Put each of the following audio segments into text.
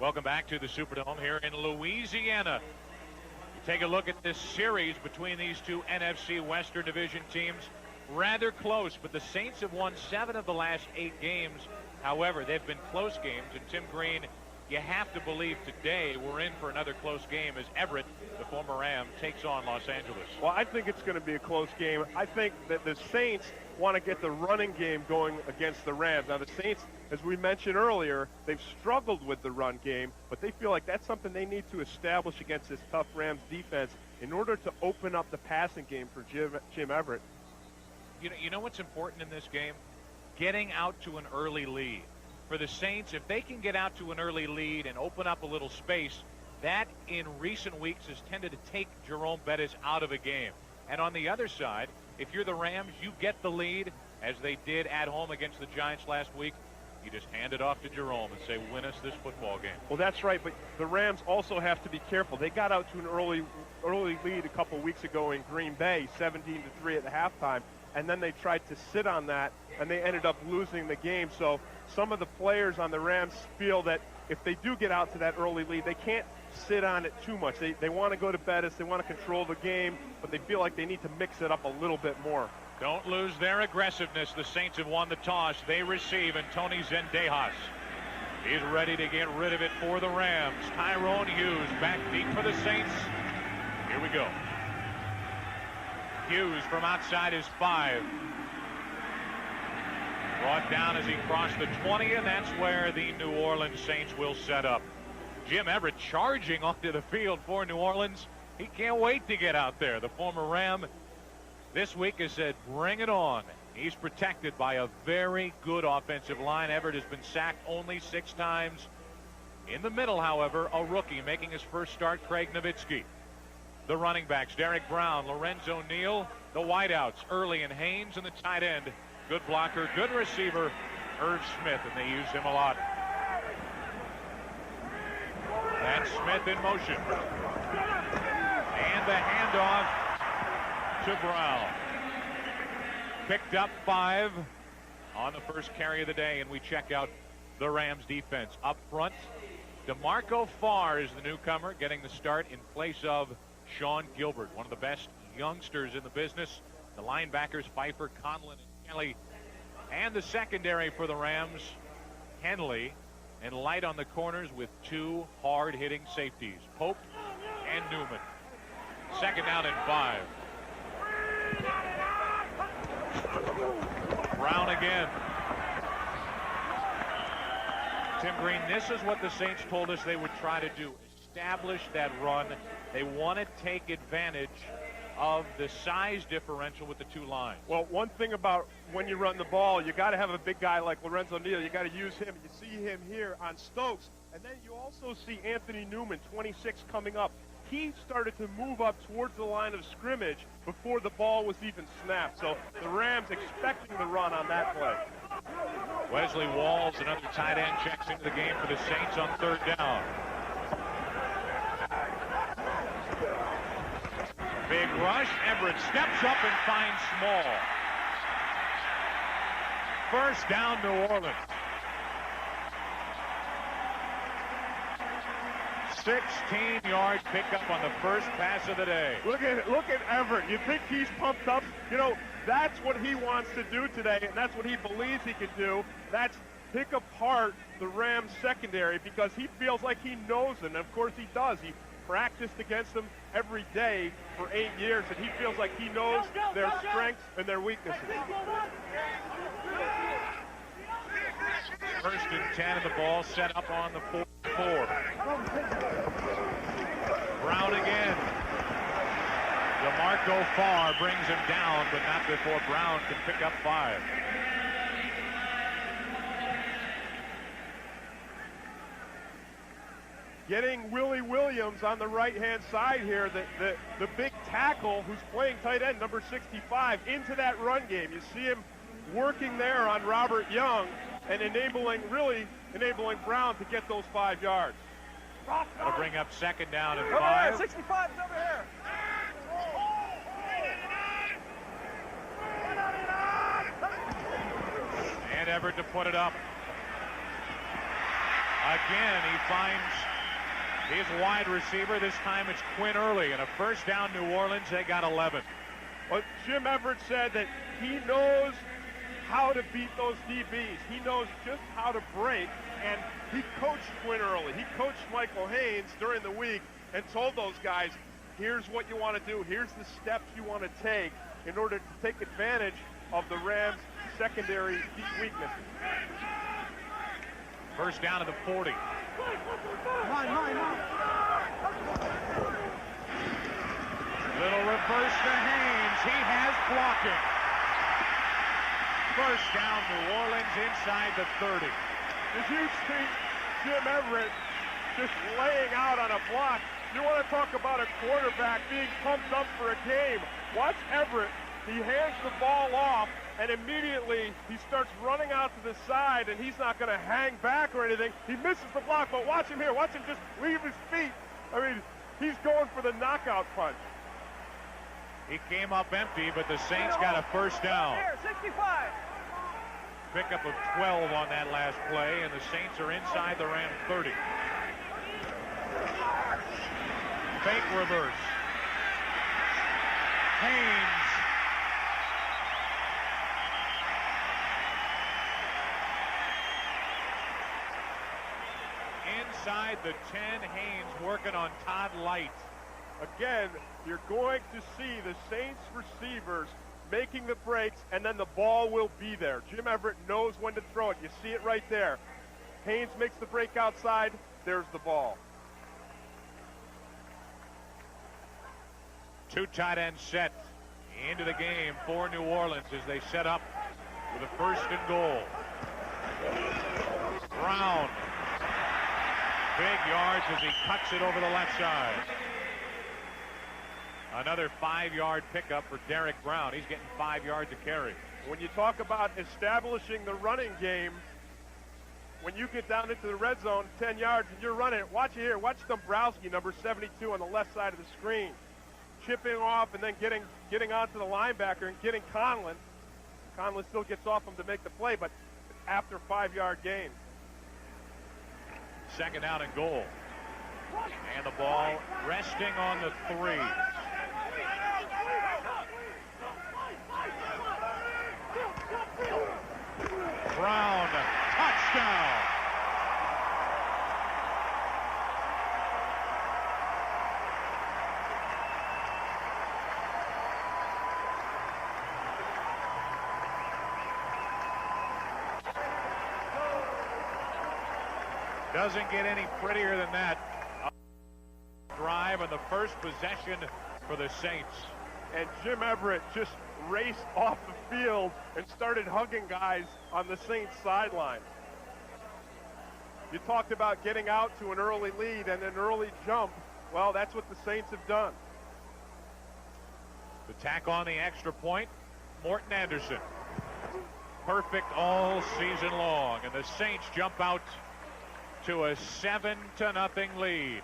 Welcome back to the Superdome here in Louisiana. You take a look at this series between these two NFC Western Division teams. Rather close, but the Saints have won 7 of the last 8 games. However, they've been close games, and Tim Green, you have to believe today we're in for another close game as Everett, the former Ram, takes on Los Angeles. Well, I think it's going to be a close game. I think that the Saints want to get the running game going against the Rams. Now, the Saints, as we mentioned earlier, they've struggled with the run game, but they feel like that's something they need to establish against this tough Rams defense in order to open up the passing game for Jim Everett. You know what's important in this game? Getting out to an early lead. For the Saints, if they can get out to an early lead and open up a little space, that in recent weeks has tended to take Jerome Bettis out of a game. And on the other side, if you're the Rams, you get the lead, as they did at home against the Giants last week. You just hand it off to Jerome and say, win us this football game. Well, that's right, but the Rams also have to be careful. They got out to an early lead a couple weeks ago in Green Bay, 17-3 at the halftime, and then they tried to sit on that, and they ended up losing the game. So some of the players on the Rams feel that if they do get out to that early lead, they can't sit on it too much. They want to go to Bettis, they want to control the game, but they feel like they need to mix it up a little bit more. Don't lose their aggressiveness. The Saints have won the toss. They receive, and Tony Zendejas is ready to get rid of it for the Rams. Tyrone Hughes back deep for the Saints. Here we go. Hughes from outside his 5. Brought down as he crossed the 20, and that's where the New Orleans Saints will set up. Jim Everett charging onto the field for New Orleans. He can't wait to get out there. The former Ram this week has said, bring it on. He's protected by a very good offensive line. Everett has been sacked only 6 times. In the middle, however, a rookie making his first start, Craig Nowitzki. The running backs, Derek Brown, Lorenzo Neal. The wideouts, Early and Haynes, and the tight end, good blocker, good receiver, Irv Smith, and they use him a lot. And Smith in motion. And the handoff to Brown. Picked up 5 on the first carry of the day, and we check out the Rams defense. Up front, DeMarco Farr is the newcomer, getting the start in place of Sean Gilbert, one of the best youngsters in the business. The linebackers, Pfeiffer, Conlon, and Kelly. And the secondary for the Rams, Henley, and light on the corners with 2 hard-hitting safeties, Pope and Newman. Second down and 5. Brown again. Tim Green, this is what the Saints told us they would try to do. Establish that run. They want to take advantage of the size differential with the 2 lines. Well, one thing about when you run the ball, you got to have a big guy like Lorenzo Neal. You got to use him. You see him here on Stokes, and then you also see Anthony Newman, 26, coming up. He started to move up towards the line of scrimmage before the ball was even snapped. So the Rams expecting the run on that play. Wesley Walls, another tight end, checks into the game for the Saints on 3rd down. Big rush. Everett steps up and finds Small. First down, New Orleans. 16-yard pickup on the first pass of the day. Look at Everett. You think he's pumped up? You know, that's what he wants to do today, and that's what he believes he can do. That's pick apart the Rams secondary because he feels like he knows them. And of course he does. He practiced against them every day for 8 years, and he feels like he knows their strengths and their weaknesses. First and 10 of the ball set up on the 4. Brown again. DeMarco Farr brings him down, but not before Brown can pick up 5. Getting Willie Williams on the right-hand side here, the big tackle who's playing tight end, number 65, into that run game. You see him working there on Robert Young and enabling Brown to get those 5 yards. That'll bring up second down and 5. 65 is over here. And Everett to put it up. Again, he finds his wide receiver. This time it's Quinn Early, and a first down. New Orleans. They got 11. Well, Jim Everett said that he knows how to beat those DBs. He knows just how to break, and he coached Quinn Early. He coached Michael Haynes during the week and told those guys, here's what you want to do. Here's the steps you want to take in order to take advantage of the Rams' secondary weaknesses. First down to the 40. Little reverse to Haynes. He has blocking. First down, New Orleans inside the 30. Did you see Jim Everett just laying out on a block? You want to talk about a quarterback being pumped up for a game. Watch Everett. He hands the ball off, and immediately he starts running out to the side, and he's not going to hang back or anything. He misses the block, but watch him here. Watch him just leave his feet. I mean, he's going for the knockout punch. He came up empty, but the Saints got a first down. 65. Pickup of 12 on that last play, and the Saints are inside the Ram 30. Fake reverse. Haynes. Inside the 10, Haynes working on Todd Light. Again, you're going to see the Saints receivers making the breaks, and then the ball will be there. Jim Everett knows when to throw it. You see it right there. Haynes makes the break outside. There's the ball. Two tight ends set into the game for New Orleans as they set up with a first and goal. Brown. Big yards as he cuts it over the left side. Another 5-yard pickup for Derek Brown. He's getting 5 yards a carry. When you talk about establishing the running game, when you get down into the red zone, 10 yards, and you're running it, watch it here. Watch Dombrowski, number 72, on the left side of the screen. Chipping off and then getting onto the linebacker and getting Conlon. Conlon still gets off him to make the play, but after 5-yard gain. Second down and goal. And the ball resting on the 3. Brown, touchdown. Doesn't get any prettier than that. Drive on the first possession for the Saints. And Jim Everett just raced off the field and started hugging guys on the Saints sideline. You talked about getting out to an early lead and an early jump. Well, that's what the Saints have done. The tack on the extra point, Morton Anderson. Perfect all season long, and the Saints jump out to a 7-0 lead.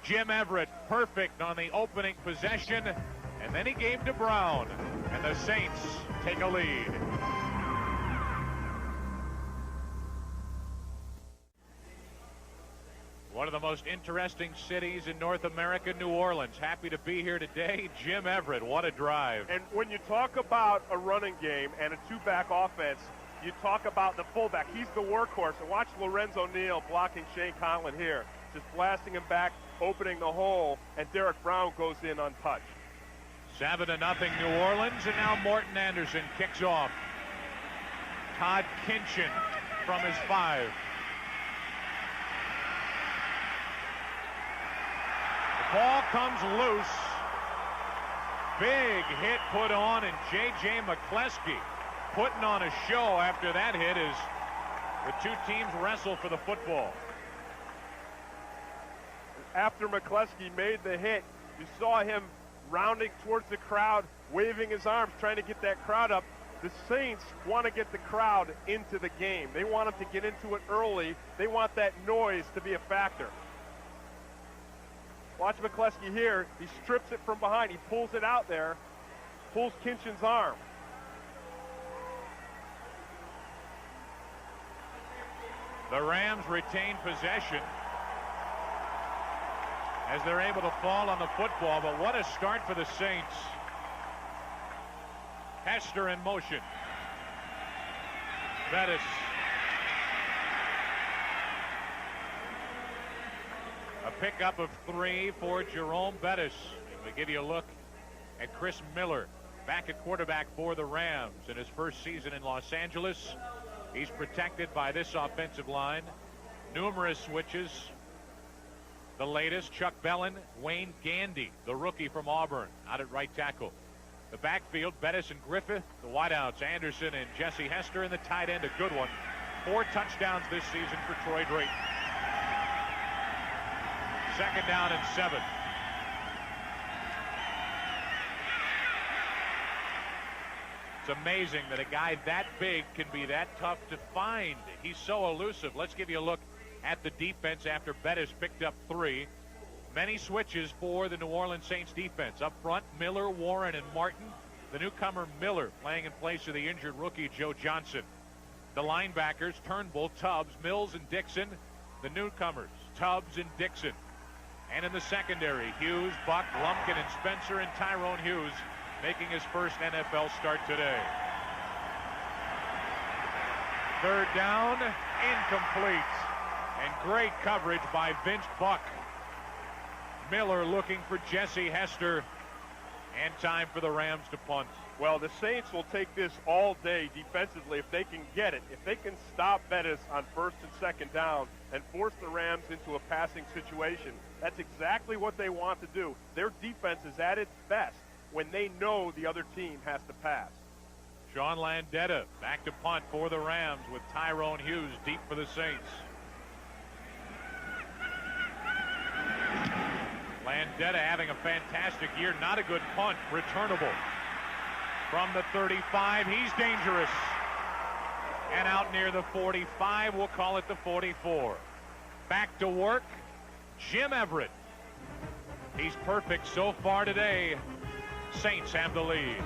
Jim Everett perfect on the opening possession, and then he gave to Brown, and the Saints take a lead. One of the most interesting cities in North America, New Orleans. Happy to be here today. Jim Everett, what a drive. And when you talk about a running game and a two-back offense, you talk about the fullback. He's the workhorse. And watch Lorenzo Neal blocking Shane Conlon here. Just blasting him back, opening the hole, and Derek Brown goes in untouched. 7-0 New Orleans, and now Morton Anderson kicks off. Todd Kinchin from his 5. The ball comes loose. Big hit put on, and J.J. McCleskey putting on a show after that hit as the two teams wrestle for the football. After McCleskey made the hit, you saw him rounding towards the crowd, waving his arms, trying to get that crowd up. The Saints want to get the crowd into the game. They want them to get into it early. They want that noise to be a factor. Watch McCleskey here. He strips it from behind. He pulls it out there, pulls Kinchin's arm. The Rams retain possession as they're able to fall on the football, but what a start for the Saints. Hester in motion. Bettis. A pickup of 3 for Jerome Bettis. We give you a look at Chris Miller, back at quarterback for the Rams in his first season in Los Angeles. He's protected by this offensive line. Numerous switches. The latest, Chuck Bellin, Wayne Gandy, the rookie from Auburn, out at right tackle. The backfield, Bettis and Griffith. The wideouts, Anderson and Jesse Hester. And the tight end, a good one. 4 touchdowns this season for Troy Drayton. 2nd down and 7. It's amazing that a guy that big can be that tough to find. He's so elusive. Let's give you a look at the defense after Bettis picked up 3. Many switches for the New Orleans Saints defense. Up front, Miller, Warren, and Martin. The newcomer Miller playing in place of the injured rookie Joe Johnson. The linebackers, Turnbull, Tubbs, Mills, and Dixon. The newcomers, Tubbs and Dixon. And in the secondary, Hughes, Buck, Lumpkin, and Spencer, and Tyrone Hughes making his first NFL start today. 3rd down, incomplete. And great coverage by Vince Buck. Miller looking for Jesse Hester. And time for the Rams to punt. Well, the Saints will take this all day defensively if they can get it. If they can stop Bettis on 1st and 2nd down and force the Rams into a passing situation, that's exactly what they want to do. Their defense is at its best when they know the other team has to pass. Sean Landetta back to punt for the Rams with Tyrone Hughes deep for the Saints. Landetta having a fantastic year. Not a good punt. Returnable. From the 35, he's dangerous. And out near the 45, we'll call it the 44. Back to work, Jim Everett. He's perfect so far today. Saints have the lead.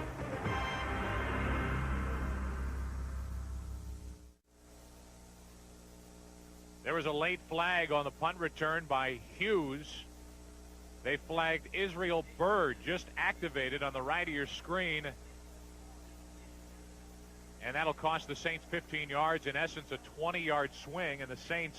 There was a late flag on the punt return by Hughes. They flagged Israel Byrd, just activated on the right of your screen. And that'll cost the Saints 15 yards, in essence a 20-yard swing, and the Saints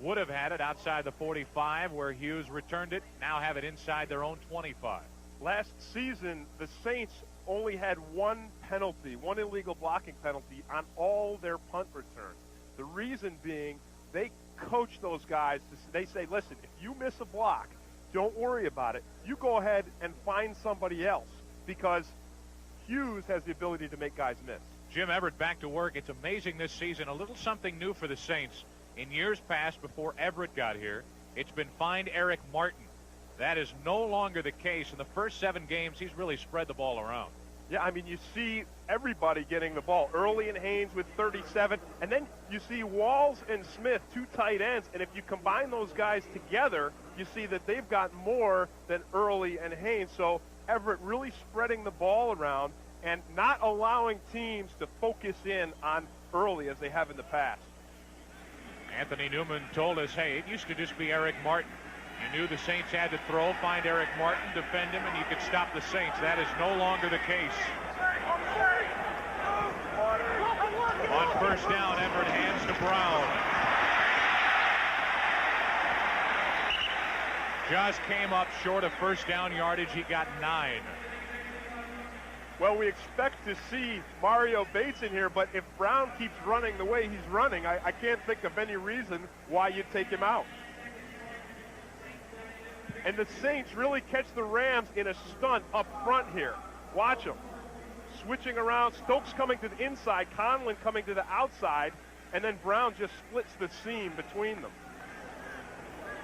would have had it outside the 45 where Hughes returned it, now have it inside their own 25. Last season, the Saints only had 1 penalty, 1 illegal blocking penalty on all their punt returns. The reason being, they coach those guys. They say, listen, if you miss a block, don't worry about it. You go ahead and find somebody else, because Hughes has the ability to make guys miss. Jim Everett back to work. It's amazing this season. A little something new for the Saints. In years past, before Everett got here, it's been find Eric Martin. That is no longer the case. In the first 7 games, he's really spread the ball around. Yeah, I mean, you see everybody getting the ball. Early and Haynes with 37, and then you see Walls and Smith, 2 tight ends, and if you combine those guys together, you see that they've got more than Early and Haynes. So Everett really spreading the ball around and not allowing teams to focus in on Early as they have in the past. Anthony Newman told us, hey, it used to just be Eric Martin. You knew the Saints had to throw, find Eric Martin, defend him, and you could stop the Saints. That is no longer the case. On 1st down, Everett hands to Brown. Just came up short of 1st down yardage. He got 9. Well, we expect to see Mario Bates in here, but if Brown keeps running the way he's running, I can't think of any reason why you'd take him out. And the Saints really catch the Rams in a stunt up front here. Watch them. Switching around, Stokes coming to the inside, Conlon coming to the outside, and then Brown just splits the seam between them.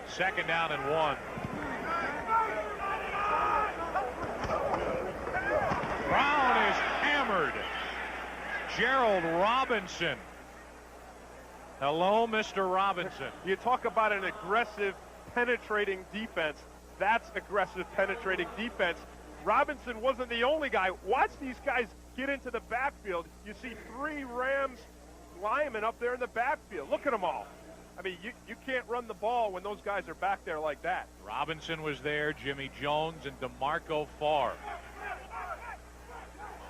2nd down and 1. Brown is hammered. Gerald Robinson. Hello, Mr. Robinson. You talk about an aggressive, penetrating defense. That's aggressive, penetrating defense. Robinson wasn't the only guy. Watch these guys get into the backfield. You see 3 Rams linemen up there in the backfield. Look at them all. I mean, you can't run the ball when those guys are back there like that. Robinson was there, Jimmy Jones, and DeMarco Farr.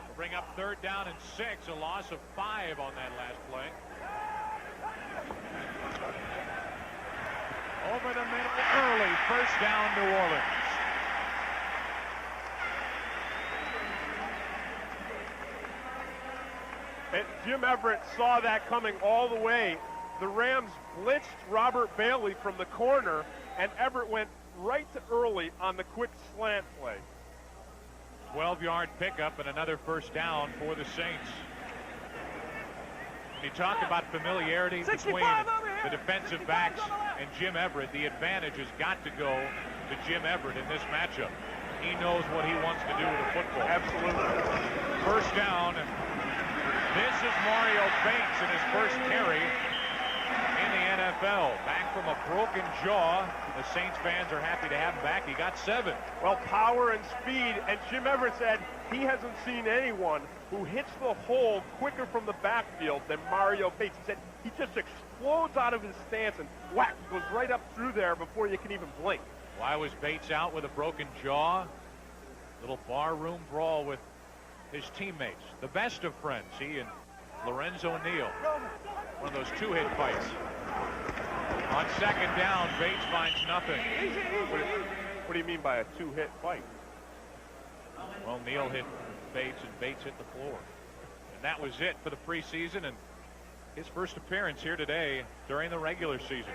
We'll bring up 3rd down and 6, a loss of 5 on that last play. Over the middle early, 1st down New Orleans. And Jim Everett saw that coming all the way. The Rams blitzed Robert Bailey from the corner, and Everett went right to early on the quick slant play. 12-yard pickup and another 1st down for the Saints. When you talk about familiarity between the defensive backs and Jim Everett, the advantage has got to go to Jim Everett in this matchup. He knows what he wants to do with the football. Absolutely. 1st down. This is Mario Bates in his first carry in the NFL. Back from a broken jaw. The Saints fans are happy to have him back. He got 7. Well, power and speed. And Jim Everett said he hasn't seen anyone who hits the hole quicker from the backfield than Mario Bates. He said he just explodes out of his stance and whack, goes right up through there before you can even blink. Why was Bates out with a broken jaw? Little barroom brawl with his teammates, the best of friends, he and Lorenzo Neal. One of those 2-hit fights. On 2nd down, Bates finds nothing. What do you mean by a 2-hit fight? Well, Neal hit Bates and Bates hit the floor. And that was it for the preseason and his first appearance here today during the regular season.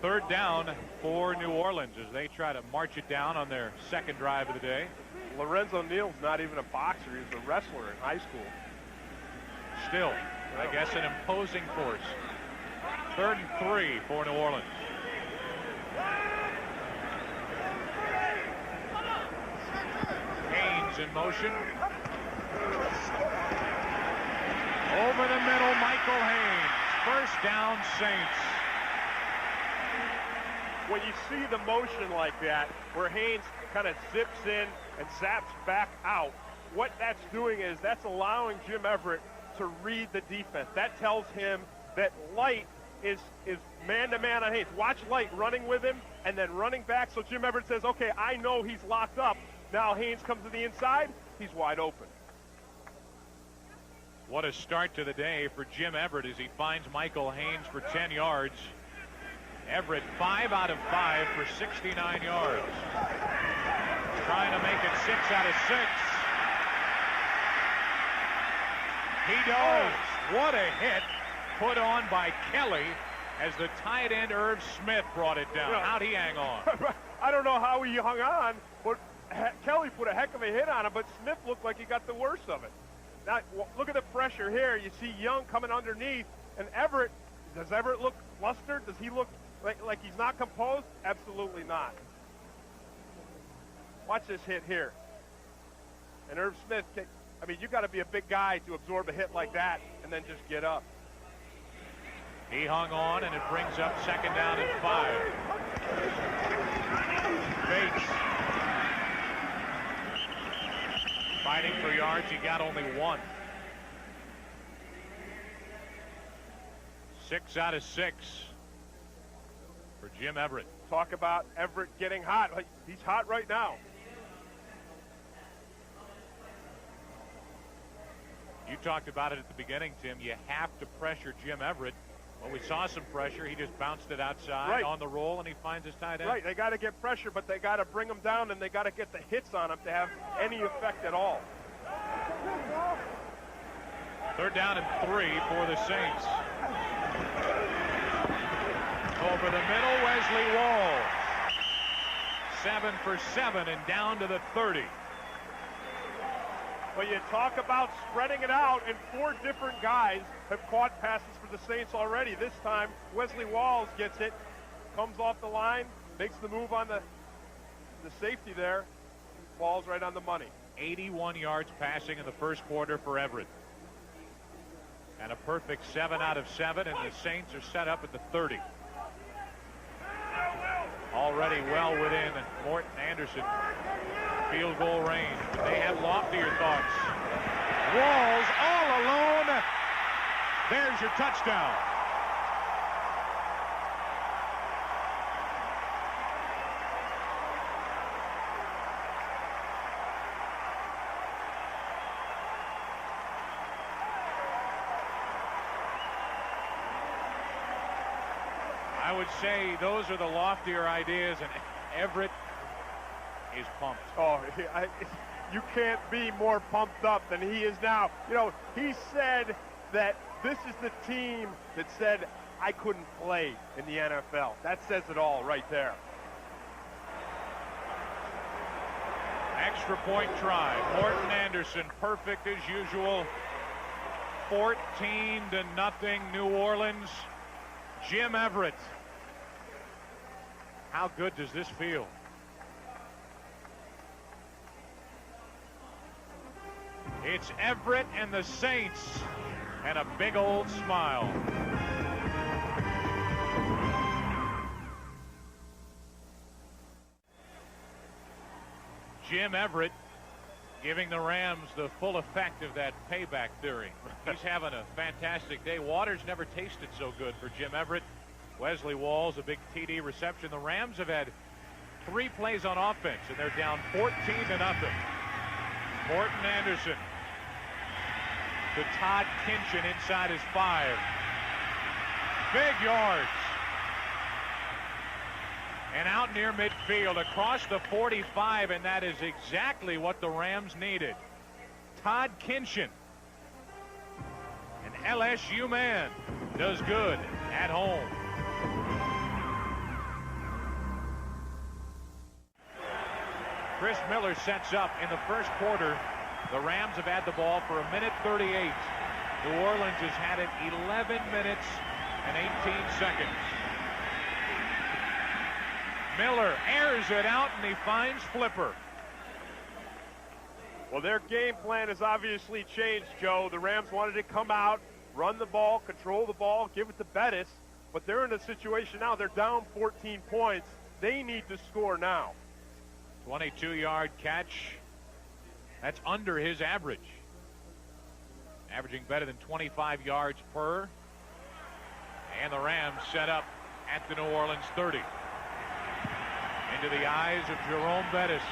3rd down for New Orleans as they try to march it down on their 2nd drive of the day. Lorenzo Neal's not even a boxer. He was a wrestler in high school. Still, I guess an imposing force. 3rd and 3 for New Orleans. Haynes in motion. Over the middle, Michael Haynes. 1st down, Saints. When you see the motion like that, where Haynes kind of zips in and zaps back out, what that's doing is that's allowing Jim Everett to read the defense. That tells him that Light is man-to-man on Haynes. Watch Light running with him and then running back. So Jim Everett says, okay, I know he's locked up. Now Haynes comes to the inside. He's wide open. What a start to the day for Jim Everett as he finds Michael Haynes for 10 yards. Everett 5 out of 5 for 69 yards. Trying to make it 6 out of 6. He does. What a hit put on by Kelly as the tight end Irv Smith brought it down. How'd he hang on? I don't know how he hung on, but Kelly put a heck of a hit on him, but Smith looked like he got the worst of it. Now, look at the pressure here. You see Young coming underneath, and Everett, does Everett look flustered? Does he look like he's not composed? Absolutely not. Watch this hit here. And Irv Smith, I mean, you got to be a big guy to absorb a hit like that and then just get up. He hung on, and it brings up 2nd down and 5. Bates fighting for yards. He got only 1. 6 out of 6 for Jim Everett. Talk about Everett getting hot. He's hot right now. You talked about it at the beginning, Tim. You have to pressure Jim Everett. Well, we saw some pressure. He just bounced it outside on the roll, and he finds his tight end. Right, they got to get pressure, but they got to bring him down, and they got to get the hits on him to have any effect at all. 3rd down and 3 for the Saints. Over the middle, Wesley Walls. 7 for 7 and down to the 30. Well, you talk about spreading it out, and 4 different guys have caught passes for the Saints already. This time, Wesley Walls gets it, comes off the line, makes the move on the safety there, falls right on the money. 81 yards passing in the first quarter for Everett. And a perfect 7 out of 7, and the Saints are set up at the 30. Already well within Morton Anderson field goal range, but they have loftier thoughts. Walls all alone, There's your touchdown. I would say those are the loftier ideas, and Everett is pumped. Oh, you can't be more pumped up than he is now. You know, he said that this is the team that said, I couldn't play in the NFL. That says it all right there. Extra point try. Morton Anderson, perfect as usual. 14-0 New Orleans. Jim Everett. How good does this feel? It's Everett and the Saints, and a big old smile. Jim Everett giving the Rams the full effect of that payback theory. He's having a fantastic day. Water's never tasted so good for Jim Everett. Wesley Walls, a big TD reception. The Rams have had 3 plays on offense, and they're down 14-0. Morton Anderson to Todd Kinchin inside his 5. Big yards. And out near midfield across the 45, and that is exactly what the Rams needed. Todd Kinchin, an LSU man, does good at home. Chris Miller sets up in the first quarter. The Rams have had the ball for 1:38. New Orleans has had it 11 minutes and 18 seconds. Miller airs it out, and he finds Flipper. Well, their game plan has obviously changed, Joe. The Rams wanted to come out, run the ball, control the ball, give it to Bettis, but they're in a situation now. They're down 14 points. They need to score now. 22-yard catch. That's under his average. Averaging better than 25 yards per. And the Rams set up at the New Orleans 30. Into the eyes of Jerome Bettis.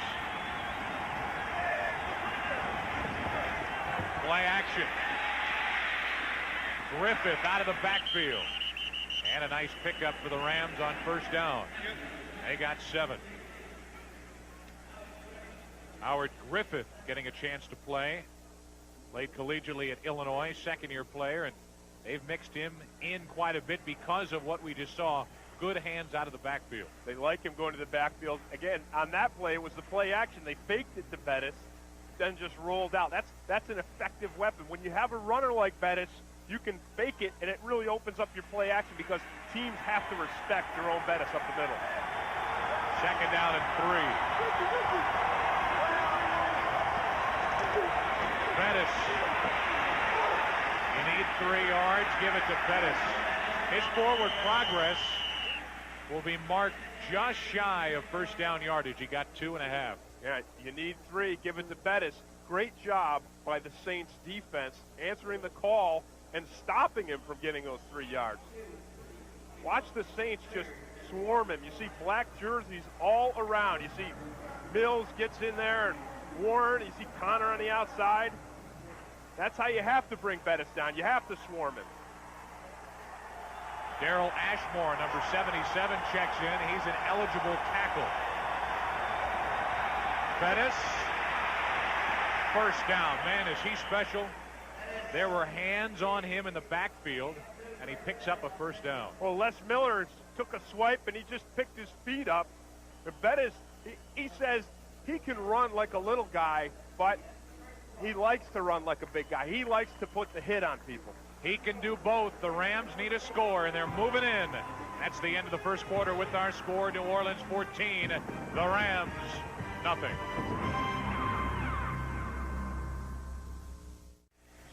Play action. Griffith out of the backfield. And a nice pickup for the Rams on first down. They got 7. Howard Griffith getting a chance to play. Played collegiately at Illinois, second-year player, and they've mixed him in quite a bit because of what we just saw. Good hands out of the backfield. They like him going to the backfield. Again, on that play, it was the play action. They faked it to Bettis, then just rolled out. That's an effective weapon. When you have a runner like Bettis, you can fake it, and it really opens up your play action because teams have to respect Jerome Bettis up the middle. Second down and 3. Bettis. You need 3 yards. Give it to Bettis. His forward progress will be marked just shy of first down yardage. He got 2.5. Yeah, you need 3. Give it to Bettis. Great job by the Saints defense answering the call and stopping him from getting those 3 yards. Watch the Saints just swarm him. You see black jerseys all around. You see Mills gets in there and Warren. You see Connor on the outside. That's how you have to bring Bettis down. You have to swarm him. Daryl Ashmore, number 77, checks in. He's an eligible tackle. Bettis, first down. Man, is he special. There were hands on him in the backfield, and he picks up a first down. Well, Les Miller took a swipe, and he just picked his feet up. And Bettis, he says he can run like a little guy, but he likes to run like a big guy. He likes to put the hit on people. He can do both. The Rams need a score, and they're moving in. That's the end of the first quarter with our score. New Orleans 14, the Rams nothing.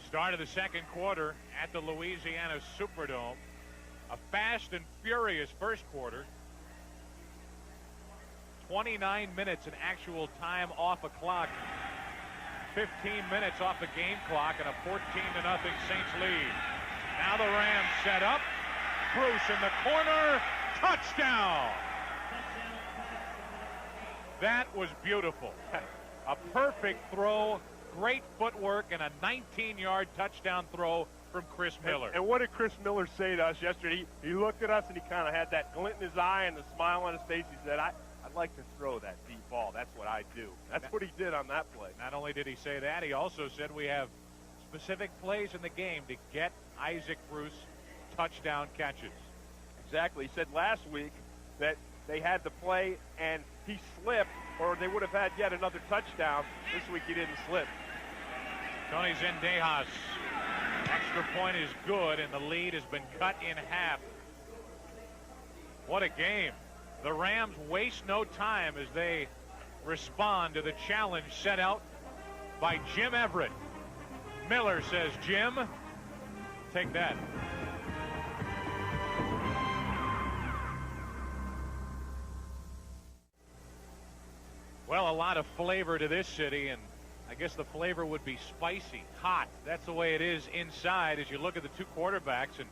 Start of the second quarter at the Louisiana Superdome. A fast and furious first quarter. 29 minutes in actual time off a clock. 15 minutes off the game clock and a 14-0 Saints lead. Now the Rams set up. Bruce in the corner. Touchdown! That was beautiful. A perfect throw, great footwork, and a 19-yard touchdown throw from Chris Miller. And what did Chris Miller say to us yesterday? He looked at us and he kind of had that glint in his eye and the smile on his face. He said, I'd like to throw that deep ball. That's what I do. That's what he did on that play. Not only did he say that, he also said we have specific plays in the game to get Isaac Bruce touchdown catches. Exactly. He said last week that they had the play and he slipped, or they would have had yet another touchdown. This week he didn't slip. Tony Zendejas. Extra point is good, and the lead has been cut in half. What a game. The Rams waste no time as they respond to the challenge set out by Jim Everett. Miller says, Jim, take that. Well, a lot of flavor to this city, and I guess the flavor would be spicy, hot. That's the way it is inside as you look at the two quarterbacks, and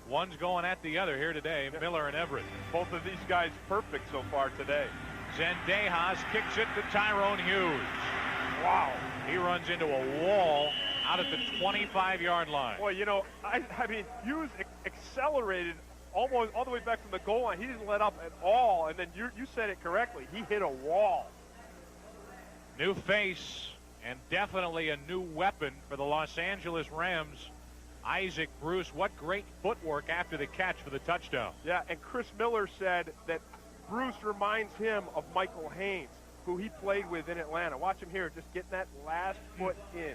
one's going at the other here today, Miller and Everett. Both of these guys perfect so far today. Zendejas kicks it to Tyrone Hughes. Wow. He runs into a wall out at the 25-yard line. Boy, you know, I mean, Hughes accelerated almost all the way back from the goal line. He didn't let up at all, and then you said it correctly. He hit a wall. New face and definitely a new weapon for the Los Angeles Rams. Isaac Bruce, what great footwork after the catch for the touchdown. Yeah, and Chris Miller said that Bruce reminds him of Michael Haynes, who he played with in Atlanta. Watch him here, just getting that last foot in.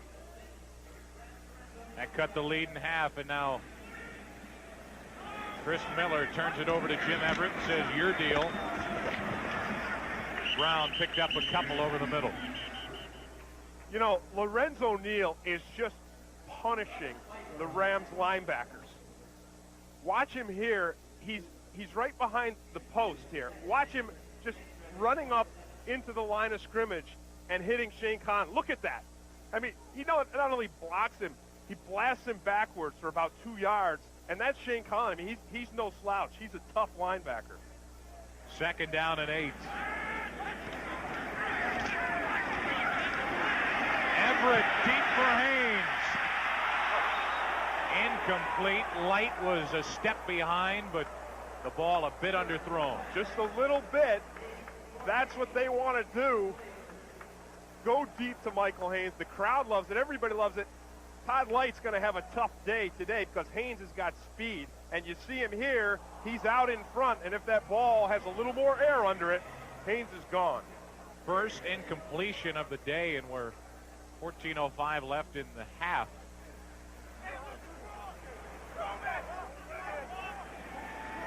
That cut the lead in half, and now Chris Miller turns it over to Jim Everett and says, your deal. Brown picked up a couple over the middle. You know, Lorenzo Neal is just punishing the Rams linebackers. Watch him here. He's right behind the post here. Watch him just running up into the line of scrimmage and hitting Shane Conlon. Look at that. I mean, he not only blocks him, he blasts him backwards for about 2 yards, and that's Shane Conlon. I mean, he's no slouch. He's a tough linebacker. Second down and 8. Everett deep for Haynes. Incomplete. Light was a step behind, but the ball a bit underthrown. Just a little bit. That's what they want to do. Go deep to Michael Haynes. The crowd loves it. Everybody loves it. Todd Light's going to have a tough day today because Haynes has got speed. And you see him here. He's out in front. And if that ball has a little more air under it, Haynes is gone. First incompletion of the day, and we're 14:05 left in the half.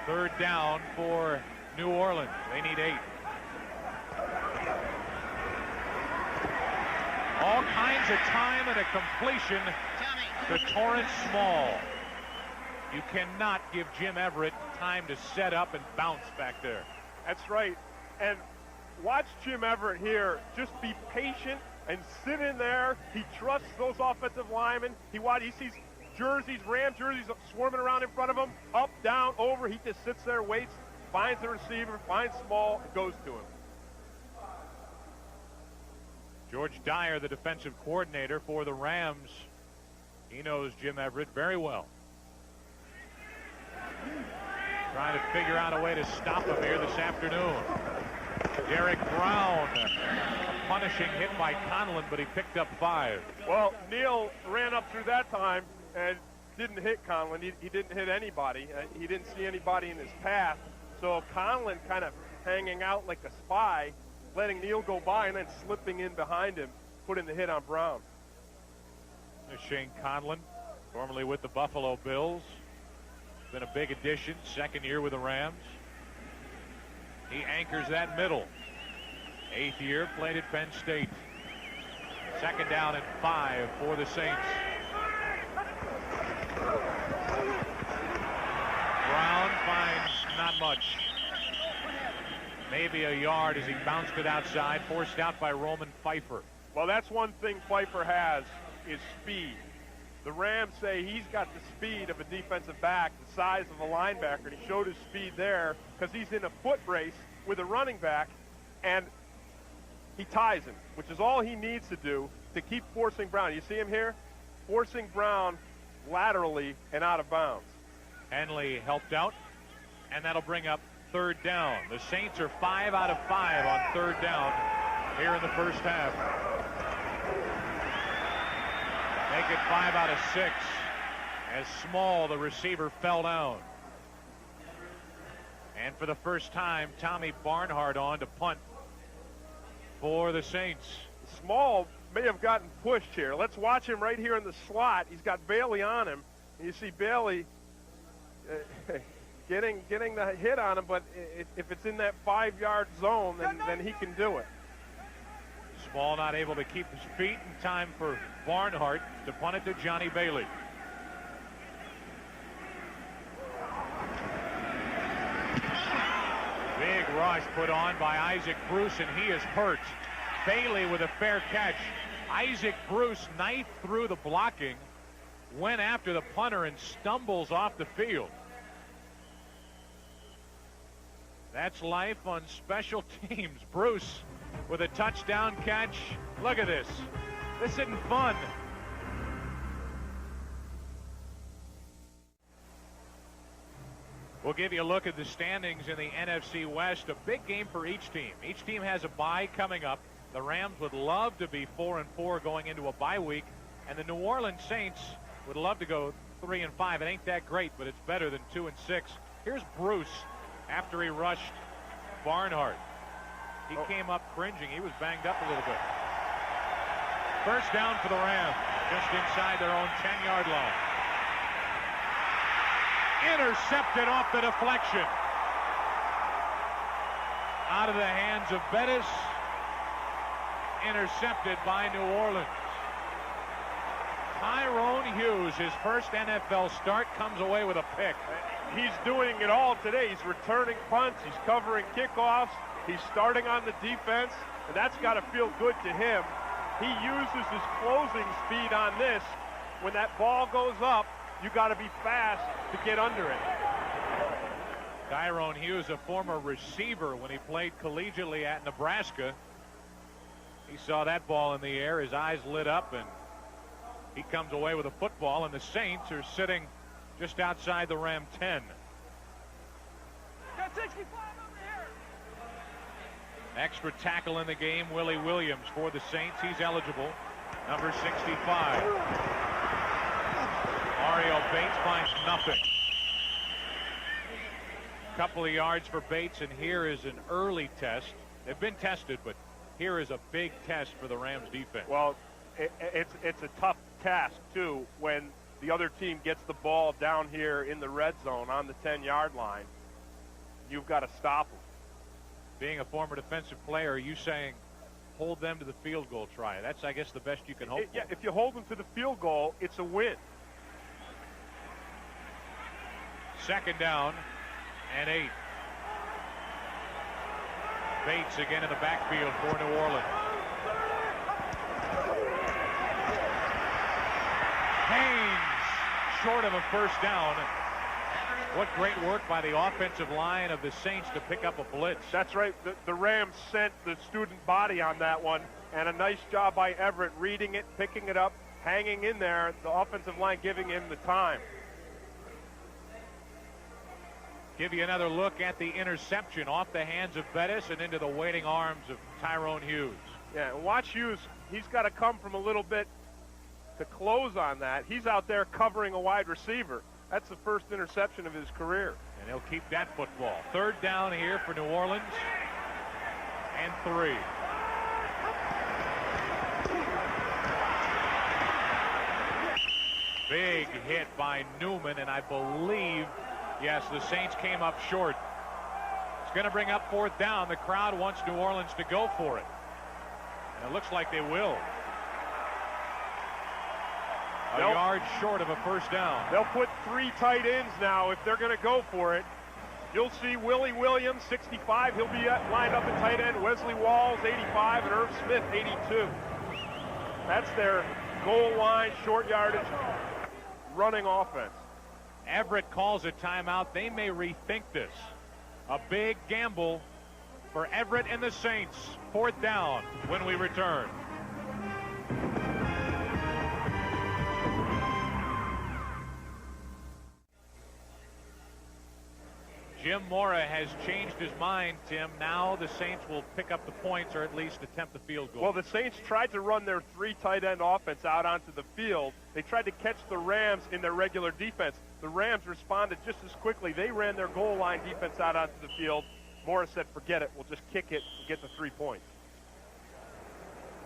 Third down for New Orleans. They need 8. All kinds of time and a completion to Torrance Small. You cannot give Jim Everett time to set up and bounce back there. That's right. And watch Jim Everett here. Just be patient and sit in there. He trusts those offensive linemen. He sees jerseys, Ram jerseys swarming around in front of him. Up, down, over. He just sits there, waits, finds the receiver, finds Small, and goes to him. George Dyer, the defensive coordinator for the Rams. He knows Jim Everett very well. Trying to figure out a way to stop him here this afternoon. Derek Brown, a punishing hit by Conlon, but he picked up 5. Well, Neal ran up through that time and didn't hit Conlon. He didn't hit anybody. He didn't see anybody in his path. So Conlon kind of hanging out like a spy, letting Neal go by and then slipping in behind him, putting the hit on Brown. There's Shane Conlon, formerly with the Buffalo Bills. Been a big addition, second year with the Rams. He anchors that middle. 8th year, played at Penn State. Second down and 5 for the Saints. Brown finds not much. Maybe a yard as he bounced it outside, forced out by Roman Pfeiffer. Well, that's one thing Pfeiffer has, is speed. The Rams say he's got the speed of a defensive back, the size of a linebacker, and he showed his speed there because he's in a foot race with a running back, and he ties him, which is all he needs to do to keep forcing Brown. You see him here? Forcing Brown laterally and out of bounds. Henley helped out, and that'll bring up third down. The Saints are 5 out of 5 on third down here in the first half. Make it 5 out of 6 as Small, the receiver, fell down. And for the first time, Tommy Barnhart on to punt for the Saints. Small may have gotten pushed here. Let's watch him right here in the slot. He's got Bailey on him. And you see Bailey getting the hit on him, but if it's in that 5-yard zone, then he can do it. Small not able to keep his feet in time for Barnhart to punt it to Johnny Bailey. Big rush put on by Isaac Bruce, and he is hurt. Bailey with a fair catch. Isaac Bruce knifed through the blocking, went after the punter, and stumbles off the field. That's life on special teams. Bruce with a touchdown catch. Look at this. This isn't fun. We'll give you a look at the standings in the NFC West. A big game for each team. Each team has a bye coming up. The Rams would love to be 4-4 going into a bye week, and the New Orleans Saints would love to go 3-5. It ain't that great, but it's better than 2-6. Here's Bruce after he rushed Barnhart. He came up cringing. He was banged up a little bit. First down for the Rams, just inside their own 10-yard line. Intercepted off the deflection. Out of the hands of Bettis. Intercepted by New Orleans. Tyrone Hughes, his first NFL start, comes away with a pick. He's doing it all today. He's returning punts. He's covering kickoffs. He's starting on the defense, and that's got to feel good to him. He uses his closing speed on this. When that ball goes up, you got to be fast to get under it. Tyrone Hughes, a former receiver when he played collegiately at Nebraska. He saw that ball in the air. His eyes lit up, and he comes away with a football, and the Saints are sitting just outside the Ram 10. Got 65 over here. Extra tackle in the game, Willie Williams for the Saints. He's eligible. Number 65. Mario Bates finds nothing. Couple of yards for Bates, and here is an early test. They've been tested, but here is a big test for the Rams defense. Well, it's a tough task, too, when the other team gets the ball down here in the red zone on the 10-yard line. You've got to stop them. Being a former defensive player, are you saying hold them to the field goal try? That's, I guess, the best you can hope for. Yeah, if you hold them to the field goal, it's a win. Second down and 8. Bates again in the backfield for New Orleans. Haynes short of a first down. What great work by the offensive line of the Saints to pick up a blitz. That's right. The Rams sent the student body on that one, and a nice job by Everett reading it, picking it up, hanging in there. The offensive line giving him the time. Give you another look at the interception off the hands of Bettis and into the waiting arms of Tyrone Hughes. Yeah, and watch Hughes. He's got to come from a little bit to close on that. He's out there covering a wide receiver. That's the first interception of his career. And he'll keep that football. Third down here for New Orleans. And 3. Big hit by Newman, and I believe, yes, the Saints came up short. It's going to bring up fourth down. The crowd wants New Orleans to go for it. And it looks like they will. A yard short of a first down. They'll put 3 tight ends now if they're going to go for it. You'll see Willie Williams, 65. He'll be lined up at tight end. Wesley Walls, 85, and Irv Smith, 82. That's their goal line short yardage running offense. Everett calls a timeout. They may rethink this. A big gamble for Everett and the Saints. 4th down when we return. Jim Mora has changed his mind, Tim. Now the Saints will pick up the points or at least attempt the field goal. Well, the Saints tried to run their 3 tight end offense out onto the field. They tried to catch the Rams in their regular defense. The Rams responded just as quickly. They ran their goal line defense out onto the field. Mora said, forget it. We'll just kick it and get the 3 points.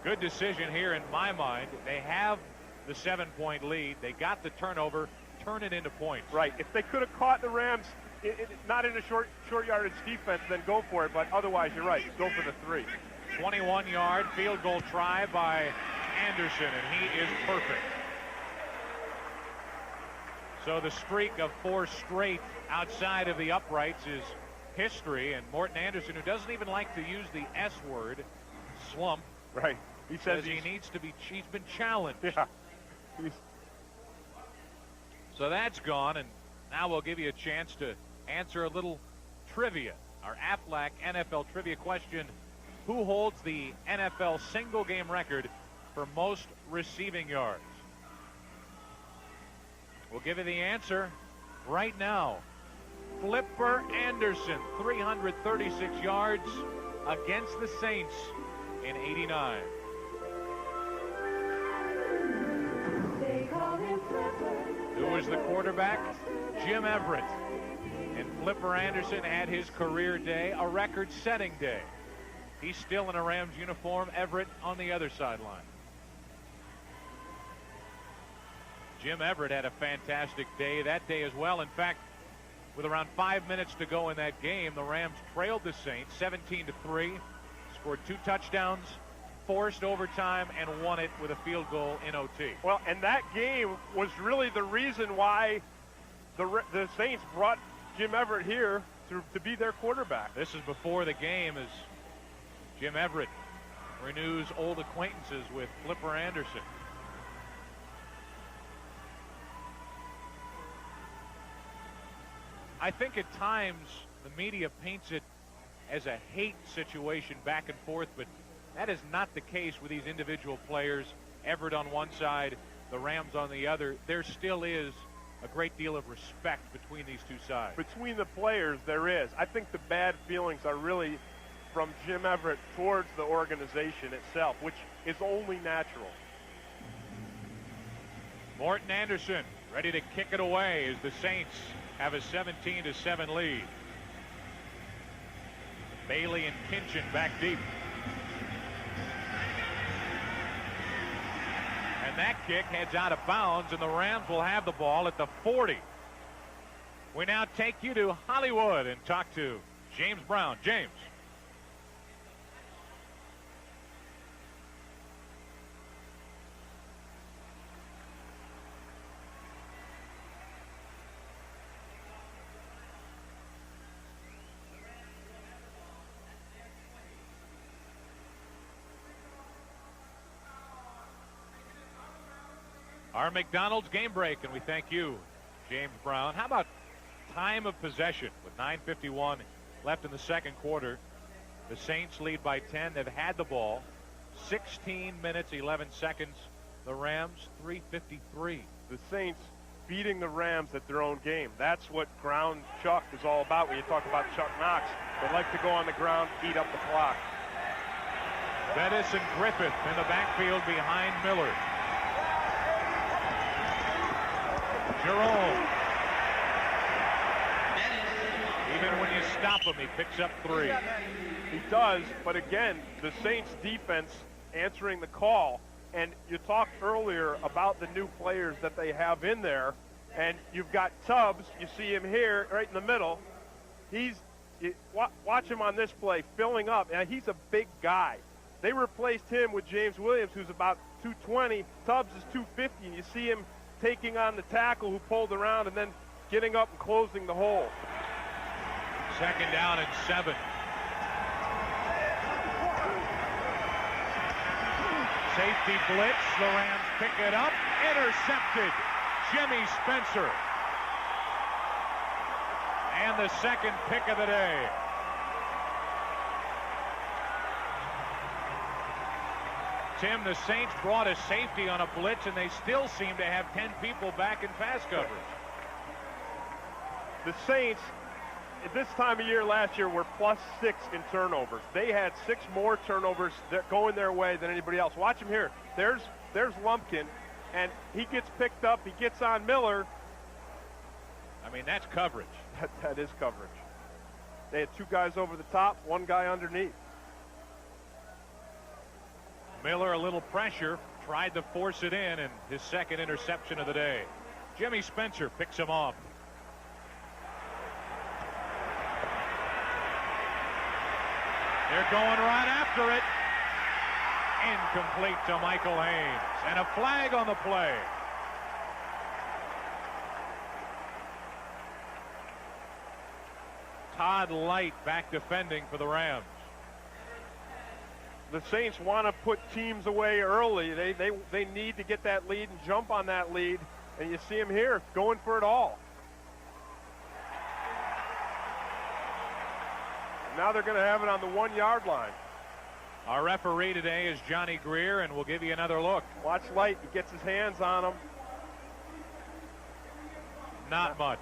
Good decision here in my mind. They have the 7-point lead. They got the turnover. Turn it into points. Right. If they could have caught the Rams not in a short yardage defense, then go for it. But otherwise, you're right. Go for the 3. 21-yard field goal try by Anderson, and he is perfect. So the streak of 4 straight outside of the uprights is history. And Morton Anderson, who doesn't even like to use the S word, slump. Right. He says he needs to be. He's been challenged. Yeah. So that's gone, and now we'll give you a chance to answer a little trivia. Our Aflac NFL trivia question: who holds the NFL single game record for most receiving yards? We'll give you the answer right now. Flipper Anderson, 336 yards against the Saints in '89. Who was the quarterback? Jim Everett. And Flipper Anderson had his career day, a record-setting day. He's still in a Rams uniform. Everett on the other sideline. Jim Everett had a fantastic day that day as well. In fact, with around 5 minutes to go in that game, the Rams trailed the Saints 17-3, scored 2 touchdowns, forced overtime, and won it with a field goal in OT. Well, and that game was really the reason why the Saints brought Jim Everett here to be their quarterback. This is before the game as Jim Everett renews old acquaintances with Flipper Anderson. I think at times the media paints it as a hate situation back and forth, but that is not the case with these individual players. Everett on one side, the Rams on the other. There still is a great deal of respect between these two sides. Between the players, there is. I think the bad feelings are really from Jim Everett towards the organization itself, which is only natural. Morton Anderson ready to kick it away as the Saints have a 17-7 lead. Bailey and Kinchin back deep. And that kick heads out of bounds, and the Rams will have the ball at the 40. We now take you to Hollywood and talk to James Brown. James. Our McDonald's game break, and we thank you, James Brown. How about time of possession with 9:51 left in the second quarter? The Saints lead by 10. They've had the ball 16 minutes, 11 seconds. The Rams 3:53. The Saints beating the Rams at their own game. That's what ground Chuck is all about when you talk about Chuck Knox. They like to go on the ground, eat up the clock. Bettis and Griffith in the backfield behind Miller. Jerome. Even when you stop him, he picks up 3. He does, but again, the Saints defense answering the call. And you talked earlier about the new players that they have in there. And you've got Tubbs. You see him here right in the middle. Watch him on this play, filling up. And he's a big guy. They replaced him with James Williams, who's about 220. Tubbs is 250, and you see him taking on the tackle who pulled around and then getting up and closing the hole. Second down and 7. Safety blitz. The Rams pick it up. Intercepted. Jimmy Spencer. And the second pick of the day. Tim, the Saints brought a safety on a blitz, and they still seem to have 10 people back in pass coverage. The Saints, at this time of year last year, were +6 in turnovers. They had 6 more turnovers going their way than anybody else. Watch him here. There's Lumpkin, and he gets picked up. He gets on Miller. I mean, that's coverage. That is coverage. They had 2 guys over the top, 1 guy underneath. Miller, a little pressure, tried to force it in, and his second interception of the day. Jimmy Spencer picks him off. They're going right after it. Incomplete to Michael Haynes, and a flag on the play. Todd Light back defending for the Rams. The Saints want to put teams away early. They need to get that lead and jump on that lead, and you see him here going for it all. Now they're going to have it on the 1-yard line. Our referee today is Johnny Greer, and we'll give you another look. Watch Light. He gets his hands on him. Not much.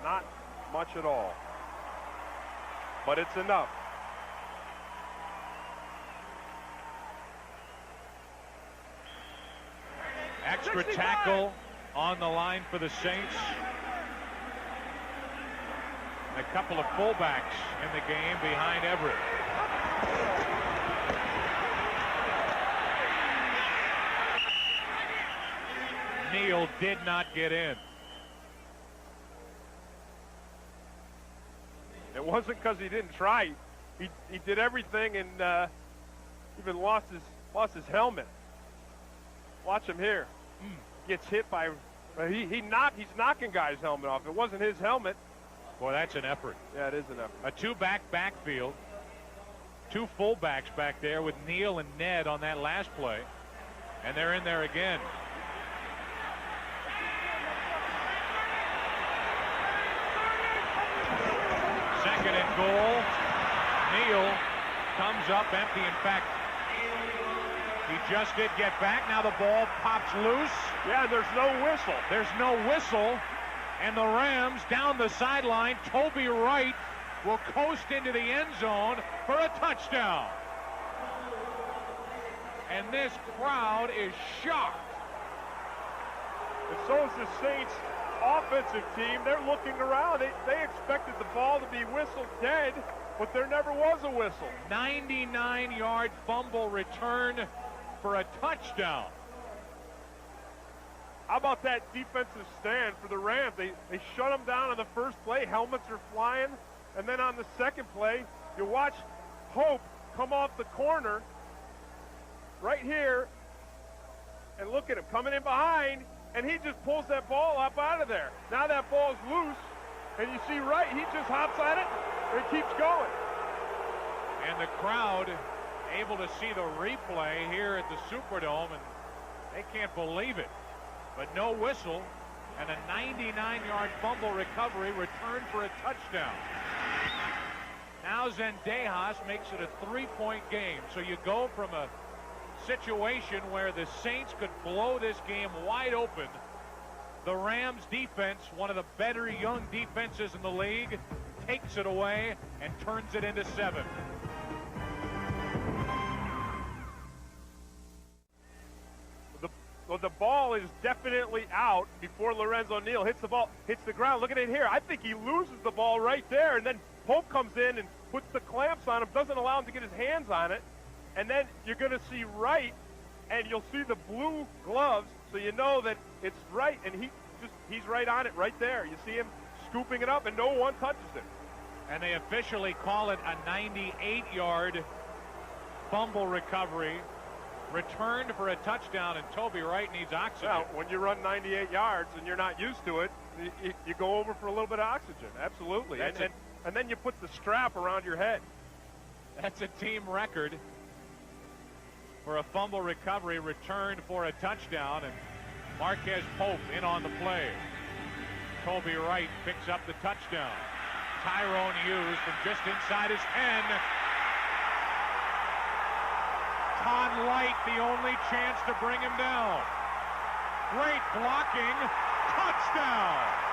Not much at all. But it's enough. Extra tackle on the line for the Saints. A couple of fullbacks in the game behind Everett. Neal did not get in. It wasn't because he didn't try. He did everything and even lost his helmet. Watch him here. Gets hit by he's knocking guys' helmet off. It wasn't his helmet. Boy, that's an effort. Yeah, it is an effort. A 2-back backfield. 2 fullbacks back there with Neal and Ned on that last play. And they're in there again. Second and goal. Neal comes up empty. In fact, he just did get back. Now the ball pops loose. Yeah, there's no whistle. There's no whistle. And the Rams down the sideline. Toby Wright will coast into the end zone for a touchdown. And this crowd is shocked. And so is the Saints offensive team. They're looking around. They expected the ball to be whistled dead, but there never was a whistle. 99-yard fumble return for a touchdown. How about that defensive stand for the Rams? They shut them down on the first play. Helmets are flying. And then on the second play, you watch Hope come off the corner right here. And look at him coming in behind. And he just pulls that ball up out of there. Now that ball's loose. And you see Wright, he just hops on it and keeps going. And the crowd able to see the replay here at the Superdome, and they can't believe it. But no whistle, and a 99-yard fumble recovery returned for a touchdown. Now Zendejas makes it a 3-point game. So you go from a situation where the Saints could blow this game wide open. The Rams defense, one of the better young defenses in the league, takes it away and turns it into 7. Well, the ball is definitely out before Lorenzo Neal hits the ball, hits the ground. Look at it here. I think he loses the ball right there, and then Pope comes in and puts the clamps on him, doesn't allow him to get his hands on it. And then you're going to see Wright, and you'll see the blue gloves, so you know that it's Wright, and he's right on it right there. You see him scooping it up, and no one touches it. And they officially call it a 98-yard fumble recovery, returned for a touchdown, and Toby Wright needs oxygen. Well, when you run 98 yards and you're not used to it, you go over for a little bit of oxygen. Absolutely. And then you put the strap around your head. That's a team record for a fumble recovery returned for a touchdown. And Marquez Pope in on the play. Toby Wright picks up the touchdown. Tyrone Hughes from just inside his 10. Con Light, the only chance to bring him down. Great blocking. Touchdown.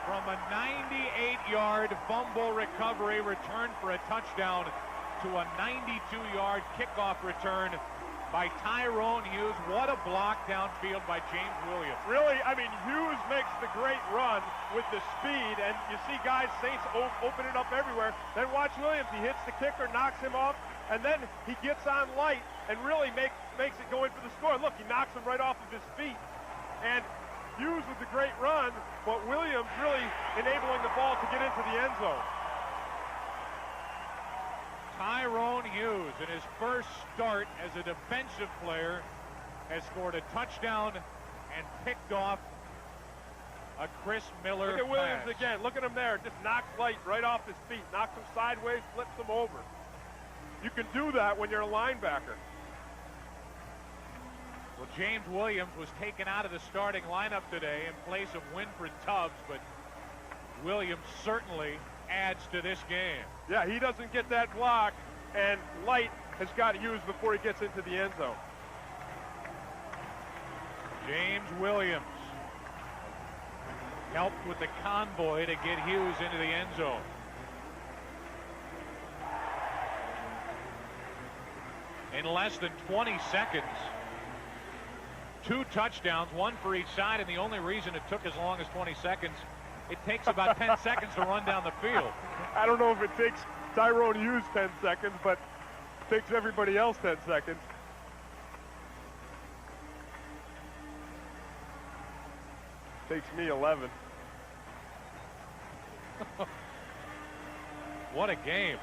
From a 98-yard fumble recovery, return for a touchdown, to a 92-yard kickoff return by Tyrone Hughes. What a block downfield by James Williams. Really, I mean, Hughes makes the great run with the speed, and you see guys, Saints open it up everywhere. Then watch Williams. He hits the kicker, knocks him off, and then he gets on Light and really makes it go in for the score. Look, he knocks him right off of his feet. And Hughes with the great run, but Williams really enabling the ball to get into the end zone. Tyrone Hughes, in his first start as a defensive player, has scored a touchdown and picked off a Chris Miller pass. Look at Williams pass. again. Look at him there. Just knocks Light right off his feet. Knocks him sideways, flips him over. You can do that when you're a linebacker. Well, James Williams was taken out of the starting lineup today in place of Winfred Tubbs, but Williams certainly adds to this game. Yeah, he doesn't get that block, and Light has got Hughes before he gets into the end zone. James Williams helped with the convoy to get Hughes into the end zone. In less than 20 seconds, 2 touchdowns, 1 for each side, and the only reason it took as long as 20 seconds, it takes about 10 seconds to run down the field. I don't know if it takes Tyrone Hughes 10 seconds, but it takes everybody else 10 seconds. Takes me 11. What a game.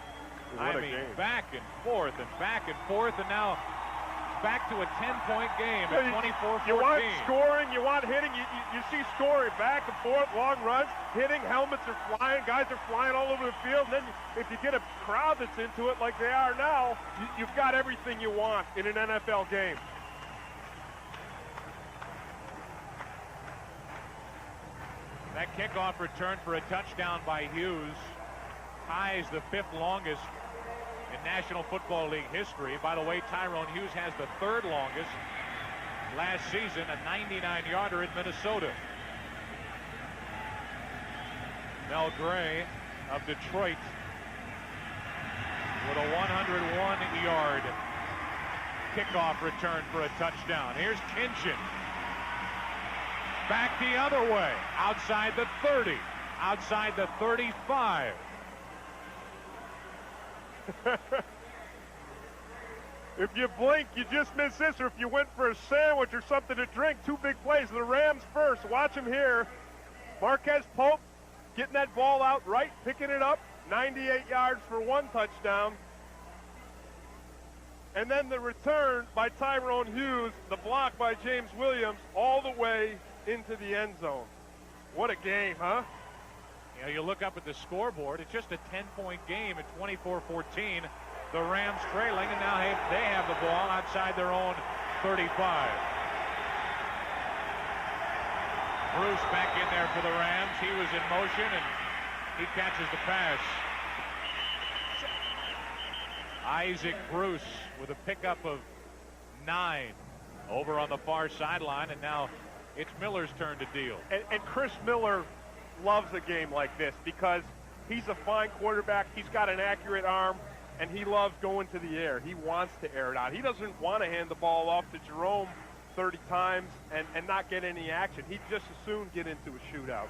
What a game. back and forth, and now back to a 10-point game at 24-14. You want scoring, you want hitting, you see scoring, back and forth, long runs, hitting, helmets are flying, guys are flying all over the field, and then if you get a crowd that's into it like they are now, you've got everything you want in an NFL game. That kickoff return for a touchdown by Hughes ties the 5th longest in National Football League history. By the way, Tyrone Hughes has the 3rd longest last season, a 99-yarder in Minnesota. Mel Gray of Detroit with a 101-yard kickoff return for a touchdown. Here's Kinchin. Back the other way, outside the 30, outside the 35. If you blink, you just miss this, or if you went for a sandwich or something to drink, 2 big plays. The Rams first. Watch them here. Marquez Pope getting that ball out right, picking it up, 98 yards for 1 touchdown. And then the return by Tyrone Hughes, the block by James Williams, all the way into the end zone. What a game, huh? You know, you look up at the scoreboard, it's just a 10-point game at 24-14. The Rams trailing, and now they have the ball outside their own 35. Bruce back in there for the Rams. He was in motion, and he catches the pass. Isaac Bruce with a pickup of 9 over on the far sideline, and now it's Miller's turn to deal. And Chris Miller loves a game like this because he's a fine quarterback. He's got an accurate arm, and he loves going to the air. He wants to air it out. He doesn't want to hand the ball off to Jerome 30 times and not get any action. He'd just as soon get into a shootout.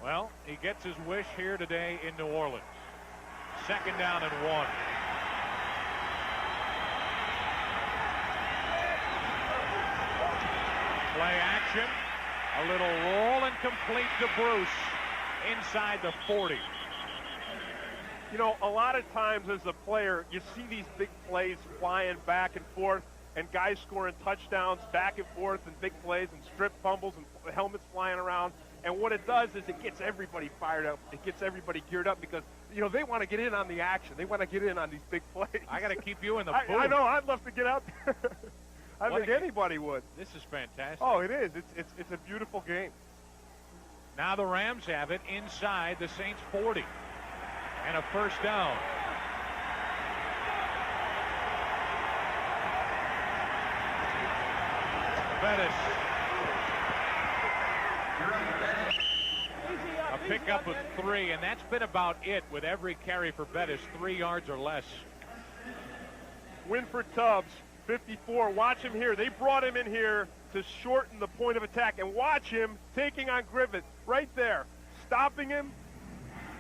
Well, he gets his wish here today in New Orleans. 2nd down and 1. Play action. A little roll and complete to Bruce inside the 40. You know, a lot of times as a player, you see these big plays flying back and forth, and guys scoring touchdowns back and forth and big plays and strip fumbles and helmets flying around. And what it does is it gets everybody fired up. It gets everybody geared up because, you know, they want to get in on the action. They want to get in on these big plays. I got to keep you in the booth. I know. I'd love to get out there. I think anybody would. This is fantastic. Oh, it is. It's a beautiful game. Now the Rams have it inside the Saints 40. And a first down. Bettis. A pickup of 3, and that's been about it with every carry for Bettis, 3 yards or less. Winford Tubbs, 54. Watch him here. They brought him in here to shorten the point of attack, and watch him taking on Griffith right there, stopping him,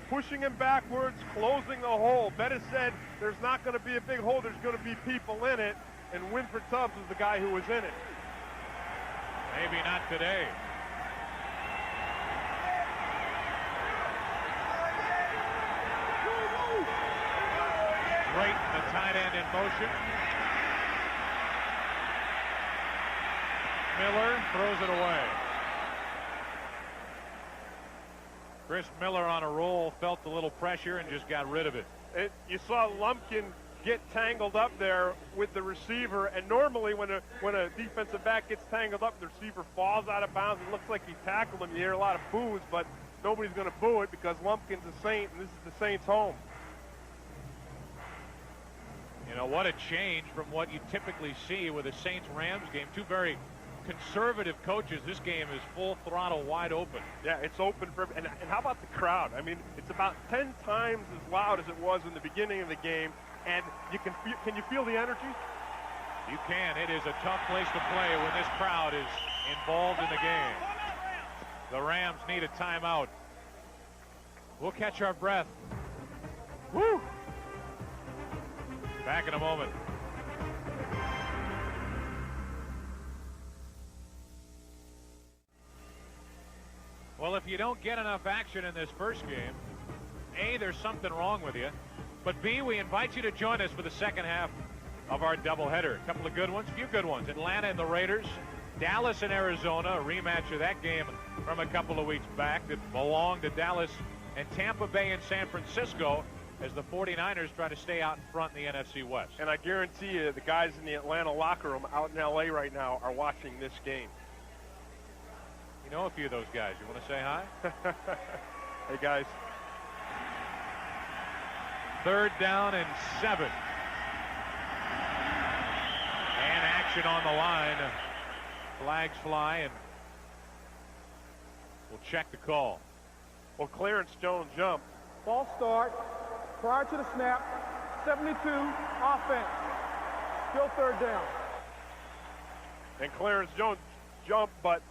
pushing him backwards, closing the hole. Bettis said there's not going to be a big hole, there's going to be people in it, and Winford Tubbs was the guy who was in it. Maybe not today. Great, the tight end in motion. Miller throws it away. Chris Miller on a roll, felt a little pressure and just got rid of it. You saw Lumpkin get tangled up there with the receiver, and normally when a defensive back gets tangled up, the receiver falls out of bounds. It looks like he tackled him. You hear a lot of boos, but nobody's going to boo it because Lumpkin's a Saint, and this is the Saints' home. You know, what a change from what you typically see with a Saints-Rams game. Two very conservative coaches. This game is full throttle, wide open. Yeah, it's open for, and how about the crowd? I mean, it's about 10 times as loud as it was in the beginning of the game, and can you feel the energy? You can. It is a tough place to play when this crowd is involved in the game. The Rams need a timeout. We'll catch our breath. Woo! Back in a moment. Well, if you don't get enough action in this first game, A, there's something wrong with you, but B, we invite you to join us for the second half of our doubleheader. A couple of good ones, a few good ones. Atlanta and the Raiders, Dallas and Arizona, a rematch of that game from a couple of weeks back that belonged to Dallas, and Tampa Bay and San Francisco as the 49ers try to stay out in front in the NFC West. And I guarantee you the guys in the Atlanta locker room out in L.A. right now are watching this game. You know a few of those guys. You want to say hi? Hey, guys. 3rd down and 7. And action on the line. Flags fly, and we'll check the call. Well, Clarence Jones jumped. False start. Prior to the snap, 72, offense. Still 3rd down. And Clarence Jones jumped, but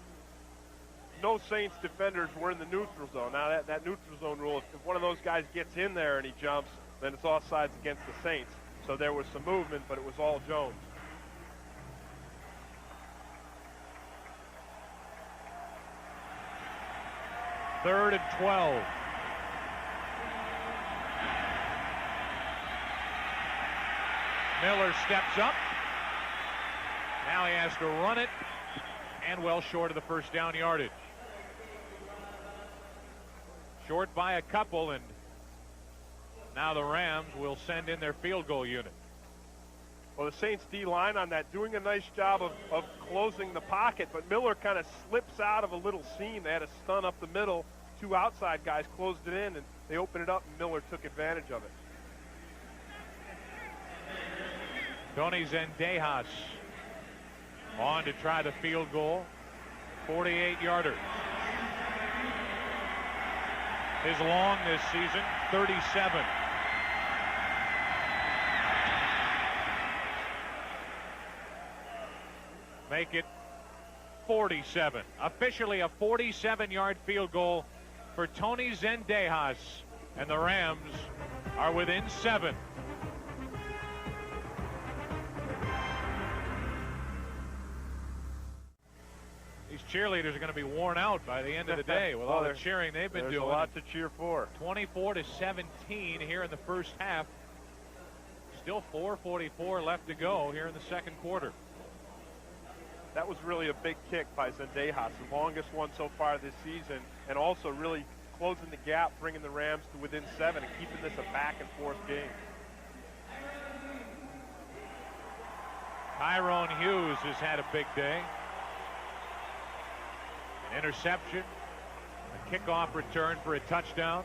no Saints defenders were in the neutral zone. Now, that neutral zone rule, if one of those guys gets in there and he jumps, then it's offsides against the Saints. So there was some movement, but it was all Jones. Third and 12. Miller steps up. Now he has to run it, and well short of the first down yardage. Short by a couple, and now the Rams will send in their field goal unit. Well, the Saints D-line on that doing a nice job of closing the pocket, but Miller kind of slips out of a little seam. They had a stun up the middle. 2 outside guys closed it in, and they opened it up, and Miller took advantage of it. Tony Zendejas on to try the field goal. 48-yarder. His long this season, 37. Make it 47. Officially a 47-yard field goal for Tony Zendejas, and the Rams are within 7. These cheerleaders are going to be worn out by the end of the day with all the cheering they've been doing. There's a lot to cheer for. 24-17 here in the first half. Still 4:44 left to go here in the second quarter. That was really a big kick by Zendejas, the longest one so far this season, and also really closing the gap, bringing the Rams to within 7 and keeping this a back-and-forth game. Tyrone Hughes has had a big day. An interception, a kickoff return for a touchdown.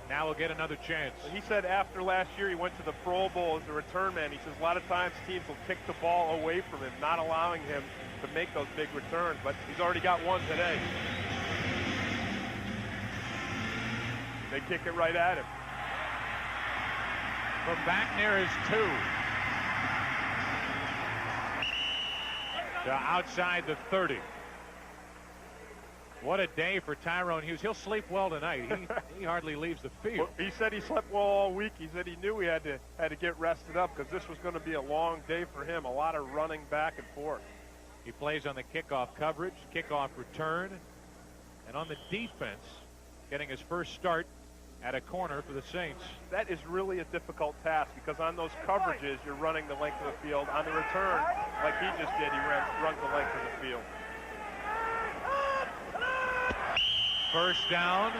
Now we'll get another chance. He said after last year he went to the Pro Bowl as a return man. He says a lot of times teams will kick the ball away from him, not allowing him to make those big returns, but he's already got one today. They kick it right at him. From back near his 2. To outside the 30. What a day for Tyrone Hughes. He'll sleep well tonight. He hardly leaves the field. Well, he said he slept well all week. He said he knew he had to get rested up because this was going to be a long day for him. A lot of running back and forth. He plays on the kickoff coverage, kickoff return, and on the defense, getting his first start at a corner for the Saints. That is really a difficult task because on those coverages, you're running the length of the field. On the return, like he just did, he runs the length of the field. First down,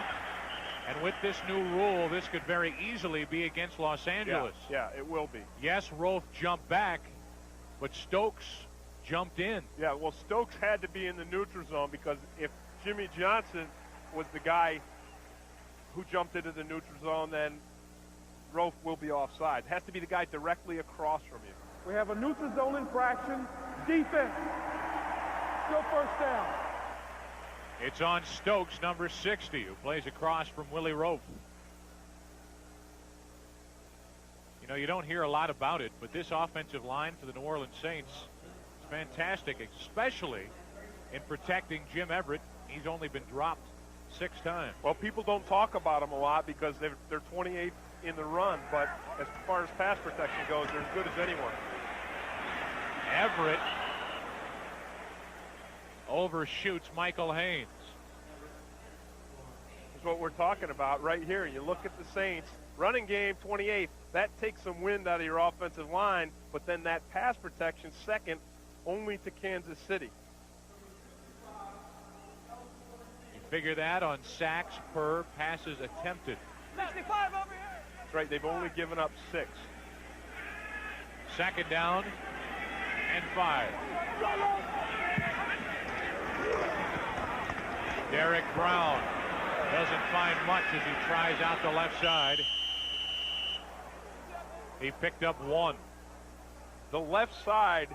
and with this new rule, this could very easily be against Los Angeles. Yeah, it will be. Yes, Rofe jumped back, but Stokes jumped in. Yeah, well, Stokes had to be in the neutral zone because if Jimmy Johnson was the guy who jumped into the neutral zone, then Rofe will be offside. It has to be the guy directly across from you. We have a neutral zone infraction. Defense. Still first down. It's on Stokes, number 60, who plays across from Willie Rofe. You know, you don't hear a lot about it, but this offensive line for the New Orleans Saints is fantastic, especially in protecting Jim Everett. He's only been dropped 6 times. Well, people don't talk about him a lot because they're 28th in the run, but as far as pass protection goes, they're as good as anyone. Everett overshoots Michael Haynes. That's what we're talking about right here. You look at the Saints, running game 28th, that takes some wind out of your offensive line, but then that pass protection second only to Kansas City. You figure that on sacks per passes attempted. 65 over here. That's right, they've only given up 6. Second down and 5. Derek Brown doesn't find much as he tries out the left side. He picked up 1. The left side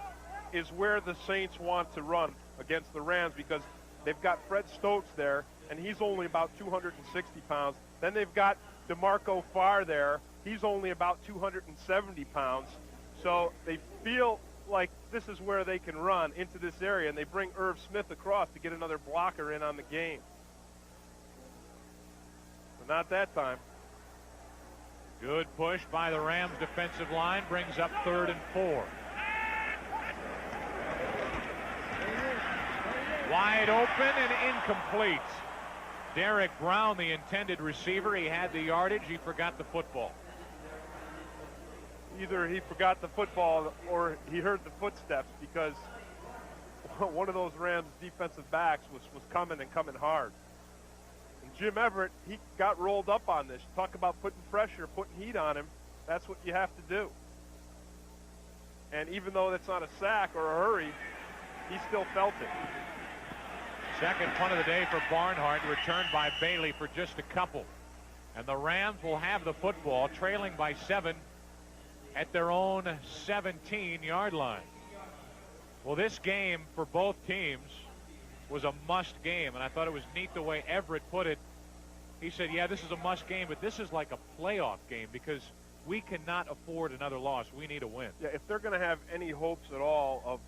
is where the Saints want to run against the Rams because they've got Fred Stokes there, and he's only about 260 pounds. Then they've got DeMarco Farr there. He's only about 270 pounds. So they feel like this is where they can run into this area, and they bring Irv Smith across to get another blocker in on the game. But not that time. Good push by the Rams defensive line, brings up 3rd and 4. Wide open and incomplete. Derek Brown, the intended receiver, he had the yardage, he forgot the football. Either he forgot the football or he heard the footsteps because one of those Rams defensive backs was coming and coming hard. And Jim Everett, he got rolled up on this. Talk about putting pressure, putting heat on him. That's what you have to do. And even though that's not a sack or a hurry, he still felt it. Second punt of the day for Barnhart, returned by Bailey for just a couple. And the Rams will have the football, trailing by 7 at their own 17-yard line. Well, this game for both teams was a must game, and I thought it was neat the way Everett put it. He said, yeah, this is a must game, but this is like a playoff game because we cannot afford another loss. We need a win. Yeah, if they're going to have any hopes at all of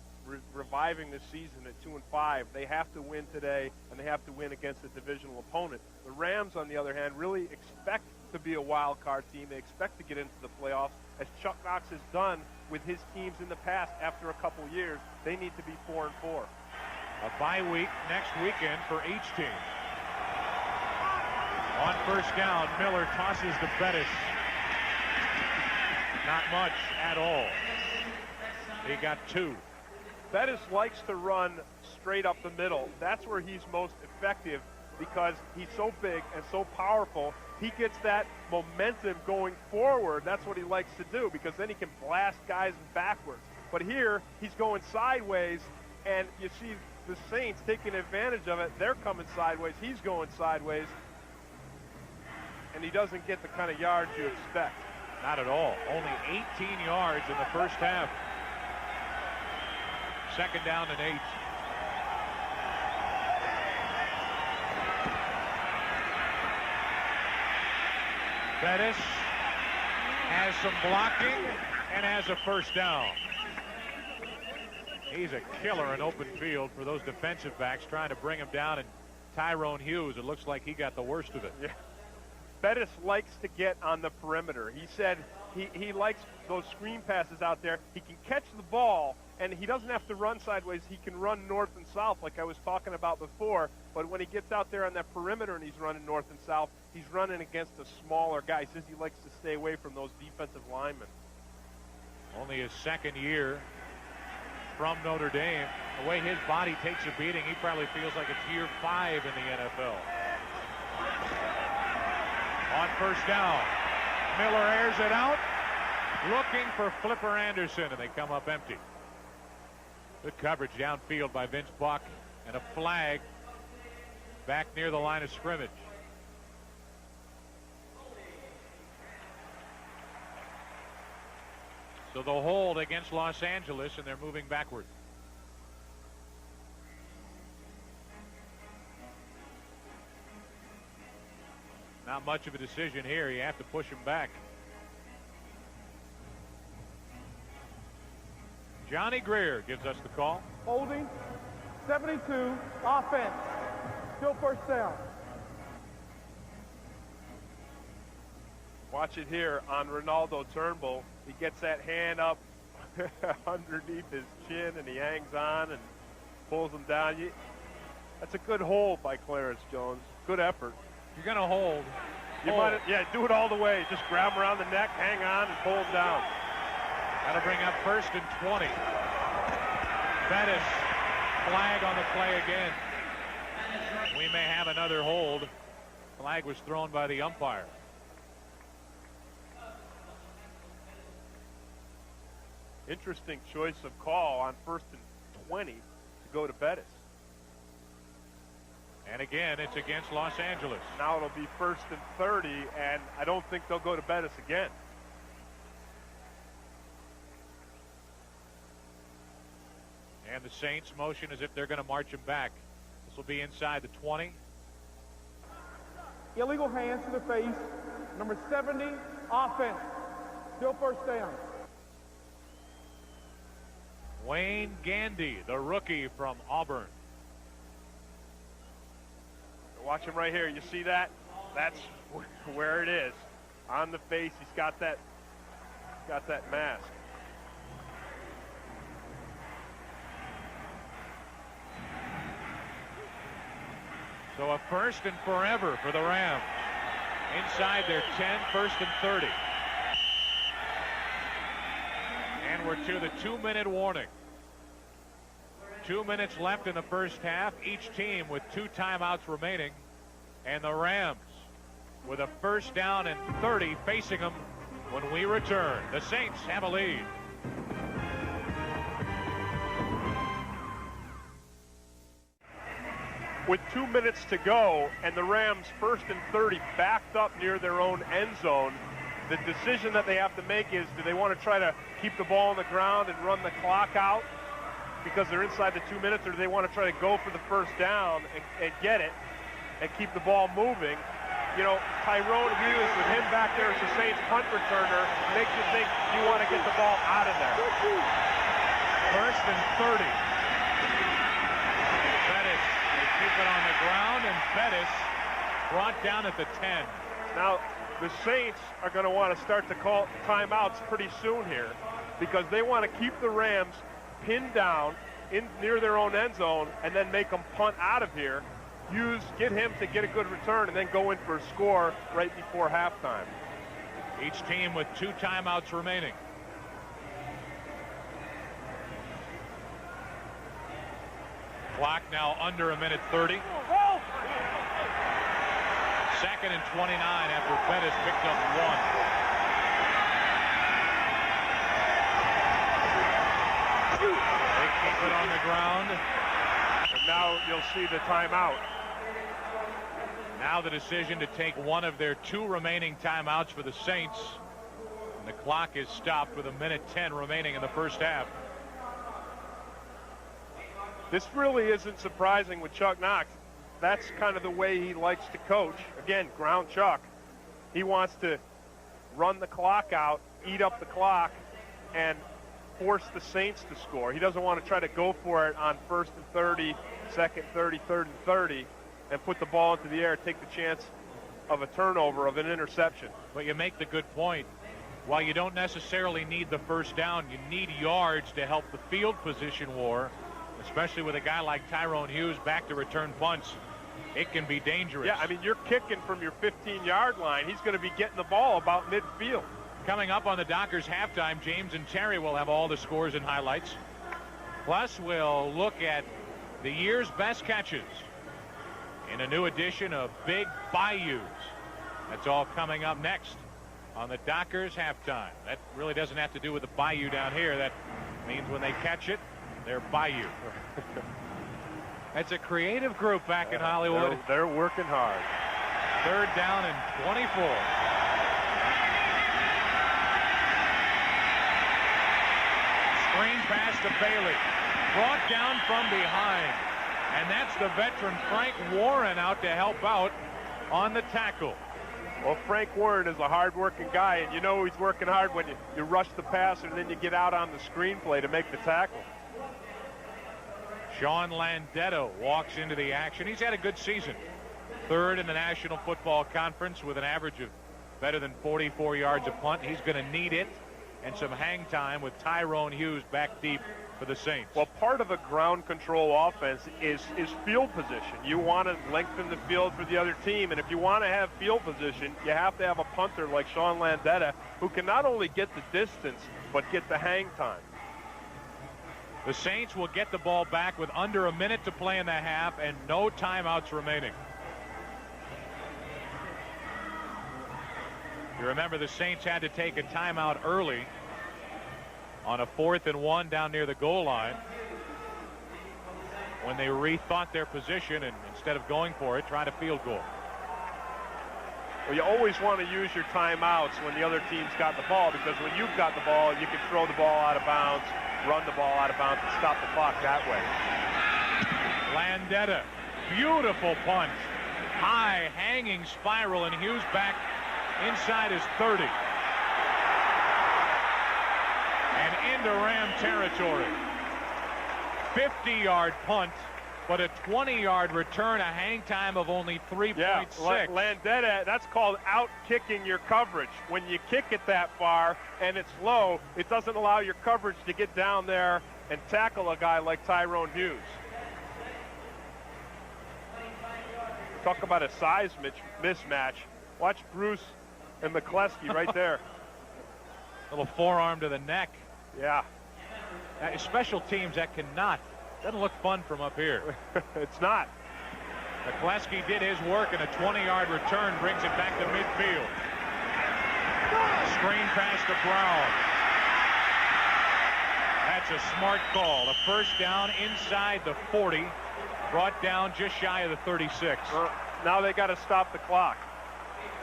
reviving this season at 2-5, they have to win today, and they have to win against a divisional opponent. The Rams, on the other hand, really expect to be a wild card team. They expect to get into the playoffs, as Chuck Knox has done with his teams in the past. After a couple years, they need to be 4-4. A bye week next weekend for each team. On first down, Miller tosses to Bettis. Not much at all. He got 2. Bettis likes to run straight up the middle. That's where he's most effective because he's so big and so powerful. He gets that momentum going forward. That's what he likes to do because then he can blast guys backwards. But here, he's going sideways, and you see the Saints taking advantage of it. They're coming sideways. He's going sideways, and he doesn't get the kind of yards you expect. Not at all. Only 18 yards in the first half. Second down and 8. Bettis has some blocking and has a first down. He's a killer in open field for those defensive backs trying to bring him down, and Tyrone Hughes, it looks like he got the worst of it. Yeah. Bettis likes to get on the perimeter. He said he likes those screen passes out there. He can catch the ball, and he doesn't have to run sideways. He can run north and south like I was talking about before. But when he gets out there on that perimeter and he's running north and south, he's running against a smaller guy. He says he likes to stay away from those defensive linemen. Only his second year from Notre Dame. The way his body takes a beating, he probably feels like it's year 5 in the NFL. On first down, Miller airs it out, looking for Flipper Anderson, and they come up empty. Good coverage downfield by Vince Buck, and a flag back near the line of scrimmage. So the hold against Los Angeles, and they're moving backward. Not much of a decision here. You have to push him back. Johnny Greer gives us the call. Holding, 72, offense. Still first down. Watch it here on Ronaldo Turnbull. He gets that hand up underneath his chin, and he hangs on and pulls him down. That's a good hold by Clarence Jones. Good effort. You're going to hold. Yeah, do it all the way. Just grab him around the neck, hang on, and pull him down. That'll bring up first and 20. Bettis, flag on the play again. We may have another hold. Flag was thrown by the umpire. Interesting choice of call on first and 20 to go to Bettis. And again, it's against Los Angeles. Now it'll be first and 30, and I don't think they'll go to Bettis again. And the Saints motion as if they're going to march him back. This will be inside the 20. Illegal hands to the face. Number 70, offense. Still first down. Wayne Gandy, the rookie from Auburn. Watch him right here. You see that? That's where it is. On the face, he's got that mask. So a first and forever for the Rams. Inside their 10, first and 30. And we're to the 2-minute warning. 2 minutes left in the first half. Each team with 2 timeouts remaining. And the Rams with a first down and 30 facing them when we return. The Saints have a lead. With 2 minutes to go and the Rams first and 30 backed up near their own end zone, the decision that they have to make is, do they want to try to keep the ball on the ground and run the clock out because they're inside the 2 minutes, or do they want to try to go for the first down and get it and keep the ball moving? You know, Tyrone Hughes with him back there as the Saints punt returner makes you think you want to get the ball out of there. First and 30. Bettis, they keep it on the ground, and Bettis brought down at the 10. Now, the Saints are going to want to start to call timeouts pretty soon here because they want to keep the Rams pinned down. in near their own end zone and then make them punt out of here. Get him to get a good return and then go in for a score right before halftime. Each team with 2 timeouts remaining. Clock now under 1:30. 2nd and 29 after Bettis picked up 1. They keep it on the ground. And now you'll see the timeout. Now the decision to take one of their 2 remaining timeouts for the Saints. And the clock is stopped with 1:10 remaining in the first half. This really isn't surprising with Chuck Knox. That's kind of the way he likes to coach. Again, ground Chuck. He wants to run the clock out, eat up the clock, and force the Saints to score. He doesn't want to try to go for it on 1st and 30, 2nd, 30, 3rd and 30, and put the ball into the air, take the chance of a turnover, of an interception. But you make the good point. While you don't necessarily need the first down, you need yards to help the field position war, especially with a guy like Tyrone Hughes back to return punts. It can be dangerous. Yeah, I mean, you're kicking from your 15-yard line. He's going to be getting the ball about midfield. Coming up on the Dockers halftime, James and Terry will have all the scores and highlights. Plus, we'll look at the year's best catches in a new edition of Big Bayous. That's all coming up next on the Dockers halftime. That really doesn't have to do with the bayou down here. That means when they catch it, they're Bayou. That's a creative group back in Hollywood. They're working hard. 3rd down and 24. Screen pass to Bailey. Brought down from behind. And that's the veteran Frank Warren out to help out on the tackle. Well, Frank Warren is a hard-working guy, and you know he's working hard when you rush the passer and then you get out on the screenplay to make the tackle. Sean Landetto walks into the action. He's had a good season. 3rd in the National Football Conference with an average of better than 44 yards a punt. He's going to need it and some hang time with Tyrone Hughes back deep for the Saints. Well, part of a ground control offense is field position. You want to lengthen the field for the other team, and if you want to have field position, you have to have a punter like Sean Landetta who can not only get the distance but get the hang time. The Saints will get the ball back with under a minute to play in the half and no timeouts remaining. You remember the Saints had to take a timeout early on a 4th and 1 down near the goal line when they rethought their position and instead of going for it, tried a field goal. Well, you always want to use your timeouts when the other team's got the ball, because when you've got the ball, you can throw the ball out of bounds, run the ball out of bounds, and stop the clock that way. Landetta, beautiful punt. High, hanging spiral, and Hughes back inside his 30. And into Ram territory. 50-yard punt, but a 20-yard return, a hang time of only 3.6. Yeah, Landetta, that's called out-kicking your coverage. When you kick it that far and it's low, it doesn't allow your coverage to get down there and tackle a guy like Tyrone Hughes. Talk about a size mismatch. Watch Bruce and McCleskey right there. Little forearm to the neck. Yeah. Special teams, that cannot. Doesn't look fun from up here. It's not. McCleskey did his work, and a 20-yard return brings it back to midfield. Screen pass to Brown. That's a smart call. A first down inside the 40. Brought down just shy of the 36. Now they got to stop the clock.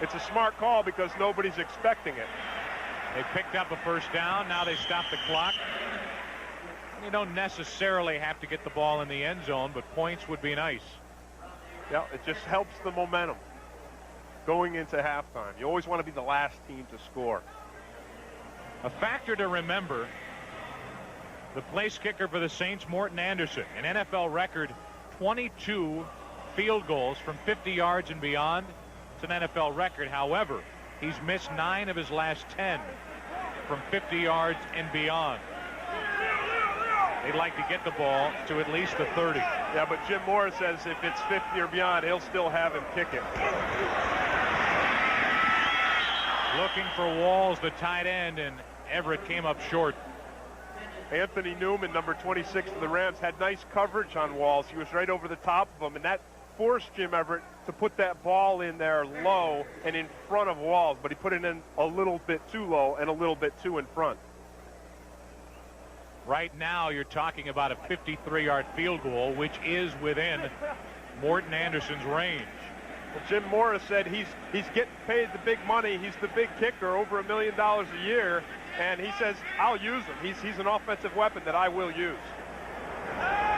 It's a smart call because nobody's expecting it. They picked up a first down. Now they stop the clock. You don't necessarily have to get the ball in the end zone, but points would be nice. Yeah, it just helps the momentum going into halftime. You always want to be the last team to score. A factor to remember, the place kicker for the Saints, Morton Anderson, an NFL record 22 field goals from 50 yards and beyond. It's an NFL record. However, he's missed 9 of his last 10 from 50 yards and beyond. They'd like to get the ball to at least the 30. Yeah, but Jim Morris says if it's 50 or beyond, he'll still have him kick it. Looking for Walls, the tight end, and Everett came up short. Anthony Newman, number 26 of the Rams, had nice coverage on Walls. He was right over the top of him, and that forced Jim Everett to put that ball in there low and in front of Walls, but he put it in a little bit too low and a little bit too in front. Right now, you're talking about a 53-yard field goal, which is within Morton Anderson's range. Well, Jim Morris said he's getting paid the big money. He's the big kicker, over $1 million a year, and he says, I'll use him. He's an offensive weapon that I will use.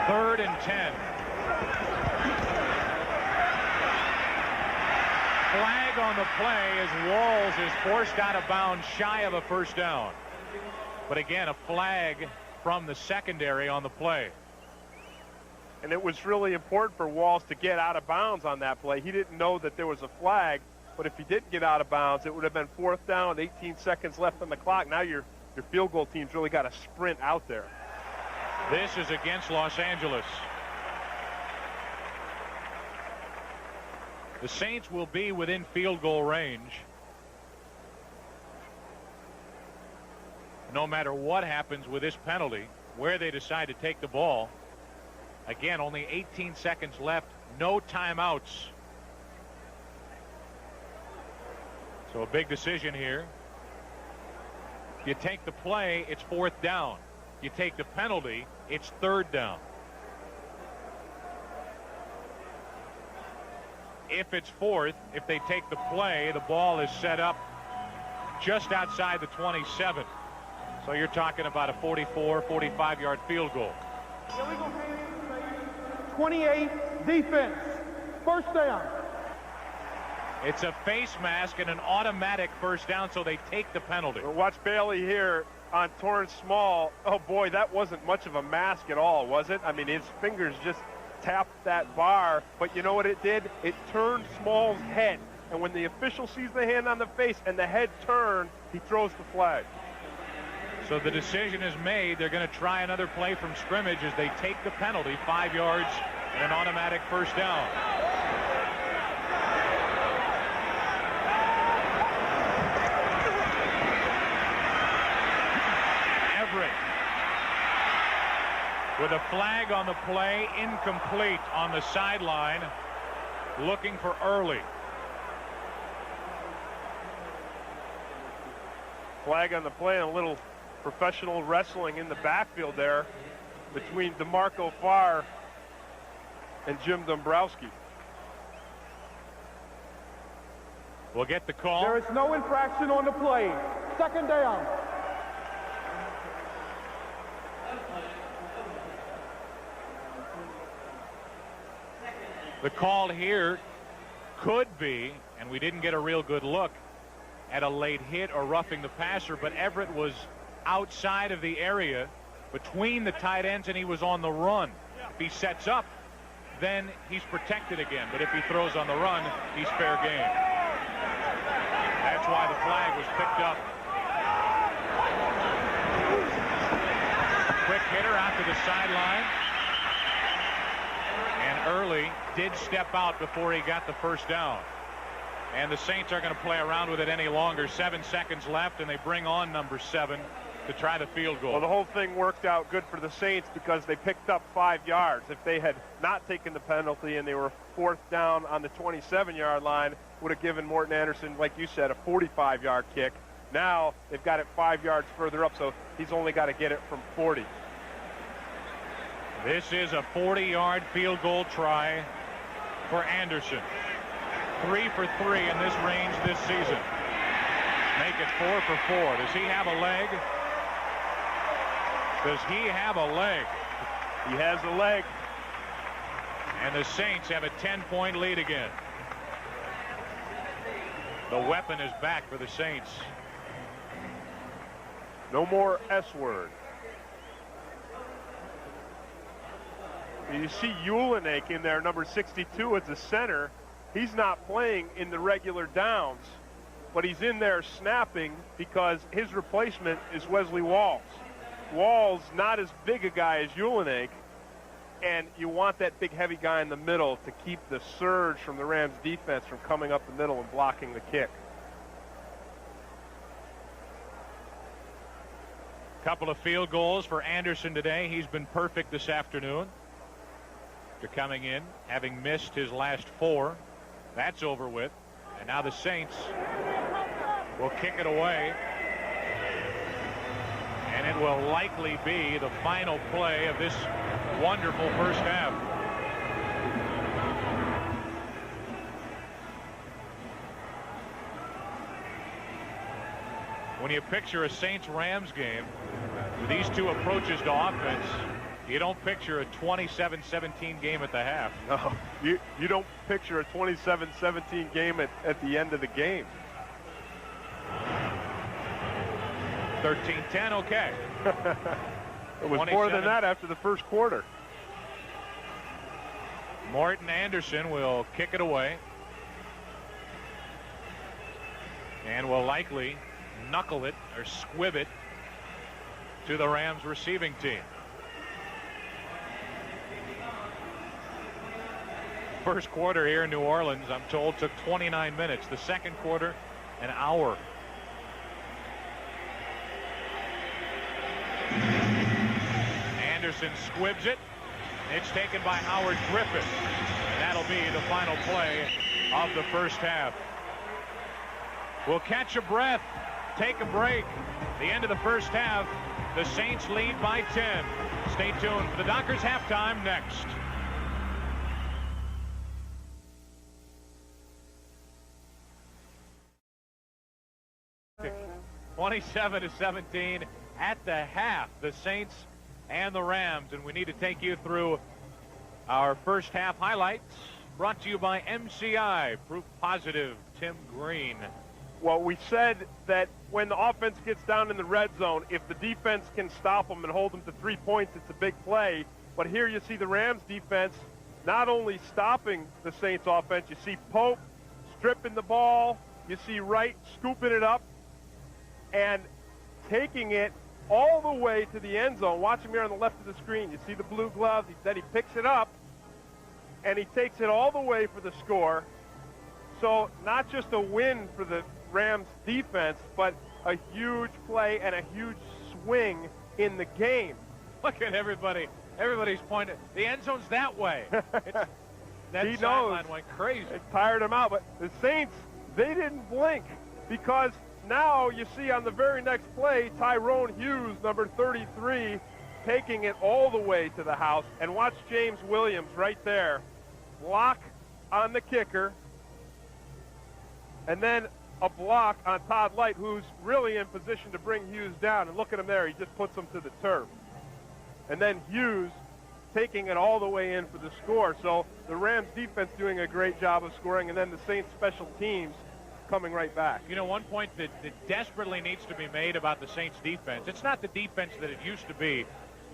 3rd and 10. Flag on the play as Walls is forced out of bounds shy of a first down. But again, a flag from the secondary on the play. And it was really important for Walls to get out of bounds on that play. He didn't know that there was a flag, but if he didn't get out of bounds, it would have been 4th down, 18 seconds left on the clock. Now your field goal team's really got to sprint out there. This is against Los Angeles. The Saints will be within field goal range no matter what happens with this penalty, where they decide to take the ball. Again, only 18 seconds left, no timeouts. So a big decision here. You take the play, it's 4th down. You take the penalty, it's 3rd down. If it's 4th, if they take the play, the ball is set up just outside the 27. So you're talking about a 44, 45-yard field goal. 28 defense. 1st down. It's a face mask and an automatic first down, so they take the penalty. Well, watch Bailey here on Torrance Small. Oh, boy, that wasn't much of a mask at all, was it? I mean, his fingers just tapped that bar. But you know what it did? It turned Small's head. And when the official sees the hand on the face and the head turned, he throws the flag. So the decision is made. They're going to try another play from scrimmage as they take the penalty, 5 yards and an automatic first down. Everett with a flag on the play, incomplete on the sideline, looking for Early. Flag on the play and a little professional wrestling in the backfield there between DeMarco Farr and Jim Dombrowski. We'll get the call. There is no infraction on the play. 2nd down. The call here could be, and we didn't get a real good look at a late hit or roughing the passer, but Everett was outside of the area between the tight ends and he was on the run. If he sets up, then he's protected again, but if he throws on the run, he's fair game. That's why the flag was picked up. Quick hitter out to the sideline, and Early did step out before he got the first down. And the Saints aren't going to play around with it any longer. 7 seconds left, and they bring on number 7 to try the field goal. Well, the whole thing worked out good for the Saints because they picked up 5 yards. If they had not taken the penalty and they were 4th down on the 27-yard line, would have given Morton Anderson, like you said, a 45-yard kick. Now they've got it 5 yards further up, so he's only got to get it from 40. This is a 40-yard field goal try for Anderson. 3 for 3 in this range this season. Make it 4 for 4. Does he have a leg? Does he have a leg? He has a leg. And the Saints have a 10-point lead again. The weapon is back for the Saints. No more S word. You see Ulenik in there, number 62 as the center. He's not playing in the regular downs, but he's in there snapping because his replacement is Wesley Walls. Wall's not as big a guy as Ulenik, and you want that big, heavy guy in the middle to keep the surge from the Rams defense from coming up the middle and blocking the kick. Couple of field goals for Anderson today. He's been perfect this afternoon. After coming in, having missed his last 4. That's over with. And now the Saints will kick it away. And it will likely be the final play of this wonderful first half. When you picture a Saints-Rams game with these two approaches to offense, you don't picture a 27-17 game at the half. No, you don't picture a 27-17 game at the end of the game. 13-10, okay. It was more than that after the first quarter. Morton Anderson will kick it away. And will likely knuckle it or squib it to the Rams receiving team. First quarter here in New Orleans, I'm told, took 29 minutes. The second quarter, an hour. Anderson squibs it. It's taken by Howard Griffith. And that'll be the final play of the first half. We'll catch a breath, take a break. The end of the first half, the Saints lead by 10. Stay tuned for the Dockers halftime next. It's 27-17 at the half, the Saints and the Rams, and we need to take you through our first half highlights, brought to you by MCI, proof positive Tim Green. Well, we said that when the offense gets down in the red zone, if the defense can stop them and hold them to 3 points, it's a big play. But here you see the Rams defense not only stopping the Saints offense, you see Pope stripping the ball, you see Wright scooping it up and taking it all the way to the end zone. Watch him here on the left of the screen. You see the blue gloves. Then he picks it up, and he takes it all the way for the score. So not just a win for the Rams defense, but a huge play and a huge swing in the game. Look at everybody. Everybody's pointing. The end zone's that way. That sideline went crazy. It tired him out. But the Saints, they didn't blink, because now you see on the very next play, Tyrone Hughes, number 33, taking it all the way to the house. And watch James Williams right there. Block on the kicker. And then a block on Todd Light, who's really in position to bring Hughes down. And look at him there. He just puts him to the turf. And then Hughes taking it all the way in for the score. So the Rams defense doing a great job of scoring, and then the Saints special teams coming right back. You know, one point that desperately needs to be made about the Saints defense, it's not the defense that it used to be,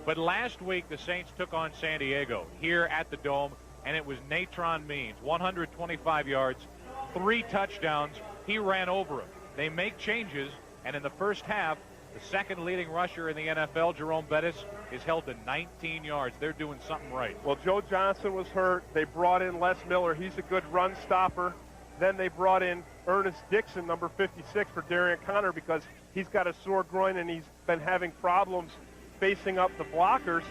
but last week the Saints took on San Diego here at the Dome, and it was Natron Means, 125 yards, 3 touchdowns. He ran over him. They make changes, and in the first half, the second leading rusher in the NFL, Jerome Bettis, is held to 19 yards. They're doing something right. Well, Joe Johnson was hurt. They brought in Les Miller. He's a good run stopper. Then they brought in Ernest Dixon, number 56, for Darian Connor, because he's got a sore groin and he's been having problems facing up the blockers.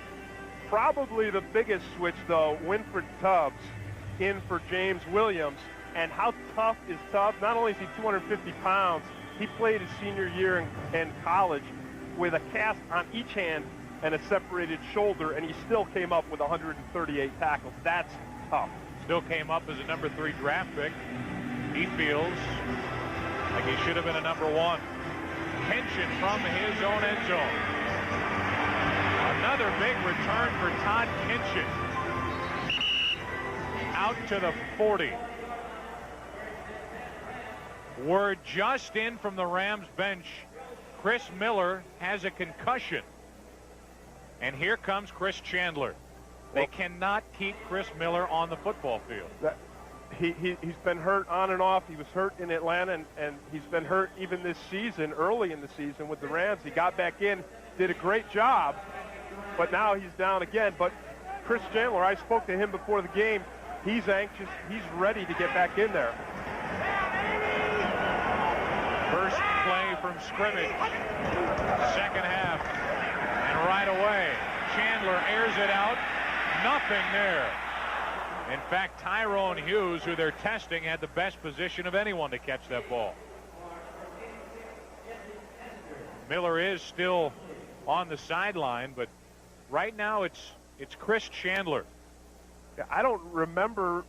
Probably the biggest switch, though, Winfred Tubbs in for James Williams. And how tough is Tubbs? Not only is he 250 pounds, he played his senior year in college with a cast on each hand and a separated shoulder, and he still came up with 138 tackles. That's tough. Still came up as a number 3 draft pick. He feels like he should have been a number 1. Tension from his own end zone. Another big return for Todd Kinchin. Out to the 40. Word just in from the Rams bench. Chris Miller has a concussion. And here comes Chris Chandler. They cannot keep Chris Miller on the football field. He's been hurt on and off. He was hurt in Atlanta, and he's been hurt even this season, early in the season with the Rams. He got back in, did a great job, but now he's down again. But Chris Chandler, I spoke to him before the game. He's anxious. He's ready to get back in there. First play from scrimmage, second half, and right away, Chandler airs it out. Nothing there. In fact, Tyrone Hughes, who they're testing, had the best position of anyone to catch that ball. Miller is still on the sideline, but right now it's Chris Chandler. I don't remember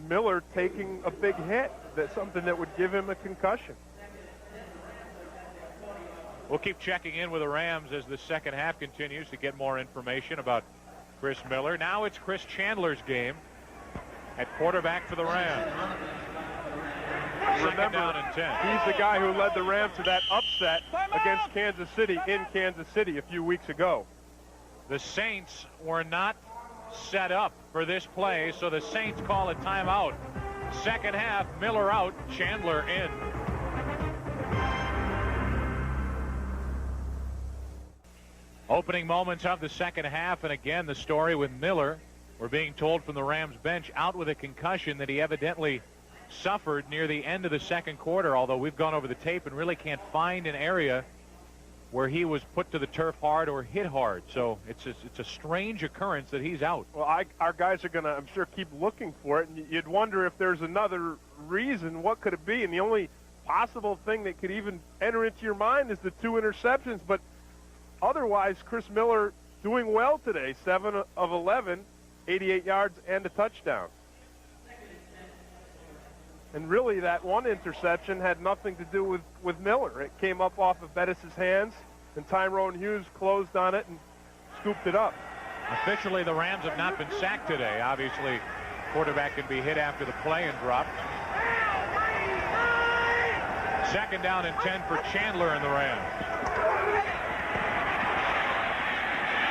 Miller taking a big hit, that's something that would give him a concussion. We'll keep checking in with the Rams as the second half continues to get more information about Chris Miller. Now it's Chris Chandler's game at quarterback for the Rams. Second down and 10. He's the guy who led the Rams to that upset against Kansas City in Kansas City a few weeks ago. The Saints were not set up for this play, so the Saints call a timeout. Second half, Miller out, Chandler in. Opening moments of the second half, and again the story with Miller. We're being told from the Rams bench out with a concussion that he evidently suffered near the end of the second quarter, although we've gone over the tape and really can't find an area where he was put to the turf hard or hit hard. So it's a strange occurrence that he's out. Well, our guys are going to, I'm sure, keep looking for it, and you'd wonder if there's another reason. What could it be? And the only possible thing that could even enter into your mind is the 2 interceptions. But otherwise, Chris Miller doing well today, 7 of 11. 88 yards and a touchdown. And really, that one interception had nothing to do with Miller. It came up off of Bettis' hands, and Tyrone Hughes closed on it and scooped it up. Officially, the Rams have not been sacked today. Obviously, quarterback can be hit after the play and dropped. Second down and 10 for Chandler and the Rams.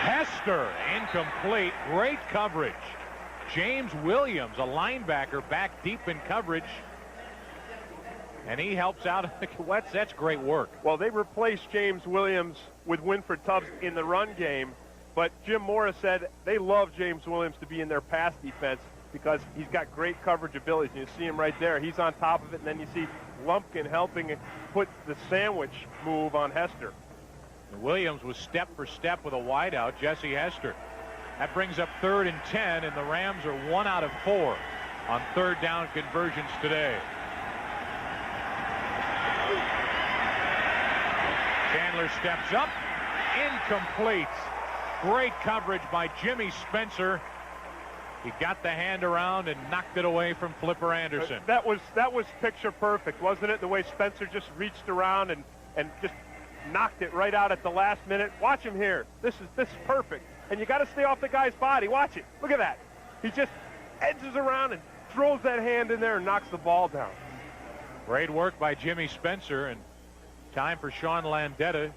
Hester, incomplete. Great coverage. James Williams, a linebacker, back deep in coverage. And he helps out. That's great work. Well, they replaced James Williams with Winfred Tubbs in the run game. But Jim Morris said they love James Williams to be in their pass defense because he's got great coverage abilities. And you see him right there. He's on top of it. And then you see Lumpkin helping put the sandwich move on Hester. Williams was step for step with a wideout, Jesse Hester. That brings up 3rd and 10, and the Rams are 1 out of 4 on third down conversions today. Chandler steps up, incomplete. Great coverage by Jimmy Spencer. He got the hand around and knocked it away from Flipper Anderson. That was picture perfect, wasn't it? The way Spencer just reached around and just knocked it right out at the last minute. Watch him here. This is perfect. And you got to stay off the guy's body. Watch it. Look at that. He just edges around and throws that hand in there and knocks the ball down. Great work by Jimmy Spencer, and time for Sean Landetta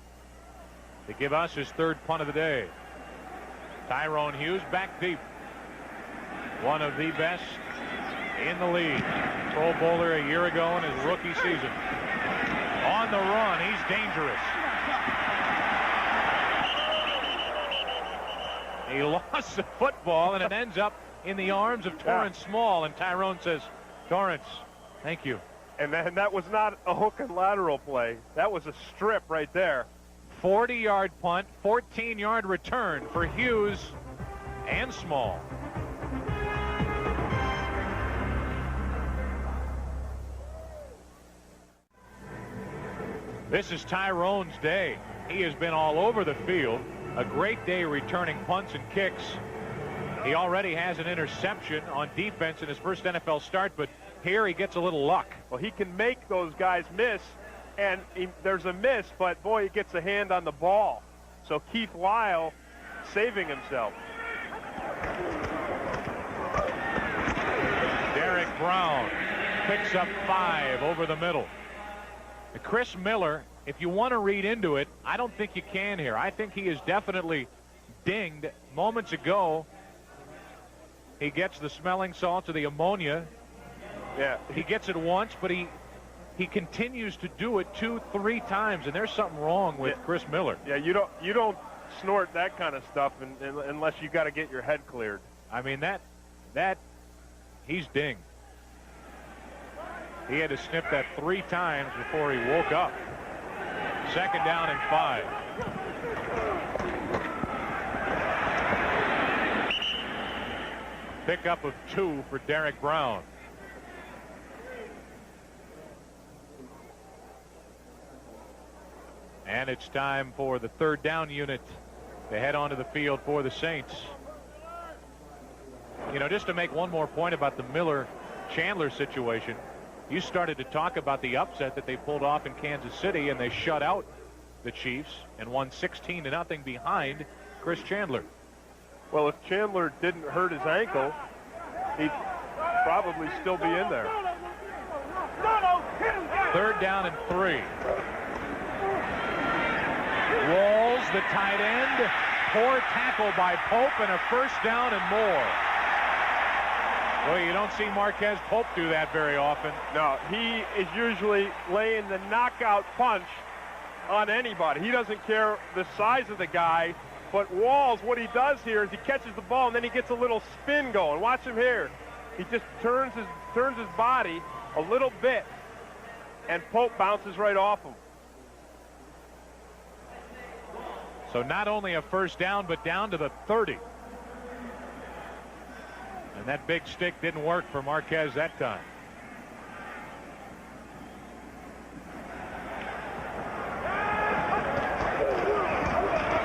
to give us his 3rd punt of the day. Tyrone Hughes back deep. One of the best in the league. Pro Bowler a year ago in his rookie season. On the run, he's dangerous. He lost the football, and it ends up in the arms of Torrance Small, and Tyrone says, Torrance, thank you. And that was not a hook and lateral play. That was a strip right there. 40-yard punt, 14-yard return for Hughes and Small. This is Tyrone's day. He has been all over the field. A great day returning punts and kicks. He already has an interception on defense in his first NFL start, but here he gets a little luck. Well, he can make those guys miss, and there's a miss, but boy, he gets a hand on the ball. So Keith Lyle saving himself. Derek Brown picks up 5 over the middle. Chris Miller, if you want to read into it, I don't think you can here. I think he is definitely dinged. Moments ago, he gets the smelling salts or the ammonia Yeah. He gets it once, but he continues to do it 2-3 times, and there's something wrong with Chris Miller. Yeah, you don't snort that kind of stuff unless you got to get your head cleared. I mean, that he's dinged. He had to sniff that 3 times before he woke up. 2nd down and 5. Pickup of 2 for Derek Brown. And it's time for the 3rd down unit to head onto the field for the Saints. You know, just to make one more point about the Miller-Chandler situation, you started to talk about the upset that they pulled off in Kansas City, and they shut out the Chiefs and won 16-0 behind Chris Chandler. Well, if Chandler didn't hurt his ankle, he'd probably still be in there. 3rd down and 3. Walls, the tight end. Poor tackle by Pope, and a 1st down and more. Well, you don't see Marquez Pope do that very often. No, he is usually laying the knockout punch on anybody. He doesn't care the size of the guy. But Walls, what he does here is he catches the ball, and then he gets a little spin going. Watch him here. He just turns his body a little bit, and Pope bounces right off him. So not only a 1st down, but down to the 30. And that big stick didn't work for Marquez that time.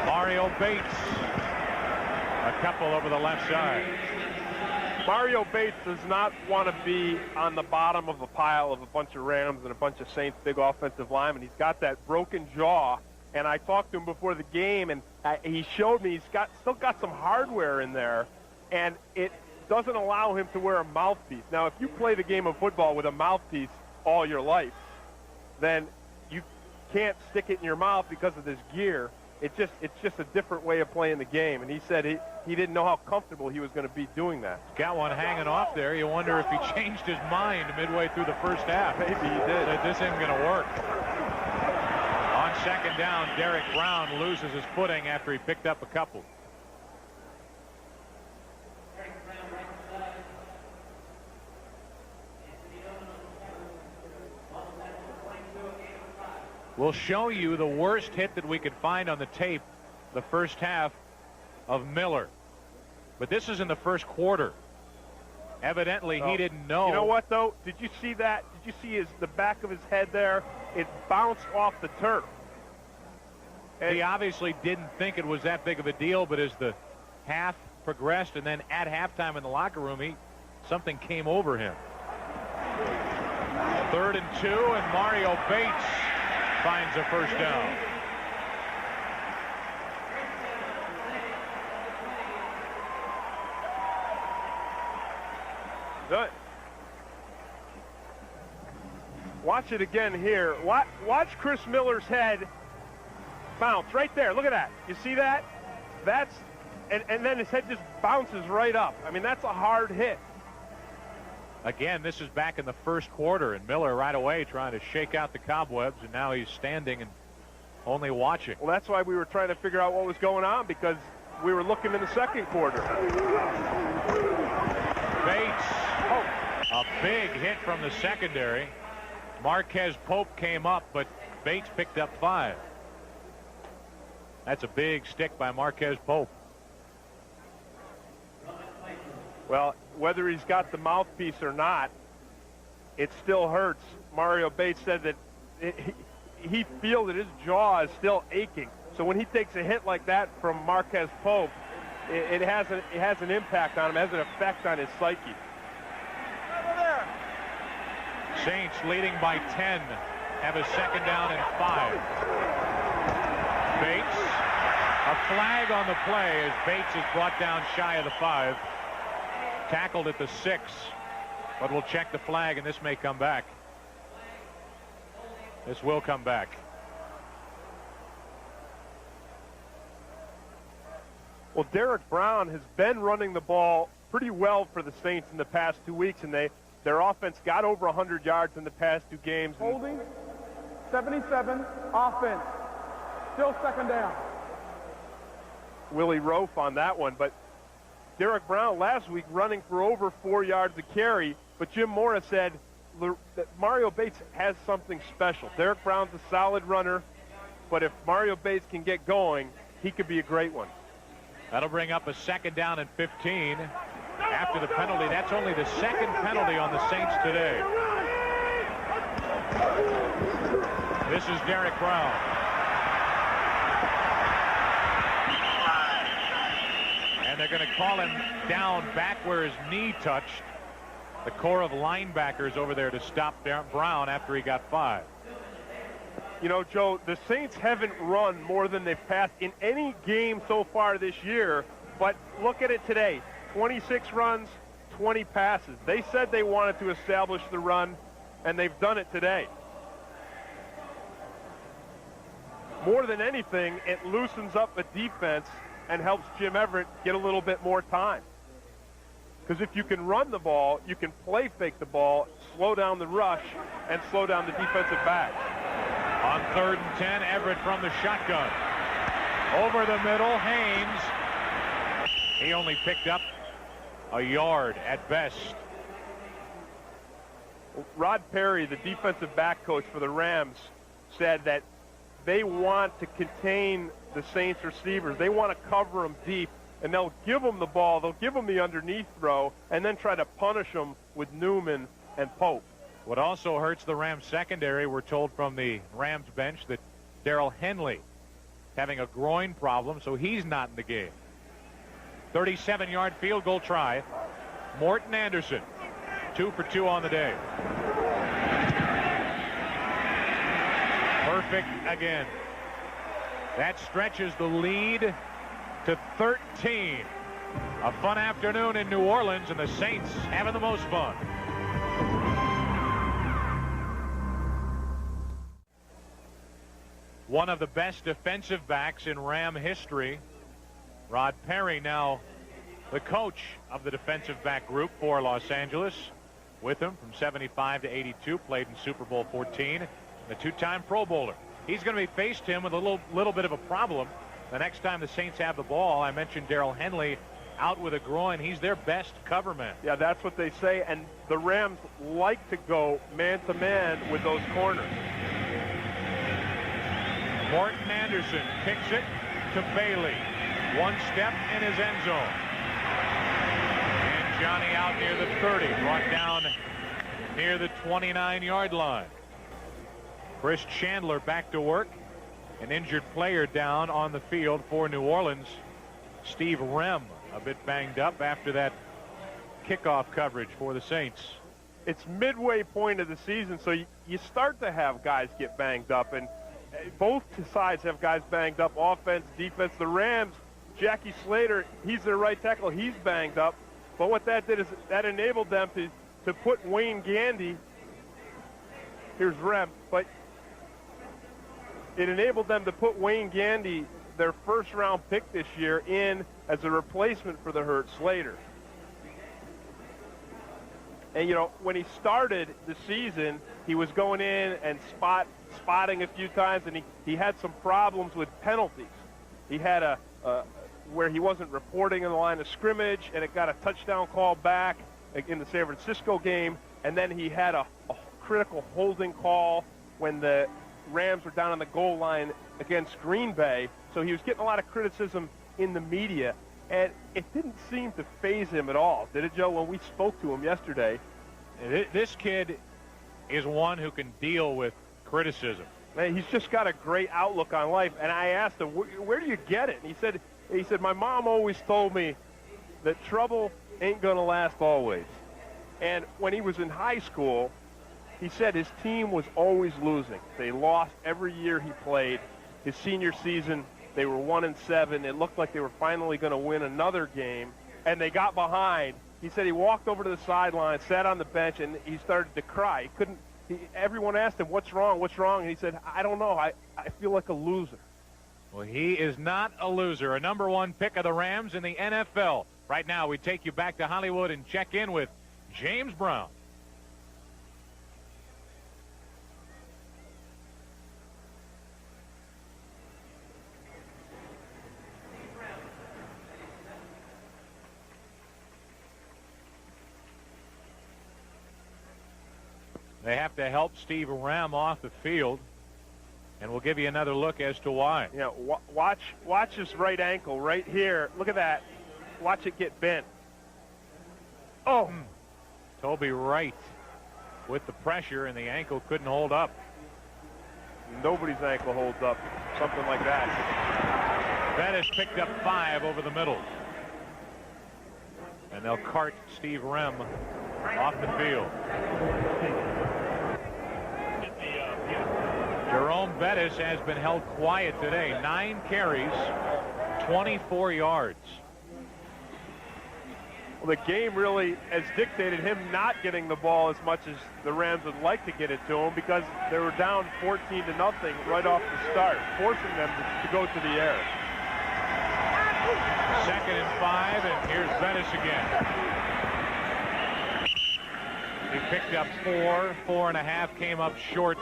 Mario Bates. A couple over the left side. Mario Bates does not want to be on the bottom of a pile of a bunch of Rams and a bunch of Saints big offensive linemen. He's got that broken jaw. And I talked to him before the game, and he showed me he's still got some hardware in there, and it doesn't allow him to wear a mouthpiece. Now, if you play the game of football with a mouthpiece all your life, then you can't stick it in your mouth because of this gear. It's just a different way of playing the game. And he said he didn't know how comfortable he was going to be doing that. Got one hanging off there. You wonder if he changed his mind midway through the 1st half. Maybe he did. Said this isn't going to work. On 2nd down, Derek Brown loses his footing after he picked up a couple. We'll show you the worst hit that we could find on the tape, the 1st half of Miller. But this is in the 1st quarter. Evidently, he didn't know. You know what, though? Did you see that? Did you see the back of his head there? It bounced off the turf. He obviously didn't think it was that big of a deal, but as the half progressed and then at halftime in the locker room, something came over him. 3rd and 2, and Mario Bates finds a 1st down. Good. Watch it again here. Watch Chris Miller's head bounce right there. Look at that. You see that? And then his head just bounces right up. I mean, that's a hard hit. Again, this is back in the 1st quarter, and Miller right away trying to shake out the cobwebs, and now he's standing and only watching. Well, that's why we were trying to figure out what was going on, because we were looking in the 2nd quarter. Bates, a big hit from the secondary. Marquez Pope came up, but Bates picked up 5. That's a big stick by Marquez Pope. Well, whether he's got the mouthpiece or not, it still hurts. Mario Bates said that he feels that his jaw is still aching. So when he takes a hit like that from Marquez Pope, it has an impact on him, has an effect on his psyche. Saints leading by 10, have a 2nd down and 5. Bates, a flag on the play as Bates is brought down shy of the 5. Tackled at the 6, but we'll check the flag, and this may come back. This will come back. Well, Derek Brown has been running the ball pretty well for the Saints in the past 2 weeks, and Their offense got over 100 yards in the past 2 games. Holding, 77, offense. Still second down. Willie Rofe on that one. But Derek Brown last week running for over 4 yards a carry. But Jim Morris said that Mario Bates has something special. Derek Brown's a solid runner, but if Mario Bates can get going, he could be a great one. That'll bring up a second down and 15 after the penalty. That's only the second penalty on the Saints today. This is Derek Brown. And they're going to call him down back where his knee touched. The core of linebackers over there to stop Brown after he got 5. You know, Joe, the Saints haven't run more than they've passed in any game so far this year, but look at it today. 26 runs, 20 passes. They said they wanted to establish the run, and they've done it today. More than anything, it loosens up the defense and helps Jim Everett get a little bit more time. Because if you can run the ball, you can play fake the ball, slow down the rush, and slow down the defensive back. On 3rd and 10, Everett from the shotgun. Over the middle, Haynes. He only picked up a yard at best. Rod Perry, the defensive back coach for the Rams, said that they want to contain the Saints receivers. They want to cover them deep, and they'll give them the ball. They'll give them the underneath throw, and then try to punish them with Newman and Pope. What also hurts the Rams secondary, we're told from the Rams bench that Darrell Henley having a groin problem, so he's not in the game. 37-yard field goal try. Morton Anderson, 2 for 2 on the day. Perfect again. That stretches the lead to 13. A fun afternoon in New Orleans, and the Saints having the most fun. One of the best defensive backs in Ram history, Rod Perry, now the coach of the defensive back group for Los Angeles. With him from 75 to 82, played in Super Bowl 14, the 2-time Pro Bowler. He's going to be faced him with a little bit of a problem the next time the Saints have the ball. I mentioned Darrell Henley out with a groin. He's their best cover man. Yeah, that's what they say, and the Rams like to go man-to-man with those corners. Morton Anderson kicks it to Bailey. One step in his end zone. And Johnny out near the 30, brought down near the 29-yard line. Chris Chandler back to work. An injured player down on the field for New Orleans. Steve Rem a bit banged up after that kickoff coverage for the Saints. It's midway point of the season, so you start to have guys get banged up, and both sides have guys banged up, offense, defense. The Rams, Jackie Slater, he's their right tackle. He's banged up. But what that did is that enabled them to put Wayne Gandy, here's Rem, but it enabled them to put Wayne Gandy, their first-round pick this year, in as a replacement for the hurt Slater. And, you know, when he started the season, he was going in and spotting a few times, and he had some problems with penalties. He had a where he wasn't reporting in the line of scrimmage, and it got a touchdown call back in the San Francisco game, and then he had a critical holding call when the Rams were down on the goal line against Green Bay. So he was getting a lot of criticism in the media, and it didn't seem to faze him at all, did it, Joe, when we spoke to him yesterday? This kid is one who can deal with criticism. Man, he's just got a great outlook on life. And I asked him, where do you get it? And he said, my mom always told me that trouble ain't going to last always. And when he was in high school, he said his team was always losing. They lost every year he played. His senior season, they were 1-7. It looked like they were finally going to win another game, and they got behind. He said he walked over to the sideline, sat on the bench, and he started to cry. Everyone asked him, what's wrong, and he said, I don't know, I feel like a loser. Well, he is not a loser. A number 1 pick of the Rams in the NFL. Right now, we take you back to Hollywood and check in with James Brown. They have to help Steve Rem off the field, and we'll give you another look as to why. Yeah, watch his right ankle right here. Look at that. Watch it get bent. Oh. Toby Wright with the pressure, and the ankle couldn't hold up. Nobody's ankle holds up. Something like that. Bettis picked up 5 over the middle. And they'll cart Steve Rem off the field. Jerome Bettis has been held quiet today. 9 carries, 24 yards. Well, the game really has dictated him not getting the ball as much as the Rams would like to get it to him, because they were down 14-0 right off the start, forcing them to go to the air. 2nd and 5, and here's Bettis again. He picked up 4.5, came up short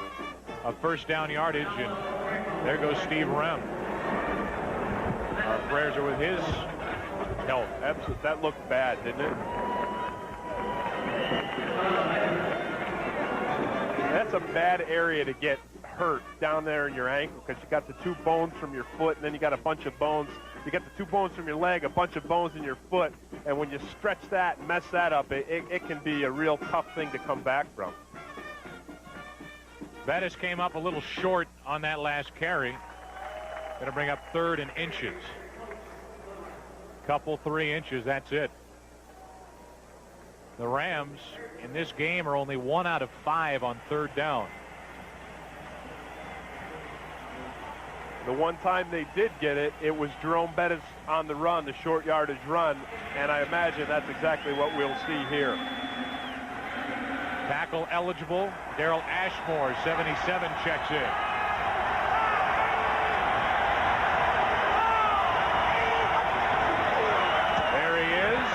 of first down yardage, and there goes Steve Rem. Our prayers are with his health. Absolutely. That looked bad, didn't it? That's a bad area to get hurt, down there in your ankle, because you got the 2 bones from your foot, and then you got a bunch of bones. You got the 2 bones from your leg, a bunch of bones in your foot, and when you stretch that and mess that up, it can be a real tough thing to come back from. Bettis came up a little short on that last carry. Going to bring up 3rd and inches. Couple 3 inches, that's it. The Rams in this game are only 1 out of 5 on 3rd down. The one time they did get it, it was Jerome Bettis on the run, the short yardage run, and I imagine that's exactly what we'll see here. Tackle eligible, Daryl Ashmore, 77, checks in. There he is.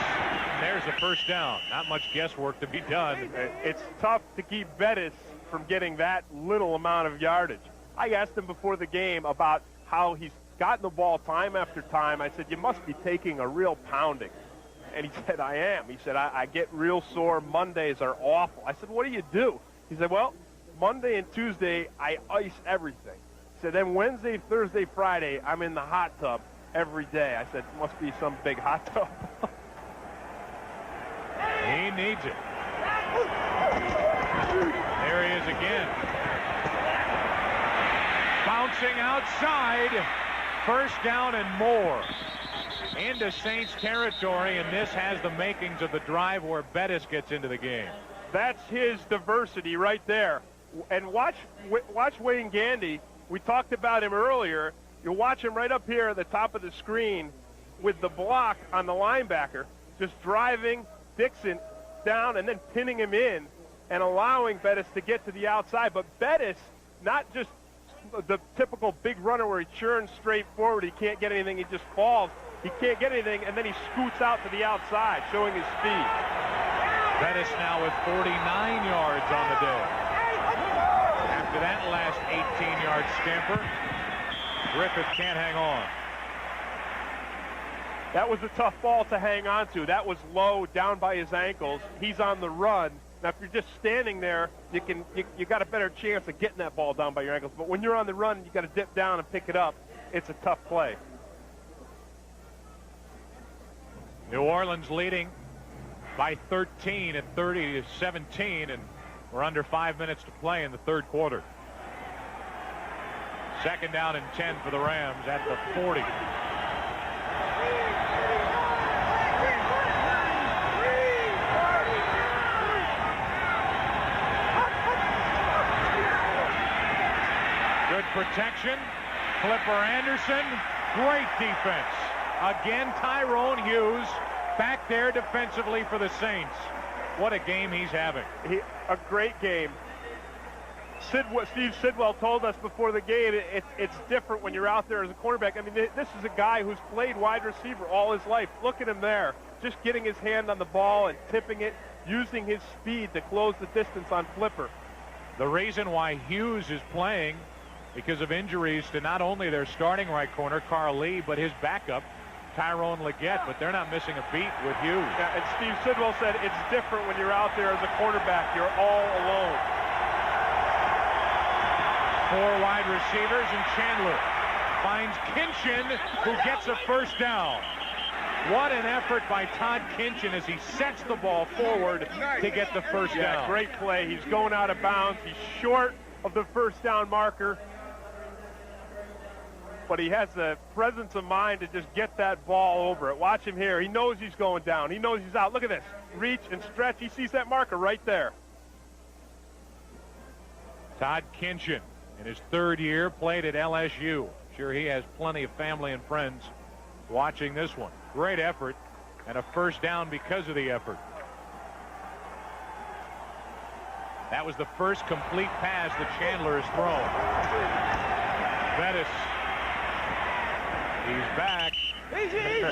And there's a first down. Not much guesswork to be done. It's tough to keep Bettis from getting that little amount of yardage. I asked him before the game about how he's gotten the ball time after time. I said, you must be taking a real pounding. And he said, I am. He said, I get real sore. Mondays are awful. I said, what do you do? He said, well, Monday and Tuesday, I ice everything. He said, then Wednesday, Thursday, Friday, I'm in the hot tub every day. I said, must be some big hot tub. He needs it. There he is again. Bouncing outside. First down and more. Into Saints territory, and this has the makings of the drive where Bettis gets into the game. That's his diversity right there. And watch Wayne Gandy. We talked about him earlier. You watch him right up here at the top of the screen with the block on the linebacker, just driving Dixon down and then pinning him in and allowing Bettis to get to the outside. But Bettis, not just the typical big runner where he churns straight forward, he can't get anything, he just falls. He can't get anything, and then he scoots out to the outside, showing his speed. Bettis now with 49 yards on the day. After that last 18-yard scamper, Griffith can't hang on. That was a tough ball to hang on to. That was low, down by his ankles. He's on the run. Now, if you're just standing there, you got a better chance of getting that ball down by your ankles. But when you're on the run, you got to dip down and pick it up. It's a tough play. New Orleans leading by 13 at 30-17, and we're under 5 minutes to play in the 3rd quarter. 2nd down and 10 for the Rams at the 40. Good protection. Flipper Anderson, great defense. Again, Tyrone Hughes back there defensively for the Saints. What a game he's having. A great game. Steve Sidwell told us before the game, it's different when you're out there as a cornerback. I mean, this is a guy who's played wide receiver all his life. Look at him there, just getting his hand on the ball and tipping it, using his speed to close the distance on Flipper. The reason why Hughes is playing because of injuries to not only their starting right corner, Carl Lee, but his backup, Tyrone Leggett, but they're not missing a beat with Hughes. Yeah, and Steve Sidwell said it's different when you're out there as a quarterback. You're all alone. 4 wide receivers, and Chandler finds Kinchin, who gets a first down. What an effort by Todd Kinchin as he sets the ball forward to get the first down. Great play. He's going out of bounds. He's short of the first down marker, but he has the presence of mind to just get that ball over it. Watch him here. He knows he's going down. He knows he's out. Look at this. Reach and stretch. He sees that marker right there. Todd Kinchin, in his 3rd year, played at LSU. Sure, he has plenty of family and friends watching this one. Great effort, and a first down because of the effort. That was the first complete pass that Chandler has thrown. Bettis. He's back. Easy.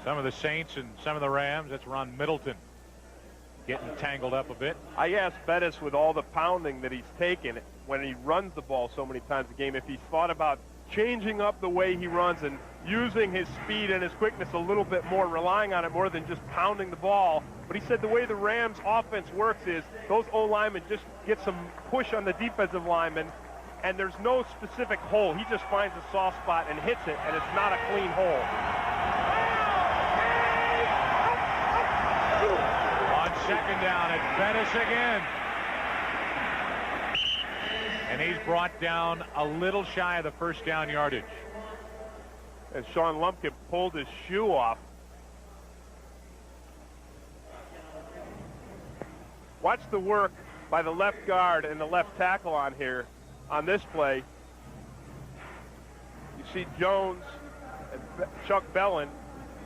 Some of the Saints and some of the Rams. That's Ron Middleton getting tangled up a bit. I asked Bettis, with all the pounding that he's taken when he runs the ball so many times a game, if he's thought about changing up the way he runs and using his speed and his quickness a little bit more, relying on it more than just pounding the ball. But he said the way the Rams offense works is those O-linemen just get some push on the defensive linemen, and there's no specific hole. He just finds a soft spot and hits it, and it's not a clean hole. On second down, it's Bettis again. And he's brought down a little shy of the first down yardage. And Sean Lumpkin pulled his shoe off. Watch the work by the left guard and the left tackle on here, on this play. You see Jones and Chuck Bellin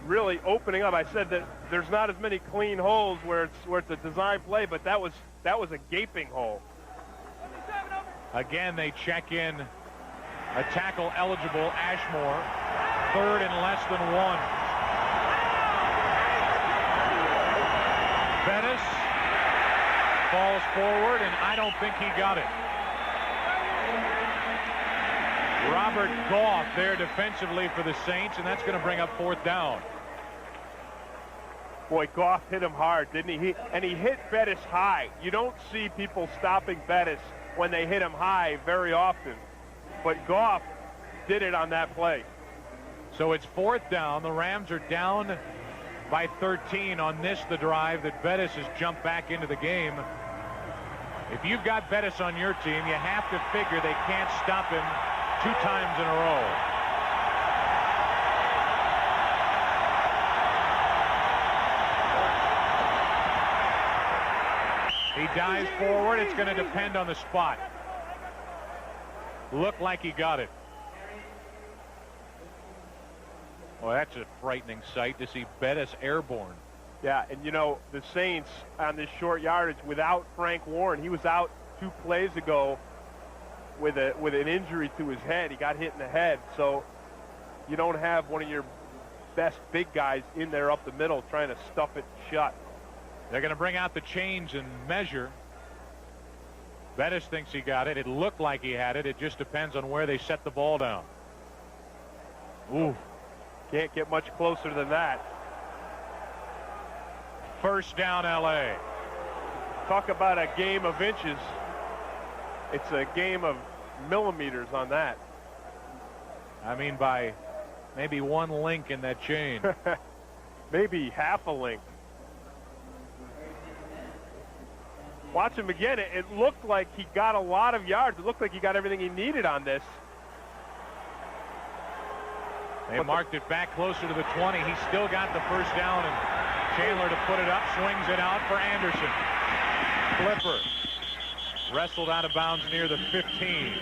really opening up. I said that there's not as many clean holes where it's a design play, but that was a gaping hole. Again, they check in a tackle-eligible Ashmore. 3rd and less than 1. Bettis falls forward, and I don't think he got it. Robert Goff there defensively for the Saints, and that's going to bring up 4th down. Boy, Goff hit him hard, didn't he? And he hit Bettis high. You don't see people stopping Bettis when they hit him high very often. But Goff did it on that play. So it's 4th down. The Rams are down by 13 on this, the drive that Bettis has jumped back into the game. If you've got Bettis on your team, you have to figure they can't stop him 2 times in a row. He dives forward. It's going to depend on the spot. Looked like he got it. Well, that's a frightening sight to see Bettis airborne. Yeah, and you know, the Saints on this short yardage without Frank Warren. He was out 2 plays ago with an injury to his head. He got hit in the head. So you don't have one of your best big guys in there up the middle trying to stuff it shut. They're going to bring out the chains and measure. Bettis thinks he got it. It looked like he had it. It just depends on where they set the ball down. Ooh. Can't get much closer than that. First down, L.A. Talk about a game of inches. It's a game of millimeters on that. I mean, by maybe 1 link in that chain. Maybe half a link. Watch him again. It looked like he got a lot of yards. It looked like he got everything he needed on this. They marked it back closer to the 20. He still got the first down, and Chandler to put it up, swings it out for Anderson. Flipper wrestled out of bounds near the 15.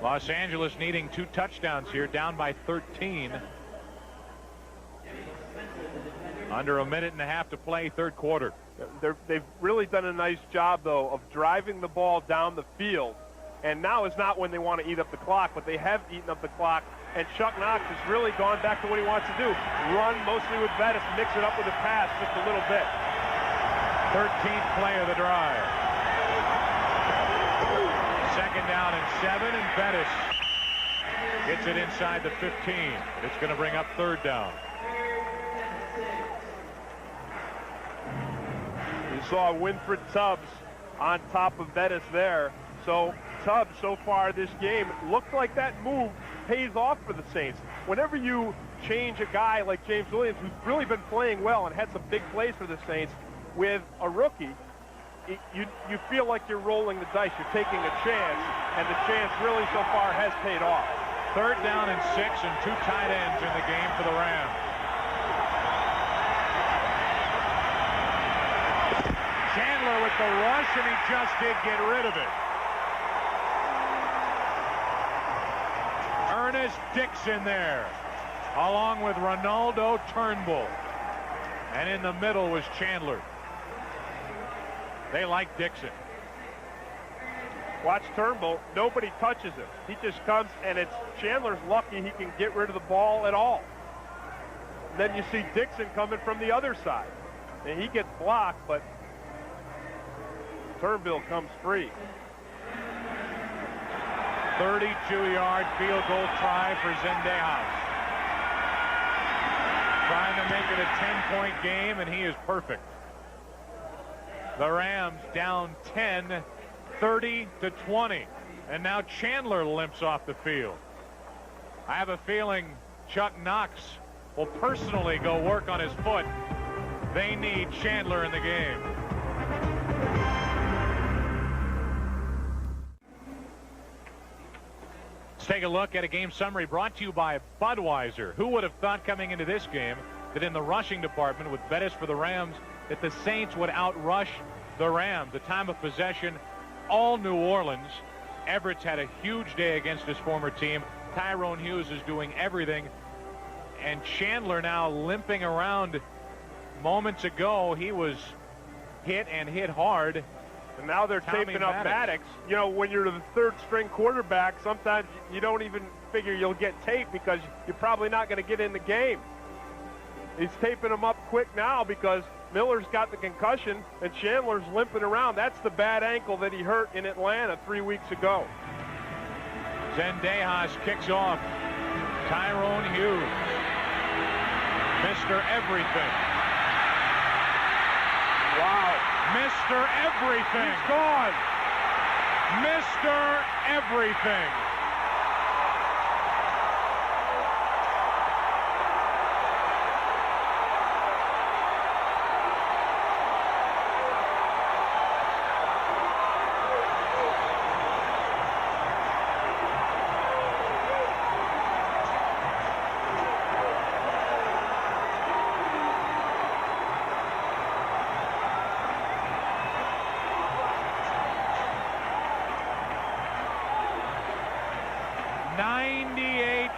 Los Angeles needing 2 touchdowns here, down by 13. Under a minute and a half to play, 3rd quarter. They've really done a nice job, though, of driving the ball down the field. And now is not when they want to eat up the clock, but they have eaten up the clock. And Chuck Knox has really gone back to what he wants to do. Run mostly with Bettis, mix it up with a pass just a little bit. 13th play of the drive. 2nd down and 7, and Bettis Gets it inside the 15. It's going to bring up third down. You saw Winfred Tubbs on top of Bettis there. So Tubbs, so far this game, looked like that move pays off for the Saints. Whenever you change a guy like James Williams, who's really been playing well and had some big plays for the Saints, with a rookie, you feel like you're rolling the dice. You're taking a chance, and the chance really so far has paid off. Third down and 6, and 2 tight ends in the game for the Rams. Chandler with the rush, and he just did get rid of it. Ernest Dixon there, along with Ronaldo Turnbull. And in the middle was Chandler. They like Dixon. Watch Turnbull. Nobody touches him. He just comes, and it's Chandler's lucky he can get rid of the ball at all. And then you see Dixon coming from the other side. And he gets blocked, but Turnbull comes free. 32-yard field goal try for Zendejas. Trying to make it a 10-point game, and he is perfect. The Rams down 10, 30-20. And now Chandler limps off the field. I have a feeling Chuck Knox will personally go work on his foot. They need Chandler in the game. Let's take a look at a game summary brought to you by Budweiser. Who would have thought coming into this game that in the rushing department with Bettis for the Rams that the Saints would outrush the Rams? The time of possession, all New Orleans. Everett's had a huge day against his former team. Tyrone Hughes is doing everything. And Chandler now limping around. Moments ago, he was hit and hit hard. And now they're taping up Maddox. You know, when you're the third-string quarterback, sometimes you don't even figure you'll get taped because you're probably not going to get in the game. He's taping him up quick now because Miller's got the concussion and Chandler's limping around. That's the bad ankle that he hurt in Atlanta 3 weeks ago. Zendejas kicks off. Tyrone Hughes, Mr. Everything. Wow. Mr. Everything. He's gone. Mr. Everything.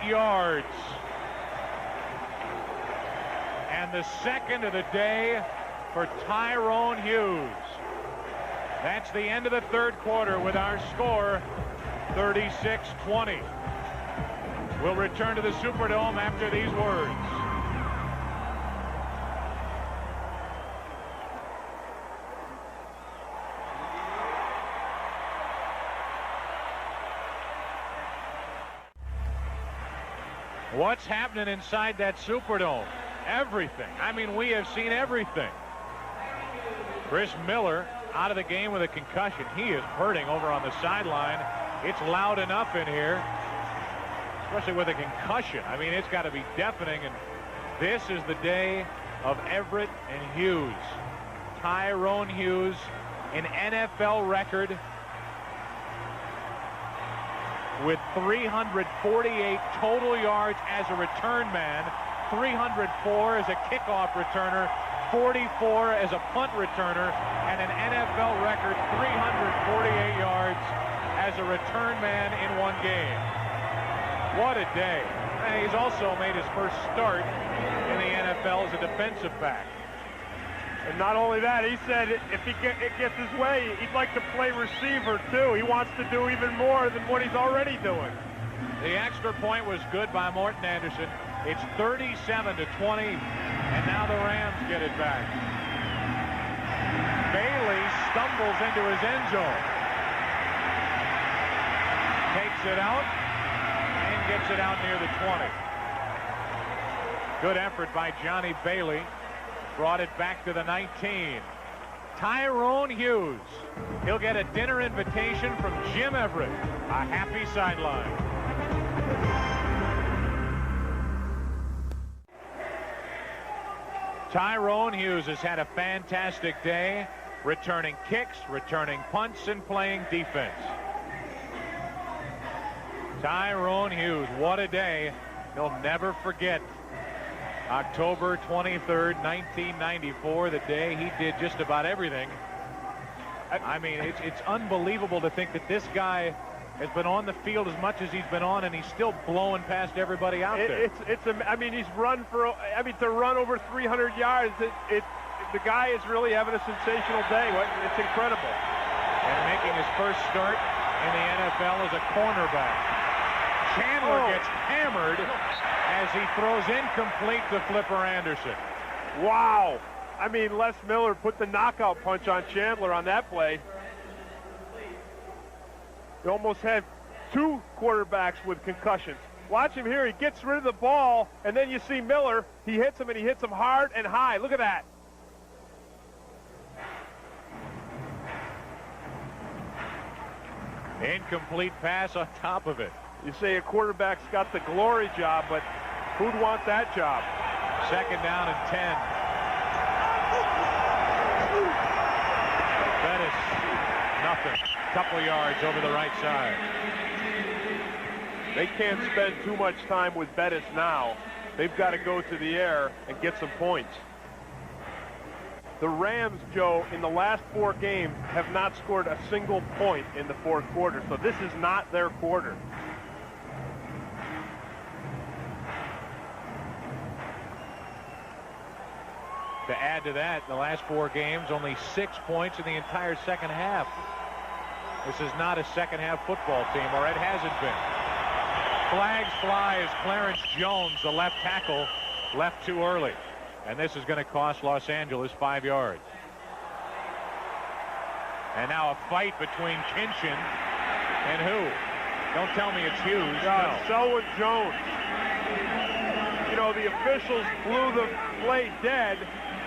Yards. And the second of the day for Tyrone Hughes. That's the end of the third quarter with our score 36-20. We'll return to the Superdome after these words. What's happening inside that Superdome? Everything. I mean, we have seen everything. Chris Miller out of the game with a concussion. He is hurting over on the sideline. It's loud enough in here, especially with a concussion. I mean, it's got to be deafening, and this is the day of Everett and Hughes. Tyrone Hughes, an NFL record with 348 total yards as a return man, 304 as a kickoff returner, 44 as a punt returner, and an NFL record 348 yards as a return man in one game. What a day. And he's also made his first start in the NFL as a defensive back. And not only that, he said if it gets his way, he'd like to play receiver too. He wants to do even more than what he's already doing. The extra point was good by Morton Anderson. It's 37-20, and now the Rams get it back. Bailey stumbles into his end zone. Takes it out and gets knocks it out near the 20. Good effort by Johnny Bailey. Brought it back to the 19. Tyrone Hughes. He'll get a dinner invitation from Jim Everett. A happy sideline. Tyrone Hughes has had a fantastic day, returning kicks, returning punts, and playing defense. Tyrone Hughes, what a day. He'll never forget October 23rd, 1994, the day he did just about everything. I mean, it's unbelievable to think that this guy has been on the field as much as he's been on, and he's still blowing past everybody out there. I mean, he's run for, I mean, to run over 300 yards, the guy is really having a sensational day. It's incredible. And making his first start in the NFL as a cornerback. Chandler gets hammered as he throws incomplete to Flipper Anderson. Wow. I mean, Les Miller put the knockout punch on Chandler on that play. He almost had two quarterbacks with concussions. Watch him here. He gets rid of the ball, and then you see Miller. He hits him, and he hits him hard and high. Look at that. Incomplete pass on top of it. You say a quarterback's got the glory job, but who'd want that job? Second down and 10. Bettis, nothing. Couple yards over the right side. They can't spend too much time with Bettis now. They've got to go to the air and get some points. The Rams, Joe, in the last 4 games have not scored a single point in the fourth quarter, so this is not their quarter. To add to that, in the last 4 games, only 6 points in the entire second half. This is not a second half football team, or it hasn't been. Flags fly as Clarence Jones, the left tackle, left too early. And this is going to cost Los Angeles 5 yards. And now a fight between Kinchin and who? Don't tell me it's Hughes. No. Selwyn Jones. You know, the officials blew the play dead,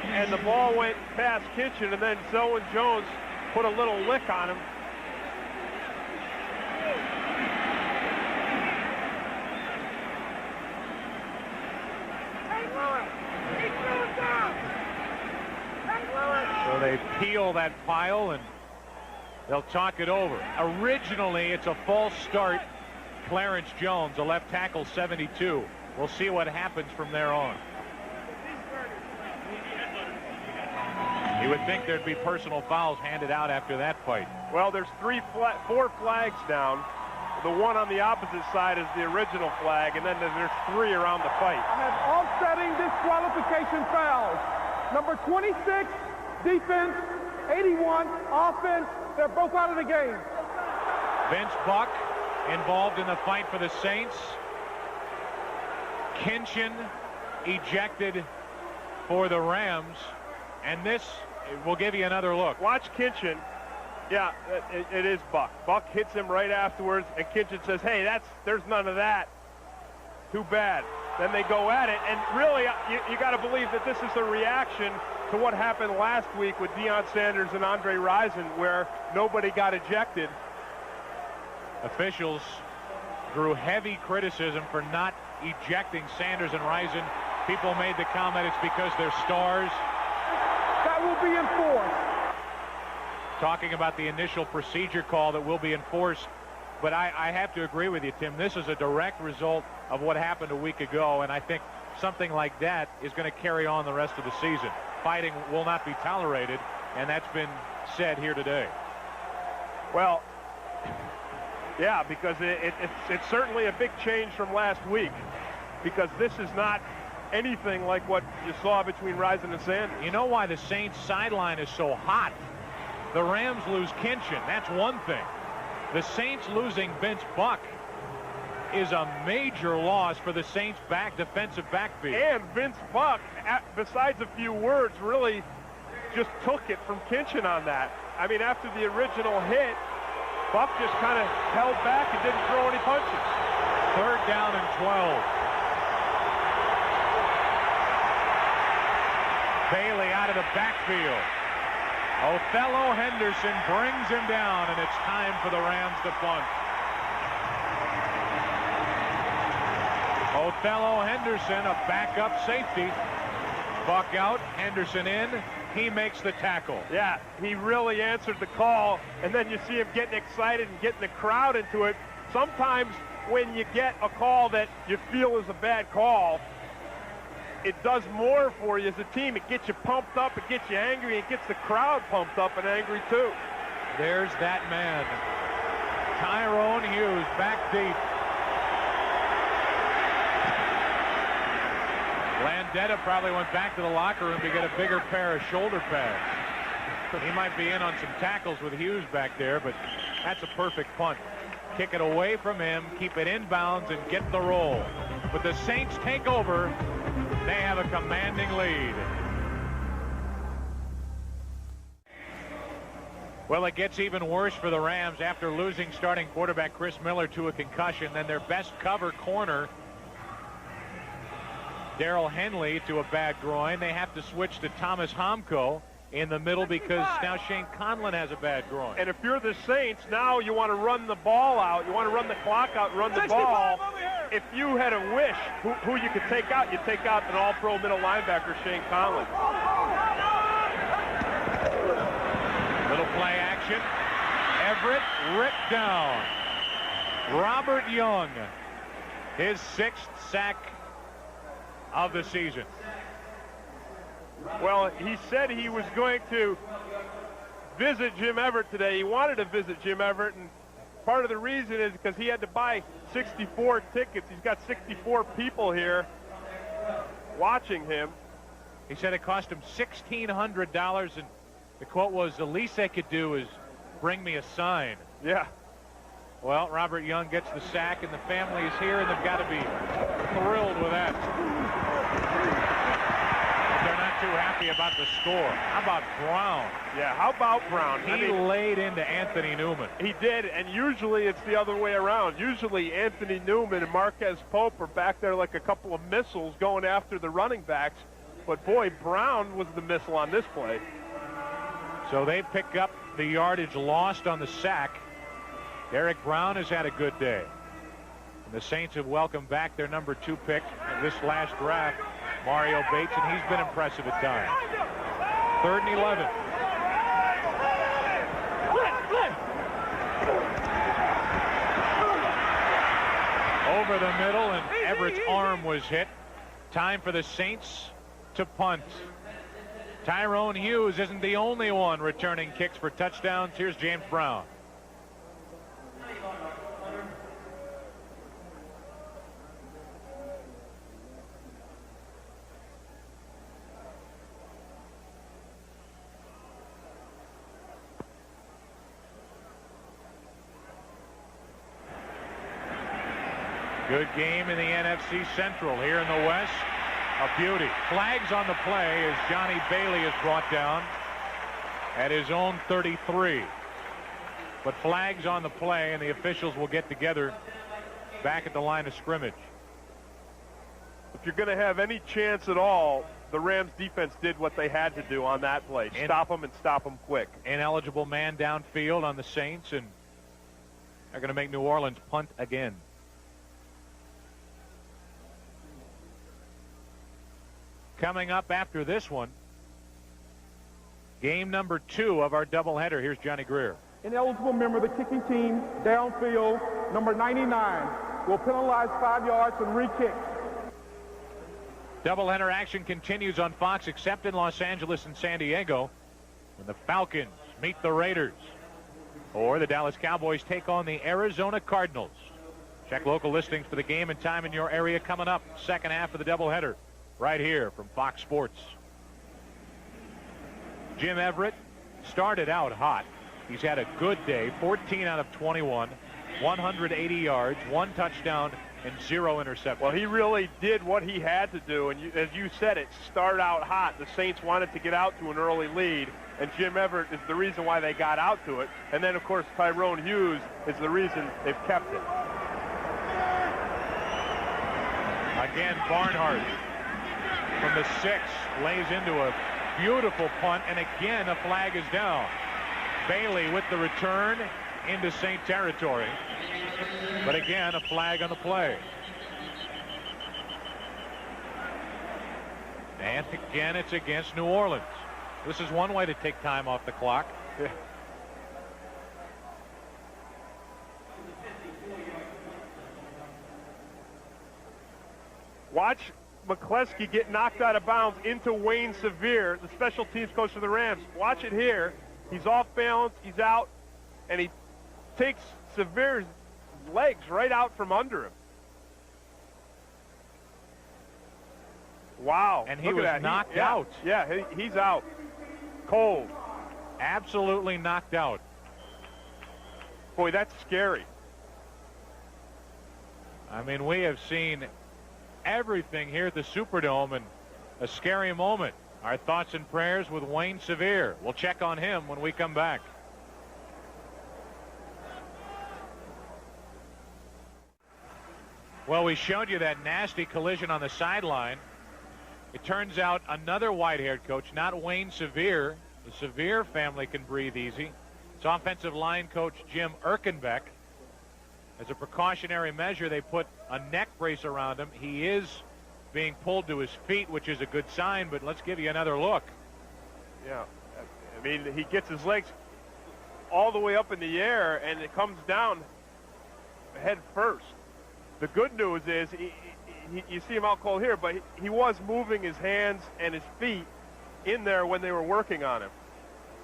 and the ball went past Kinchin, and then Selwyn Jones put a little lick on him. So they peel that pile and they'll talk it over. Originally, it's a false start. Clarence Jones, the left tackle, 72. We'll see what happens from there on. You would think there'd be personal fouls handed out after that fight. Well, there's 4 flags down. The one on the opposite side is the original flag, and then there's 3 around the fight. I have offsetting disqualification fouls. Number 26, defense, 81, offense. They're both out of the game. Vince Buck involved in the fight for the Saints. Kinchin ejected for the Rams. And this will give you another look. Watch Kinchin. Yeah, it is Buck. Buck hits him right afterwards, and Kinchin says, hey, there's none of that. Too bad. Then they go at it, and really, you got to believe that this is a reaction to what happened last week with Deion Sanders and Andre Rison, where nobody got ejected. Officials drew heavy criticism for not ejecting Sanders and Rison. People made the comment it's because they're stars. That will be enforced. Talking about the initial procedure call that will be enforced. But I have to agree with you, Tim. This is a direct result of what happened a week ago, and I think something like that is going to carry on the rest of the season. Fighting will not be tolerated, and that's been said here today. Well, yeah, because it's certainly a big change from last week, because this is not anything like what you saw between Rison and Sanders. You know why the Saints sideline is so hot? The Rams lose Kinchin. That's one thing. The Saints losing Vince Buck is a major loss for the Saints' defensive backfield. And Vince Buck, besides a few words, really just took it from Kinchin on that. I mean, after the original hit, Buck just kind of held back and didn't throw any punches. 3rd down and 12. Bailey out of the backfield. Othello Henderson brings him down, and it's time for the Rams to punt. Othello Henderson, a backup safety. Buck out, Henderson in. He makes the tackle. Yeah, he really answered the call, and then you see him getting excited and getting the crowd into it. Sometimes when you get a call that you feel is a bad call, it does more for you as a team. It gets you pumped up, it gets you angry, it gets the crowd pumped up and angry too. There's that man. Tyrone Hughes back deep. Landetta probably went back to the locker room to get a bigger pair of shoulder pads. He might be in on some tackles with Hughes back there, but that's a perfect punt. Kick it away from him, keep it inbounds, and get the roll. But the Saints take over. They have a commanding lead. Well, it gets even worse for the Rams after losing starting quarterback Chris Miller to a concussion. Then their best cover corner, Darrell Henley, to a bad groin. They have to switch to Thomas Homko in the middle because now Shane Conlon has a bad groin. And if you're the Saints, now you want to run the ball out. You want to run the clock out and run the ball. If you had a wish who you could take out, you take out an all-pro middle linebacker, Shane Conlon. Little play action. Everett ripped down. Robert Young, his 6th sack of the season. Well, he said he was going to visit Jim Everett today. He wanted to visit Jim Everett, and part of the reason is because he had to buy 64 tickets. He's got 64 people here watching him. He said it cost him $1,600, and the quote was, the least they could do is bring me a sign. Yeah. Well, Robert Young gets the sack, and the family is here, and they've got to be thrilled with that. But they're not too happy about the score. How about Brown? Yeah, how about Brown? He laid into Anthony Newman. He did, and usually it's the other way around. Usually Anthony Newman and Marquez Pope are back there like a couple of missiles going after the running backs. But, boy, Brown was the missile on this play. So they pick up the yardage lost on the sack. Derek Brown has had a good day. And the Saints have welcomed back their number 2 pick of this last draft, Mario Bates, and he's been impressive at times. 3rd and 11. Over the middle, and Everett's arm was hit. Time for the Saints to punt. Tyrone Hughes isn't the only one returning kicks for touchdowns. Here's James Brown. Good game in the NFC Central. Here in the West, a beauty. Flags on the play as Johnny Bailey is brought down at his own 33. But flags on the play, and the officials will get together back at the line of scrimmage. If you're going to have any chance at all, the Rams defense did what they had to do on that play. Stop them and stop them quick. Ineligible man downfield on the Saints, and they're going to make New Orleans punt again. Coming up after this one, game number 2 of our doubleheader. Here's Johnny Greer. Ineligible member of the kicking team, downfield, number 99, will penalize 5 yards and re-kick. Doubleheader action continues on Fox, except in Los Angeles and San Diego, when the Falcons meet the Raiders, or the Dallas Cowboys take on the Arizona Cardinals. Check local listings for the game and time in your area coming up. Second half of the doubleheader, right here from Fox Sports. Jim Everett started out hot. He's had a good day, 14 out of 21, 180 yards, 1 touchdown, and 0 interceptions. Well, he really did what he had to do, and as you said, it started out hot. The Saints wanted to get out to an early lead, and Jim Everett is the reason why they got out to it. And then, of course, Tyrone Hughes is the reason they've kept it. Again, Barnhart from the 6 lays into a beautiful punt, and again a flag is down. Bailey with the return into Saint territory, but again a flag on the play. And again it's against New Orleans. This is one way to take time off the clock. Yeah. Watch McCleskey get knocked out of bounds into Wayne Sevier, the special teams coach for the Rams. Watch it here. He's off balance, he's out, and he takes Sevier's legs right out from under him. Wow. And he was knocked out. Yeah, he's out. Cold. Absolutely knocked out. Boy, that's scary. I mean, we have seen everything here at the Superdome, and a scary moment. Our thoughts and prayers with Wayne Sevier. We'll check on him when we come back. Well, we showed you that nasty collision on the sideline. It turns out another white-haired coach, not Wayne Sevier. The Sevier family can breathe easy. It's offensive line coach Jim Erkenbeck. As a precautionary measure, they put a neck brace around him. He is being pulled to his feet, which is a good sign, but let's give you another look. Yeah, I mean, he gets his legs all the way up in the air, and it comes down head first. The good news is, you see him out cold here, but he was moving his hands and his feet in there when they were working on him.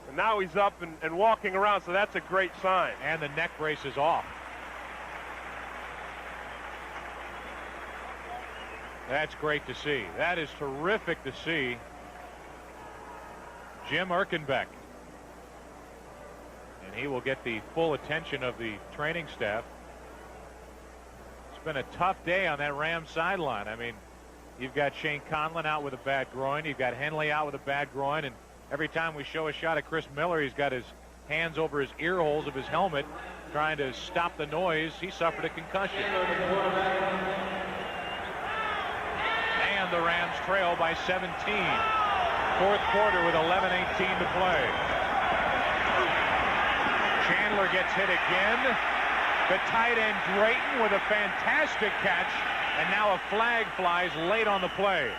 And now he's up and walking around, so that's a great sign. And the neck brace is off. That's great to see. That is terrific to see. Jim Erkenbeck. And he will get the full attention of the training staff. It's been a tough day on that Rams sideline. I mean, you've got Shane Conlon out with a bad groin. You've got Henley out with a bad groin. And every time we show a shot of Chris Miller, he's got his hands over his ear holes of his helmet trying to stop the noise. He suffered a concussion. And the Rams trail by 17. Fourth quarter with 11:18 to play. Chandler gets hit again. The tight end Drayton with a fantastic catch, and now a flag flies late on the play.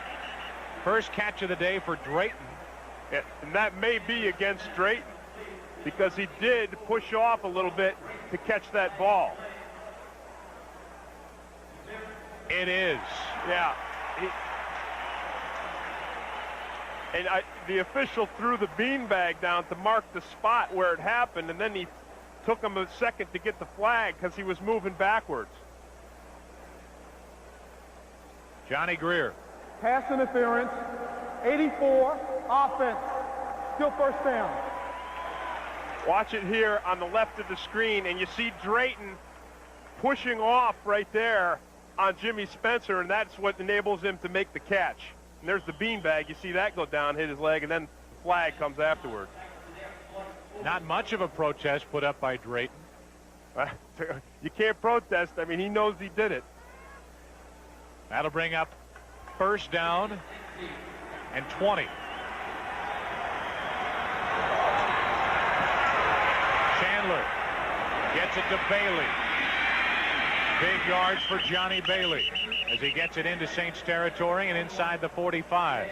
First catch of the day for Drayton. Yeah, and that may be against Drayton, because he did push off a little bit to catch that ball. It is. Yeah. The official threw the beanbag down to mark the spot where it happened, and then he took him a second to get the flag because he was moving backwards. Johnny Greer. Pass interference, 84, offense, still first down. Watch it here on the left of the screen, and you see Drayton pushing off right there on Jimmy Spencer, and that's what enables him to make the catch. And there's the beanbag. You see that go down, hit his leg, and then the flag comes afterward. Not much of a protest put up by Drayton. You can't protest. I mean, he knows he did it. That'll bring up first down and 20. Chandler gets it to Bailey. Big yards for Johnny Bailey as he gets it into Saints territory and inside the 45.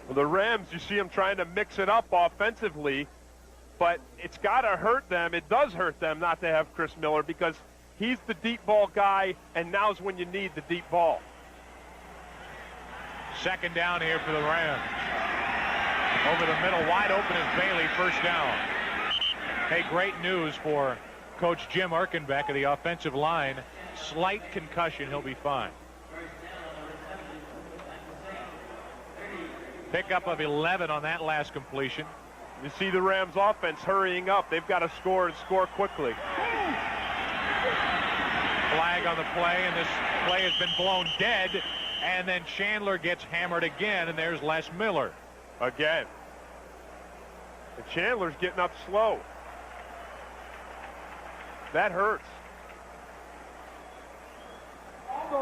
Well, the Rams, you see them trying to mix it up offensively, but it's got to hurt them. It does hurt them not to have Chris Miller, because he's the deep ball guy, and now's when you need the deep ball. Second down here for the Rams. Over the middle, wide open is Bailey, first down. Hey, great news for Coach Jim Erkenbeck of the offensive line. Slight concussion, he'll be fine. Pickup of 11 on that last completion. You see the Rams offense hurrying up. They've got to score and score quickly. Flag on the play, and this play has been blown dead. And then Chandler gets hammered again, and there's Les Miller. Again. And Chandler's getting up slow. That hurts. Also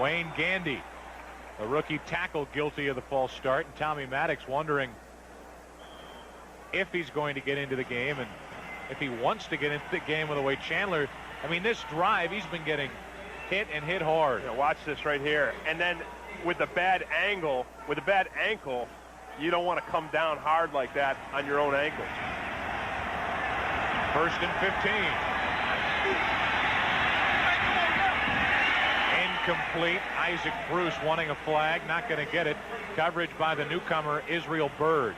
Wayne Gandy, a rookie tackle, guilty of the false start, and Tommy Maddox wondering if he's going to get into the game and if he wants to get into the game with the way Chandler. I mean, this drive, he's been getting hit and hit hard. Yeah, watch this right here. And then with a bad ankle, you don't want to come down hard like that on your own ankles. 1st and 15. Incomplete. Isaac Bruce wanting a flag, not going to get it. Coverage by the newcomer, Israel Byrd.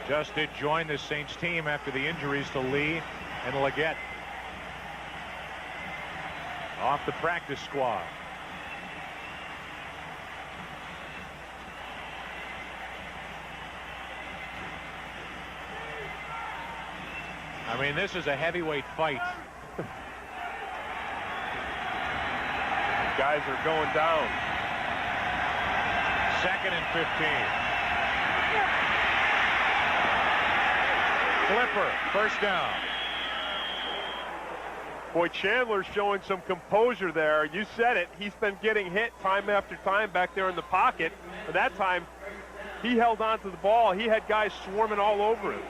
Just did join the Saints team after the injuries to Lee and Leggett. Off the practice squad. I mean, this is a heavyweight fight. Guys are going down. 2nd and 15. Flipper, 1st down. Boy, Chandler's showing some composure there. You said it. He's been getting hit time after time back there in the pocket. But that time, he held on to the ball. He had guys swarming all over him.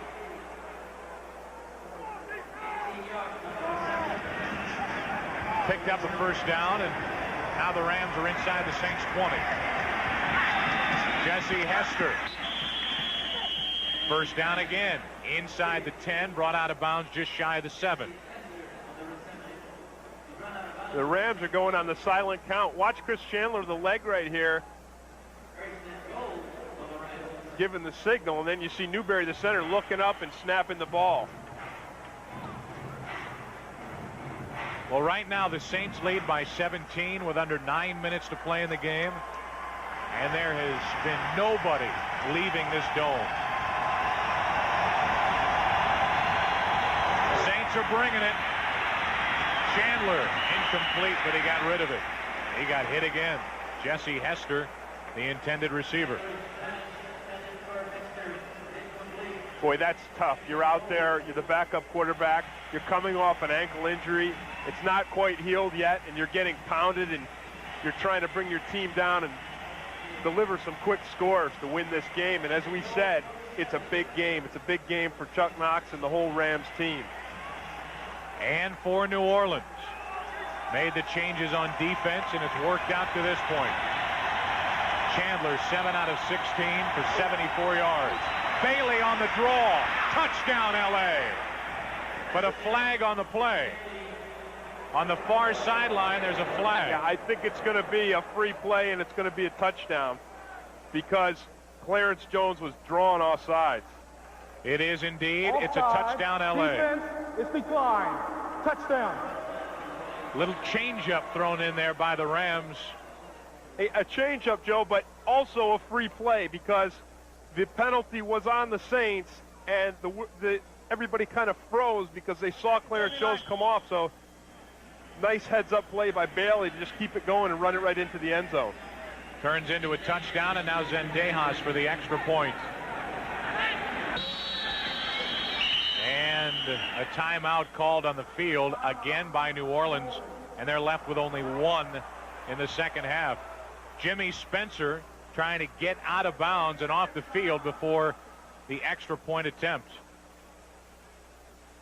Picked up a 1st down, and now the Rams are inside the Saints 20. Jesse Hester. 1st down again. Inside the 10, brought out of bounds just shy of the 7. The Rams are going on the silent count. Watch Chris Chandler, the leg right here, giving the signal, and then you see Newberry, the center, looking up and snapping the ball. Well, right now the Saints lead by 17 with under 9 minutes to play in the game, and there has been nobody leaving this dome. The Saints are bringing it. Chandler, incomplete, but he got rid of it. He got hit again. Jesse Hester, the intended receiver. Boy, that's tough. You're out there, you're the backup quarterback, you're coming off an ankle injury. It's not quite healed yet, and you're getting pounded, and you're trying to bring your team down and deliver some quick scores to win this game. And as we said, it's a big game. It's a big game for Chuck Knox and the whole Rams team. And for New Orleans, made the changes on defense, and it's worked out to this point. Chandler, 7 out of 16 for 74 yards. Bailey on the draw. Touchdown, L.A. But a flag on the play. On the far sideline, there's a flag. Yeah, I think it's going to be a free play, and it's going to be a touchdown because Clarence Jones was drawn off sides. It is indeed. It's a touchdown, L.A. Defense is declined. Touchdown. Little changeup thrown in there by the Rams. A changeup, Joe, but also a free play because the penalty was on the Saints, and everybody kind of froze because they saw Clarence Jones come off. So nice heads-up play by Bailey to just keep it going and run it right into the end zone. Turns into a touchdown, and now Zendejas for the extra point. And a timeout called on the field again by New Orleans, and they're left with only 1 in the second half. Jimmy Spencer trying to get out of bounds and off the field before the extra point attempt.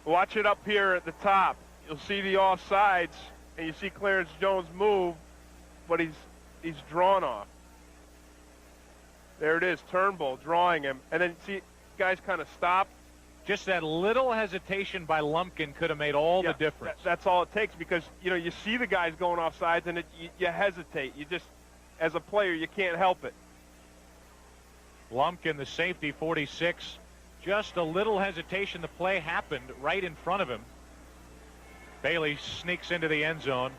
Watch it up here at the top. You'll see the offsides, and you see Clarence Jones move, but he's drawn off. There it is, Turnbull drawing him, and then see guys kind of stop. Just that little hesitation by Lumpkin could have made all the difference. That's all it takes because, you know, you see the guys going off sides and you hesitate. You just, as a player, you can't help it. Lumpkin, the safety, 46. Just a little hesitation. The play happened right in front of him. Bailey sneaks into the end zone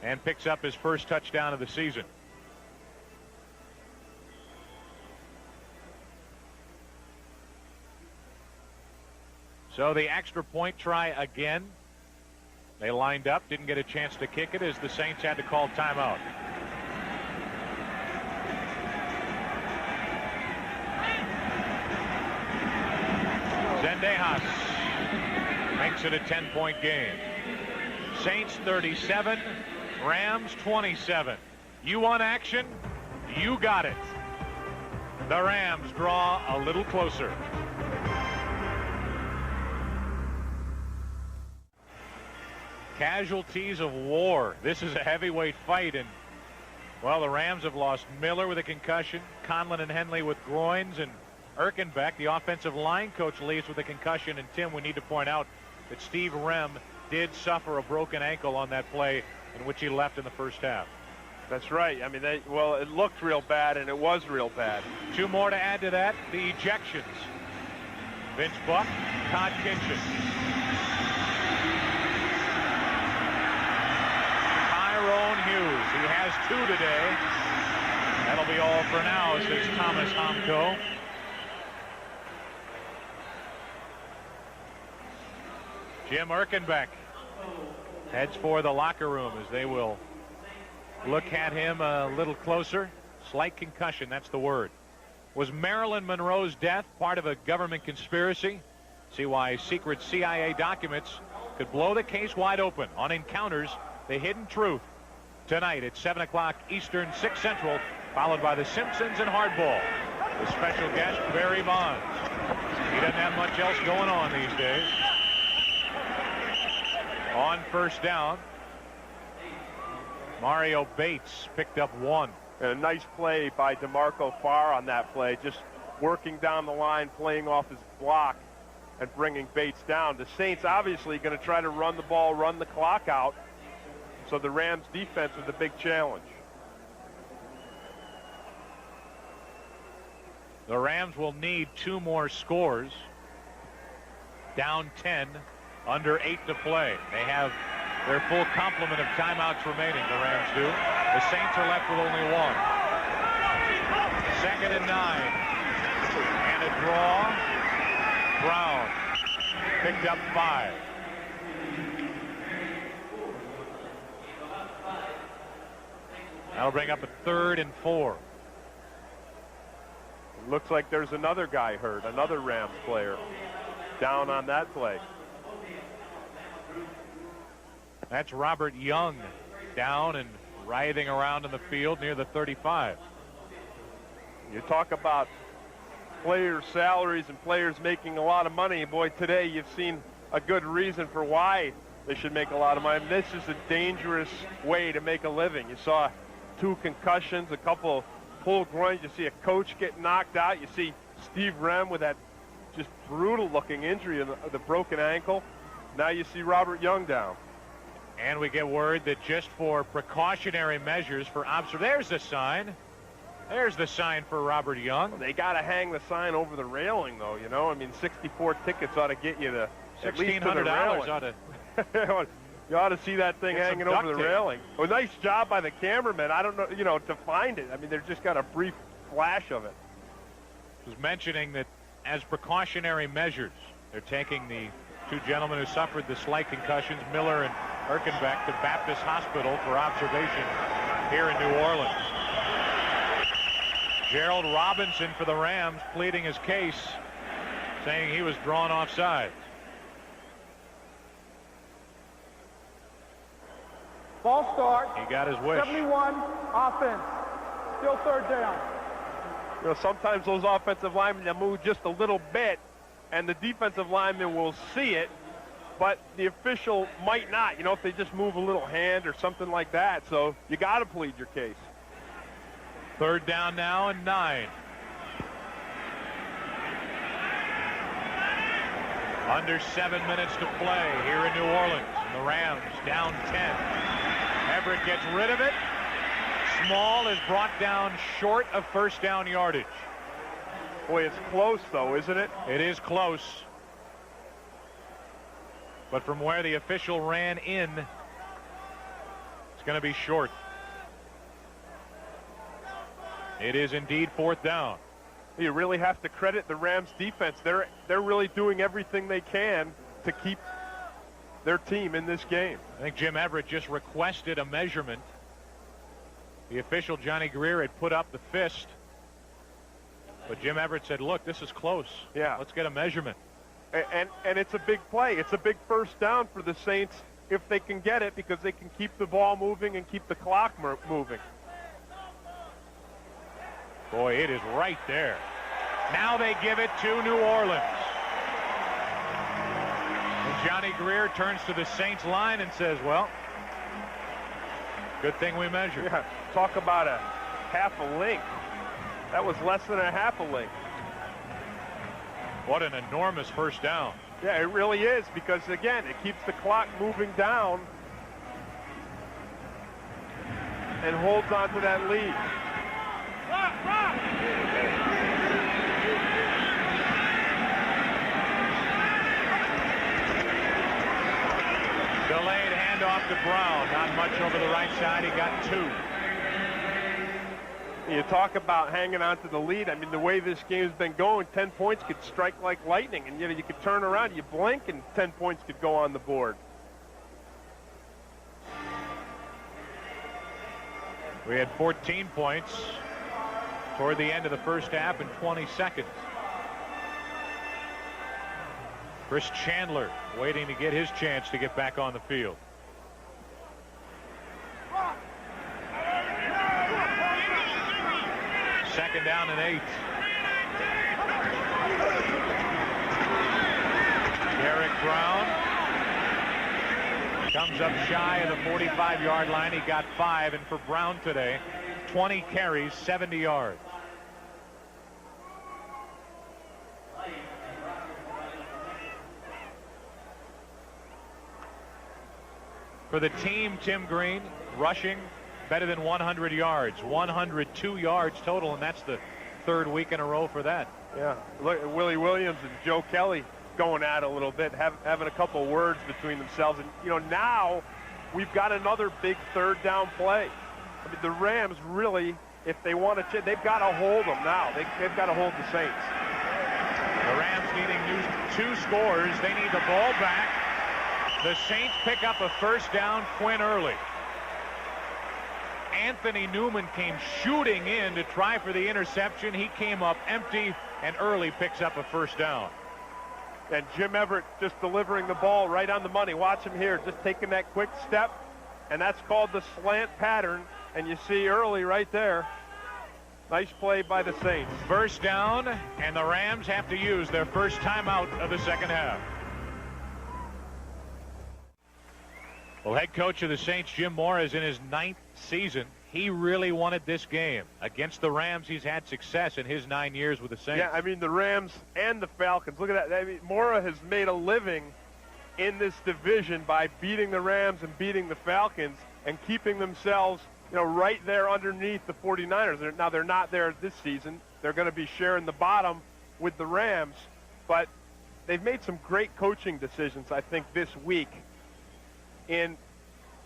and picks up his first touchdown of the season. So the extra point try again. They lined up, didn't get a chance to kick it as the Saints had to call timeout. Zendejas makes it a 10-point game. Saints 37, Rams 27. You want action? You got it. The Rams draw a little closer. Casualties of war. This is a heavyweight fight, and well, the Rams have lost Miller with a concussion, Conlon and Henley with groins, and Erkenbeck, the offensive line coach, leaves with a concussion. And Tim, we need to point out that Steve Rem did suffer a broken ankle on that play in which he left in the first half. That's right. I mean, well, it looked real bad, and it was real bad. Two more to add to that, the ejections. Vince Buck, Todd Kinchin. Tyrone Hughes, he has 2 today. That'll be all for now, says Thomas Homko. Jim Erkenbeck heads for the locker room as they will look at him a little closer. Slight concussion, that's the word. Was Marilyn Monroe's death part of a government conspiracy? See why secret CIA documents could blow the case wide open on Encounters, the Hidden Truth, tonight at 7 o'clock Eastern, 6 Central, followed by The Simpsons and Hardball. The special guest, Barry Bonds. He doesn't have much else going on these days. On first down, Mario Bates picked up 1. And a nice play by DeMarco Farr on that play, just working down the line, playing off his block, and bringing Bates down. The Saints obviously going to try to run the ball, run the clock out, so the Rams defense was a big challenge. The Rams will need 2 more scores. Down 10, under 8 to play. They have their full complement of timeouts remaining, the Rams do. The Saints are left with only 1. 2nd and 9. And a draw. Brown picked up 5. That'll bring up a 3rd and 4. It looks like there's another guy hurt, another Rams player down on that play. That's Robert Young down and writhing around in the field near the 35. You talk about players' salaries and players making a lot of money. Boy, today you've seen a good reason for why they should make a lot of money. This is a dangerous way to make a living. You saw 2 concussions, a couple pulled groins. You see a coach get knocked out. You see Steve Rem with that just brutal-looking injury in the broken ankle. Now you see Robert Young down. And we get word that just for precautionary measures for there's the sign. There's the sign for Robert Young. Well, they got to hang the sign over the railing, though, you know. I mean, 64 tickets ought to get you to at least to the railing. Ought to... You ought to see that thing hanging over the railing. Well, nice job by the cameraman. I don't know, you know, to find it. I mean, they've just got a brief flash of it. I was mentioning that as precautionary measures, they're taking the 2 gentlemen who suffered the slight concussions, Miller and Erkenbeck, to Baptist Hospital for observation here in New Orleans. Gerald Robinson for the Rams pleading his case, saying he was drawn offside. Ball start. He got his wish. 71 offense. Still 3rd down. You know, sometimes those offensive linemen, they move just a little bit, and the defensive lineman will see it, but the official might not, you know, if they just move a little hand or something like that. So you got to plead your case. 3rd down now and 9. Under 7 minutes to play here in New Orleans. The Rams down 10. Everett gets rid of it. Small is brought down short of first down yardage. Boy, it's close, though, isn't it? It is close. But from where the official ran in, it's going to be short. It is indeed 4th down. You really have to credit the Rams defense. They're really doing everything they can to keep their team in this game. I think Jim Everett just requested a measurement. The official, Johnny Greer, had put up the fist. But Jim Everett said, look, this is close. Yeah. Let's get a measurement. And it's a big play. It's a big first down for the Saints if they can get it, because they can keep the ball moving and keep the clock moving. Boy, it is right there. Now they give it to New Orleans. And Johnny Greer turns to the Saints line and says, well, good thing we measured. Yeah, talk about a half a length. That was less than a half a length. What an enormous first down. Yeah, it really is, because, again, it keeps the clock moving down and holds on to that lead. Delayed handoff to Brown. Not much over the right side. He got 2. You talk about hanging on to the lead. I mean, the way this game's been going, 10 points could strike like lightning. And, you could turn around, you blink, and 10 points could go on the board. We had 14 points toward the end of the first half in 20 seconds. Chris Chandler waiting to get his chance to get back on the field. Second down and 8. Derek Brown comes up shy of the 45-yard line. He got 5, and for Brown today, 20 carries, 70 yards. For the team, Tim Green, rushing better than 100 yards, 102 yards total, and that's the 3rd week in a row for that. Yeah, look at Willie Williams and Joe Kelly going at it a little bit, having a couple words between themselves. And, now we've got another big 3rd down play. I mean, the Rams really, if they want to, they've got to hold them now. They've got to hold the Saints. The Rams needing 2 scores. They need the ball back. The Saints pick up a first down. Quinn early. Anthony Newman came shooting in to try for the interception. He came up empty, and Early picks up a first down. And Jim Everett just delivering the ball right on the money. Watch him here, just taking that quick step, and that's called the slant pattern. And you see Early right there. Nice play by the Saints. First down, and the Rams have to use their first timeout of the second half. Well, head coach of the Saints, Jim Mora, is in his 9th season. He really wanted this game. Against the Rams, he's had success in his 9 years with the Saints. Yeah, I mean, the Rams and the Falcons. Look at that. I mean, Mora has made a living in this division by beating the Rams and beating the Falcons and keeping themselves, right there underneath the 49ers. Now, they're not there this season. They're going to be sharing the bottom with the Rams. But they've made some great coaching decisions, I think, this week in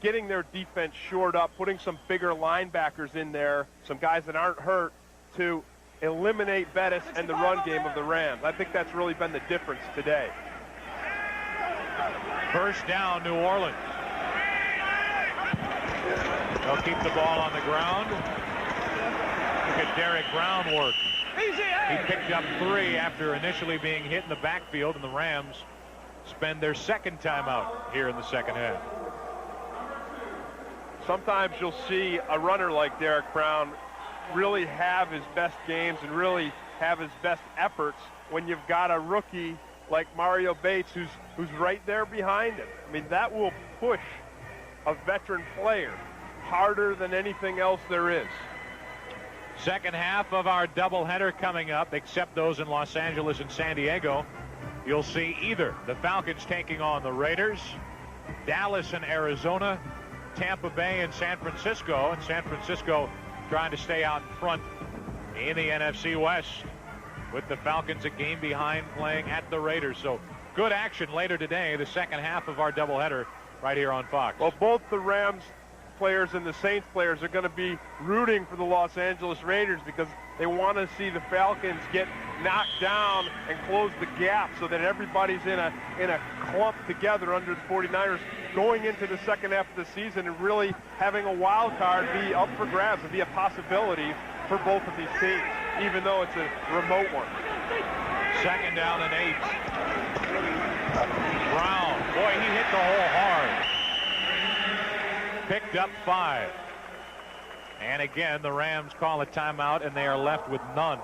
getting their defense shored up, putting some bigger linebackers in there, some guys that aren't hurt, to eliminate Bettis and the run game of the Rams. I think that's really been the difference today. First down, New Orleans. They'll keep the ball on the ground. Look at Derek Brown work. He picked up 3 after initially being hit in the backfield, and the Rams spend their second timeout here in the second half. Sometimes you'll see a runner like Derek Brown really have his best games and really have his best efforts when you've got a rookie like Mario Bates who's right there behind him. I mean, that will push a veteran player harder than anything else there is. Second half of our doubleheader coming up, except those in Los Angeles and San Diego. You'll see either the Falcons taking on the Raiders, Dallas and Arizona, Tampa Bay and San Francisco, and San Francisco trying to stay out in front in the NFC West, with the Falcons a game behind playing at the Raiders. So good action later today, the second half of our doubleheader right here on Fox. Well, both the Rams players and the Saints players are going to be rooting for the Los Angeles Raiders because they want to see the Falcons get knocked down and close the gap so that everybody's in a clump together under the 49ers going into the second half of the season, and really having a wild card be up for grabs and be a possibility for both of these teams, even though it's a remote one. Second down and 8. Brown, boy, he hit the hole hard. picked up 5. And again, the Rams call a timeout, and they are left with none.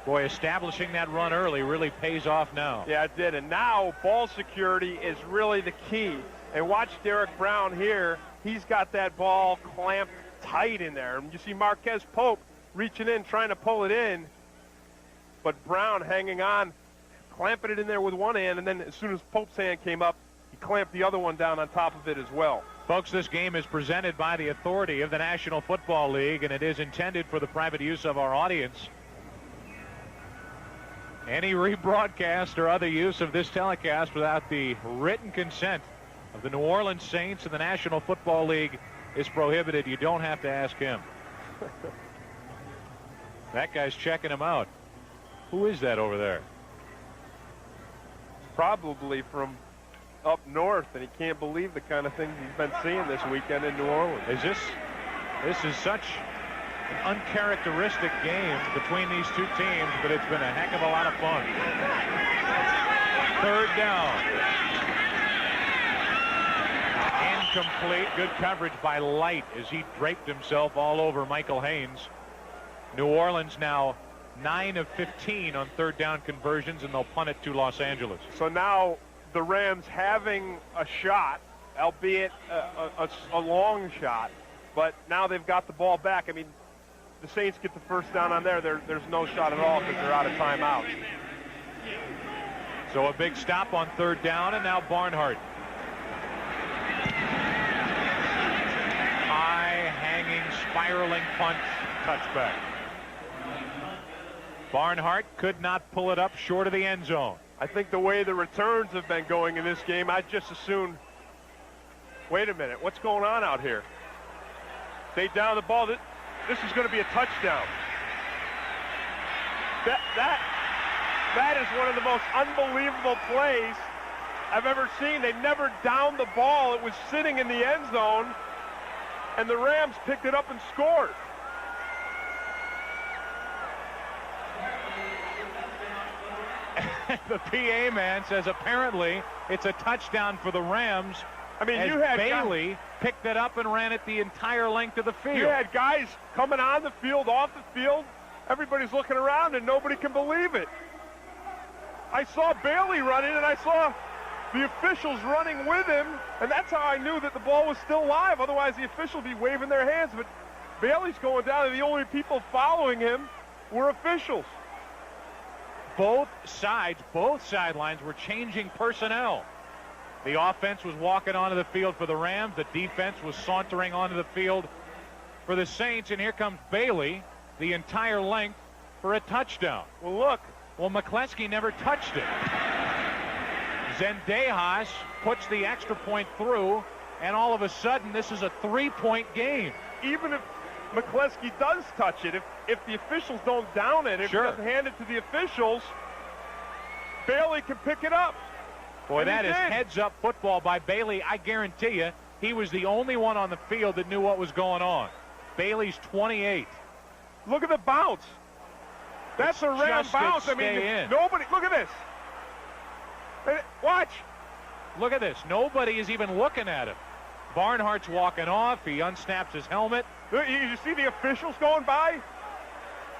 Boy, establishing that run early really pays off now. Yeah, it did. And now ball security is really the key. And watch Derek Brown here. He's got that ball clamped tight in there. And you see Marquez Pope reaching in, trying to pull it in. But Brown hanging on, clamping it in there with one hand. And then as soon as Pope's hand came up, he clamped the other one down on top of it as well. Folks, this game is presented by the authority of the National Football League, and it is intended for the private use of our audience. Any rebroadcast or other use of this telecast without the written consent of the New Orleans Saints and the National Football League is prohibited. You don't have to ask him. That guy's checking him out. Who is that over there? Probably from up north, and he can't believe the kind of things he's been seeing this weekend in New Orleans. This is such an uncharacteristic game between these two teams, but it's been a heck of a lot of fun. 3rd down. Incomplete. Good coverage by Light as he draped himself all over Michael Haynes. New Orleans now 9 of 15 on 3rd down conversions, and they'll punt it to Los Angeles. So now the Rams having a shot, albeit a long shot, but now they've got the ball back. I mean, the Saints get the first down on there. There's no shot at all because they're out of timeout. So a big stop on 3rd down, and now Barnhart. High, hanging, spiraling punt, touchback. Barnhart could not pull it up short of the end zone. I think the way the returns have been going in this game, I'd just assume, wait a minute, what's going on out here? They down the ball. This is going to be a touchdown. That is one of the most unbelievable plays I've ever seen. They never downed the ball. It was sitting in the end zone, and the Rams picked it up and scored. The PA man says apparently it's a touchdown for the Rams. I mean, as you had Bailey picked it up and ran it the entire length of the field. You had guys coming on the field, off the field. Everybody's looking around, and nobody can believe it. I saw Bailey running, and I saw the officials running with him, and that's how I knew that the ball was still live. Otherwise, the official would be waving their hands. But Bailey's going down, and the only people following him were officials. Both sidelines were changing personnel. The offense was walking onto the field for the Rams. The defense was sauntering onto the field for the Saints. And here comes Bailey, the entire length for a touchdown. Well, look. Well, McCleskey never touched it. Zendejas puts the extra point through, and all of a sudden, this is a 3-point game. Even if McCleskey does touch it, if the officials don't down it, if he doesn't hand it to the officials, Bailey can pick it up. Boy, that is heads-up football by Bailey. I guarantee you, he was the only one on the field that knew what was going on. Bailey's 28. Look at the bounce. That's a Ram bounce. I mean, nobody. Look at this. Watch. Look at this. Nobody is even looking at him. Barnhart's walking off. He unsnaps his helmet. You see the officials going by?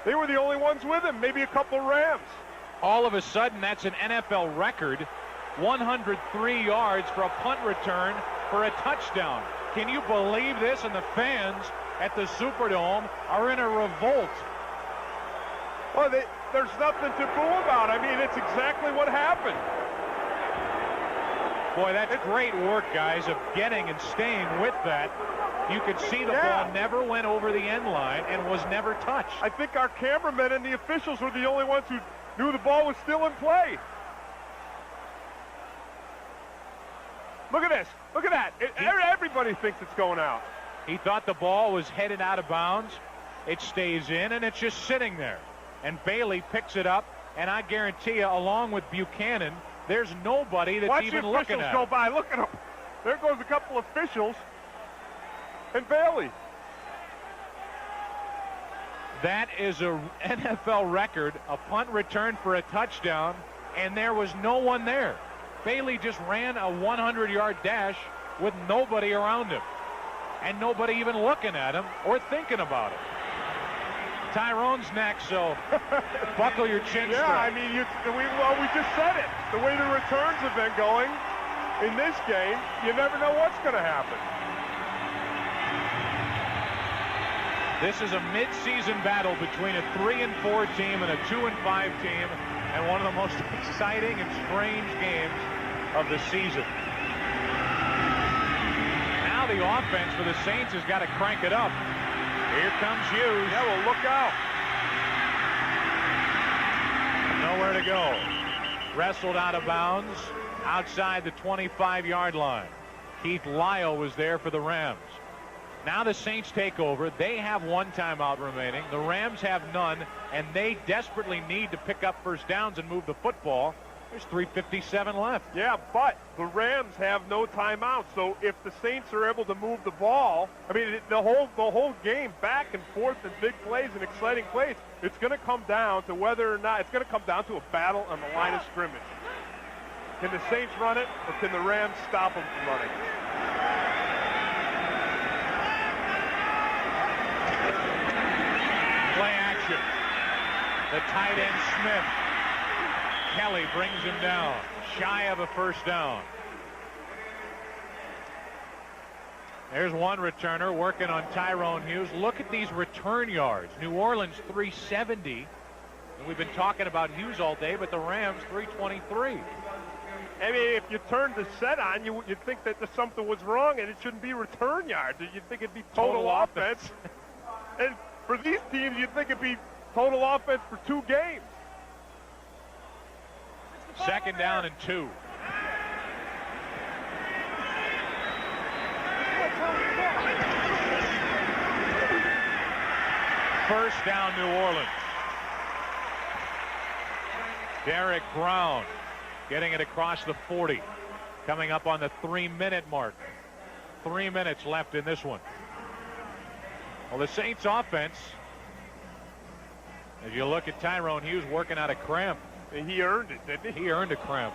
They were the only ones with him. Maybe a couple Rams. All of a sudden, that's an NFL record. 103 yards for a punt return for a touchdown. Can you believe this? And the fans at the Superdome are in a revolt. Well, there's nothing to boo about. I mean, it's exactly what happened. Boy, that's great work, guys, of getting and staying with that. You could see the ball never went over the end line and was never touched. I think our cameramen and the officials were the only ones who knew the ball was still in play. Look at this. Look at that. Everybody thinks it's going out. He thought the ball was headed out of bounds. It stays in, and it's just sitting there. And Bailey picks it up, and I guarantee you, along with Buchanan, there's nobody that's even looking at it. Watch the officials go by. Look at them. There goes a couple of officials. And Bailey. That is a NFL record, a punt return for a touchdown, and there was no one there. Bailey just ran a 100-yard dash with nobody around him and nobody even looking at him or thinking about it. Tyrone's next, so buckle your chin strap. I mean, we just said it. The way the returns have been going in this game, you never know what's going to happen. This is a mid-season battle between a 3-4 team and a 2-5 team, and one of the most exciting and strange games of the season. Now the offense for the Saints has got to crank it up. Here comes Hughes. Yeah, well, look out. Nowhere to go. Wrestled out of bounds outside the 25-yard line. Keith Lyle was there for the Rams. Now the Saints take over. They have one timeout remaining. The Rams have none, and they desperately need to pick up first downs and move the football. There's 3:57 left. Yeah, but the Rams have no timeout. So if the Saints are able to move the ball, I mean, the whole game, back and forth and big plays and exciting plays, it's going to come down to whether or not it's going to come down to a battle on the line of scrimmage. Can the Saints run it, or can the Rams stop them from running? Play action. The tight end Smith. Kelly brings him down, shy of a first down. There's one returner working on Tyrone Hughes. Look at these return yards. New Orleans 370. And we've been talking about Hughes all day, but the Rams 323. I mean, if you turned the set on, you'd think that something was wrong, and it shouldn't be return yards. You'd think it'd be total offense. And for these teams, you'd think it'd be total offense for 2 games. Second down and 2. First down, New Orleans. Derek Brown getting it across the 40. Coming up on the 3-minute mark. 3 minutes left in this one. Well, the Saints offense, as you look at Tyrone Hughes working out a cramp. And he earned it, didn't he? He earned a cramp.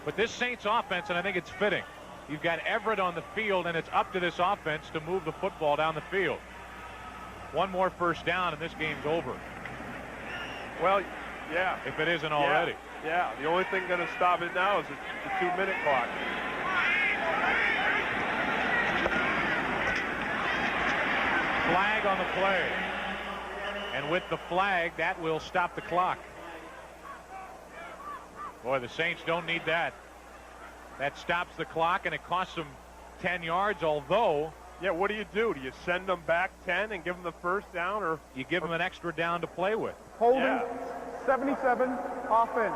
But this Saints offense, and I think it's fitting, you've got Everett on the field, and it's up to this offense to move the football down the field. One more first down, and this game's over. Well, yeah. If it isn't already. Yeah, the only thing going to stop it now is the 2-minute clock. Flag on the play. And with the flag, that will stop the clock. Boy, the Saints don't need that. That stops the clock, and it costs them 10 yards, although... Yeah, what do? Do you send them back 10 and give them the first down, or... You give them an extra down to play with. Holding 77, offense.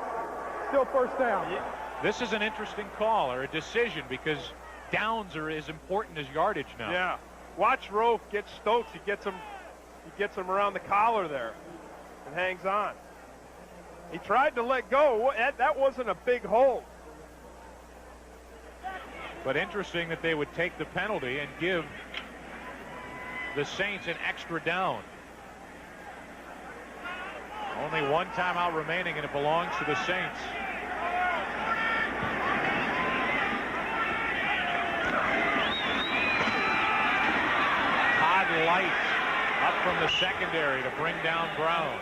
Still first down. Yeah. This is an interesting call, or a decision, because downs are as important as yardage now. Yeah. Watch Rofe get Stokes. He gets him around the collar there and hangs on. He tried to let go. That wasn't a big hold. But interesting that they would take the penalty and give the Saints an extra down. Only one timeout remaining, and it belongs to the Saints. Todd Light up from the secondary to bring down Brown.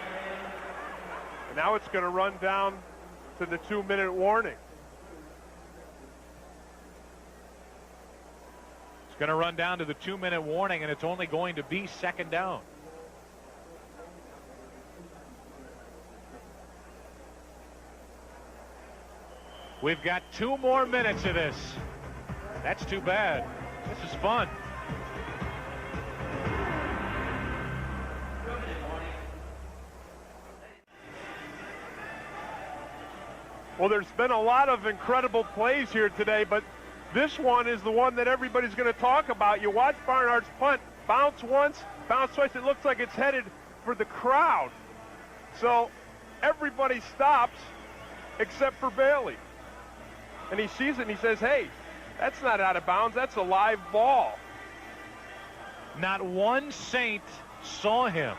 And now it's going to run down to the 2-minute warning. It's going to run down to the 2-minute warning, and it's only going to be second down. We've got 2 more minutes of this. That's too bad. This is fun. Well, there's been a lot of incredible plays here today, but this one is the one that everybody's going to talk about. You watch Barnhart's punt, bounce once, bounce twice. It looks like it's headed for the crowd. So everybody stops except for Bailey. And he sees it and he says, hey, that's not out of bounds. That's a live ball. Not one Saint saw him.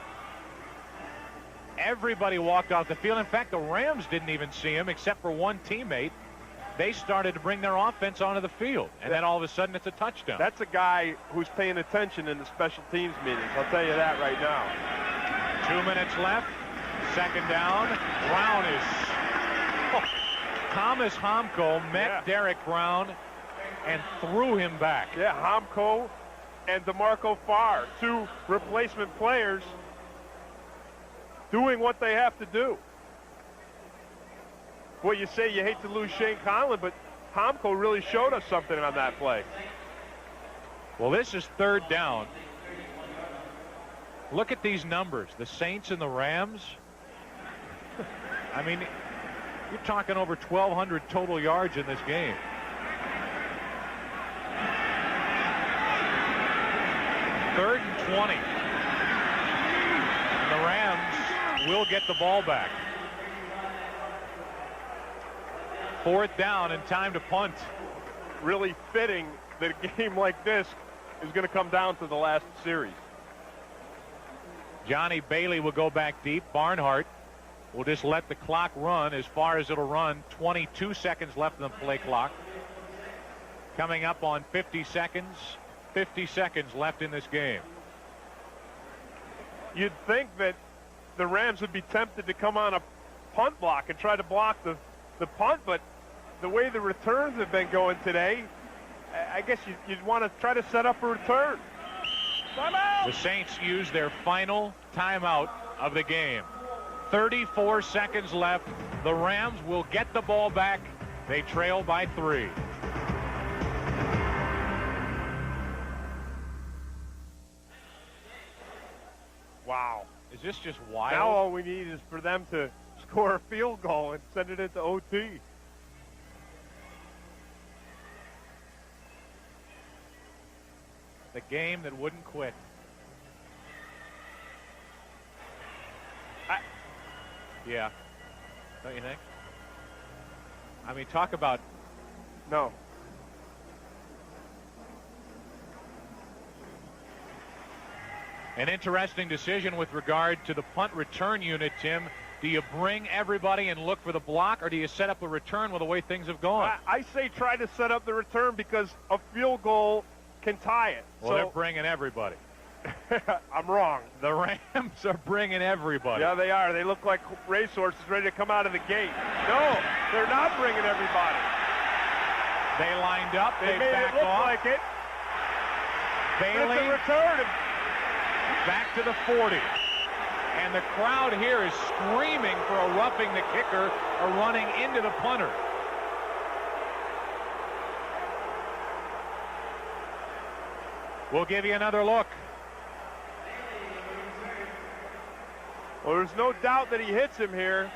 Everybody walked off the field. In fact, the Rams didn't even see him except for one teammate. they started to bring their offense onto the field, and then all of a sudden it's a touchdown. That's a guy who's paying attention in the special teams meetings. I'll tell you that right now. 2 minutes left. Second down. Brown is... Thomas Homko met Derek Brown and threw him back. Yeah, Homko and DeMarco Farr, 2 replacement players doing what they have to do. Well, you say you hate to lose Shane Conlon, but Homko really showed us something on that play. Well, this is third down. Look at these numbers. The Saints and the Rams. I mean, you're talking over 1,200 total yards in this game. Third and 20. And the Rams will get the ball back. Fourth down and time to punt. Really fitting that a game like this is going to come down to the last series. Johnny Bailey will go back deep. Barnhart will just let the clock run as far as it'll run. 22 seconds left in the play clock. Coming up on 50 seconds. 50 seconds left in this game. You'd think that the Rams would be tempted to come on a punt block and try to block the punt, but the way the returns have been going today, I guess you'd want to try to set up a return. Timeout! The Saints use their final timeout of the game. 34 seconds left. The Rams will get the ball back. They trail by 3. Wow. Is this just wild? Now all we need is for them to score a field goal and send it into OT. The game that wouldn't quit. Yeah. Don't you think? I mean, talk about... No. An interesting decision with regard to the punt return unit, Tim. Do you bring everybody and look for the block, or do you set up the return with the way things have gone? I say try to set up the return because a field goal can tie it. Well, they're bringing everybody. I'm wrong. The Rams are bringing everybody. Yeah, they are. They look like racehorses ready to come out of the gate. No, they're not bringing everybody. They lined up. They made backed it look off. like it. Bailey it's a return. Back to the 40. And the crowd here is screaming for a roughing the kicker or running into the punter. We'll give you another look. Well, there's no doubt that he hits him here.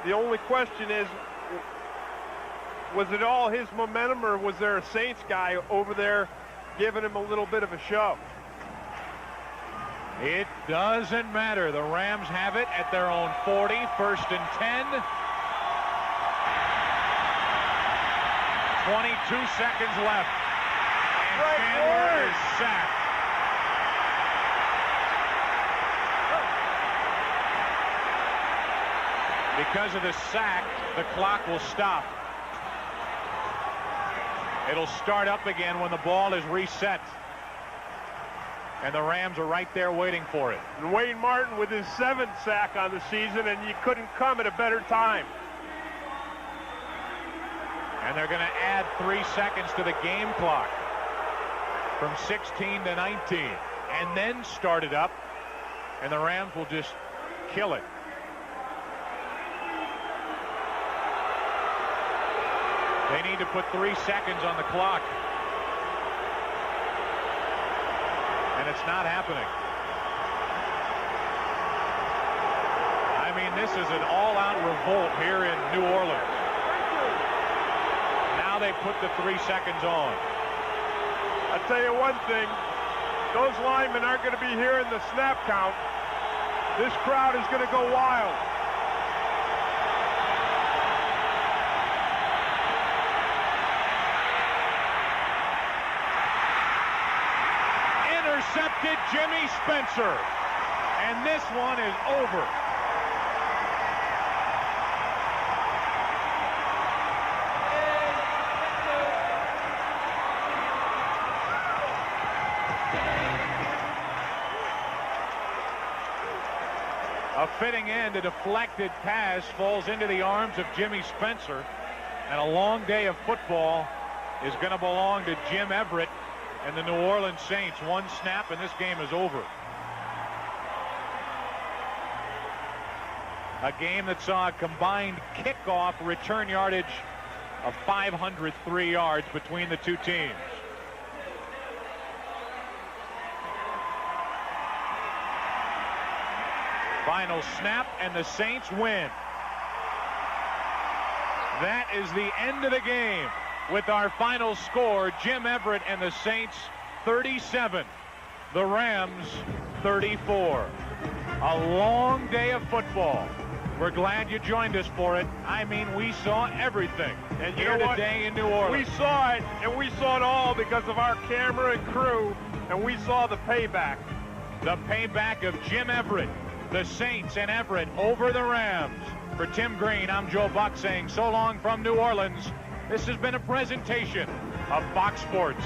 The only question is, was it all his momentum, or was there a Saints guy over there giving him a little bit of a shove? It doesn't matter. The Rams have it at their own 40, 1st and 10. 22 seconds left. And Chandler is sacked. Because of the sack, the clock will stop. It'll start up again when the ball is reset. And the Rams are right there waiting for it. And Wayne Martin with his 7th sack on the season, and you couldn't come at a better time. And they're going to add 3 seconds to the game clock from 16 to 19. And then start it up, and the Rams will just kill it. They need to put 3 seconds on the clock. And it's not happening. I mean, this is an all-out revolt here in New Orleans. Now they put the 3 seconds on. I'll tell you one thing. Those linemen aren't going to be hearing the snap count. This crowd is going to go wild. Intercepted Jimmy Spencer. And this one is over. fitting end. A deflected pass falls into the arms of Jimmy Spencer. And a long day of football is going to belong to Jim Everett and the New Orleans Saints. One snap and this game is over. A game that saw a combined kickoff return yardage of 503 yards between the two teams. Final snap, and the Saints win. That is the end of the game with our final score. Jim Everett and the Saints 37, the Rams 34. A long day of football. We're glad you joined us for it. I mean, we saw everything and here today in New Orleans. We saw it, and we saw it all because of our camera and crew, and we saw the payback. The payback of Jim Everett, the Saints and Everett over the Rams. For Tim Green, I'm Joe Buck saying so long from New Orleans. This has been a presentation of Fox Sports.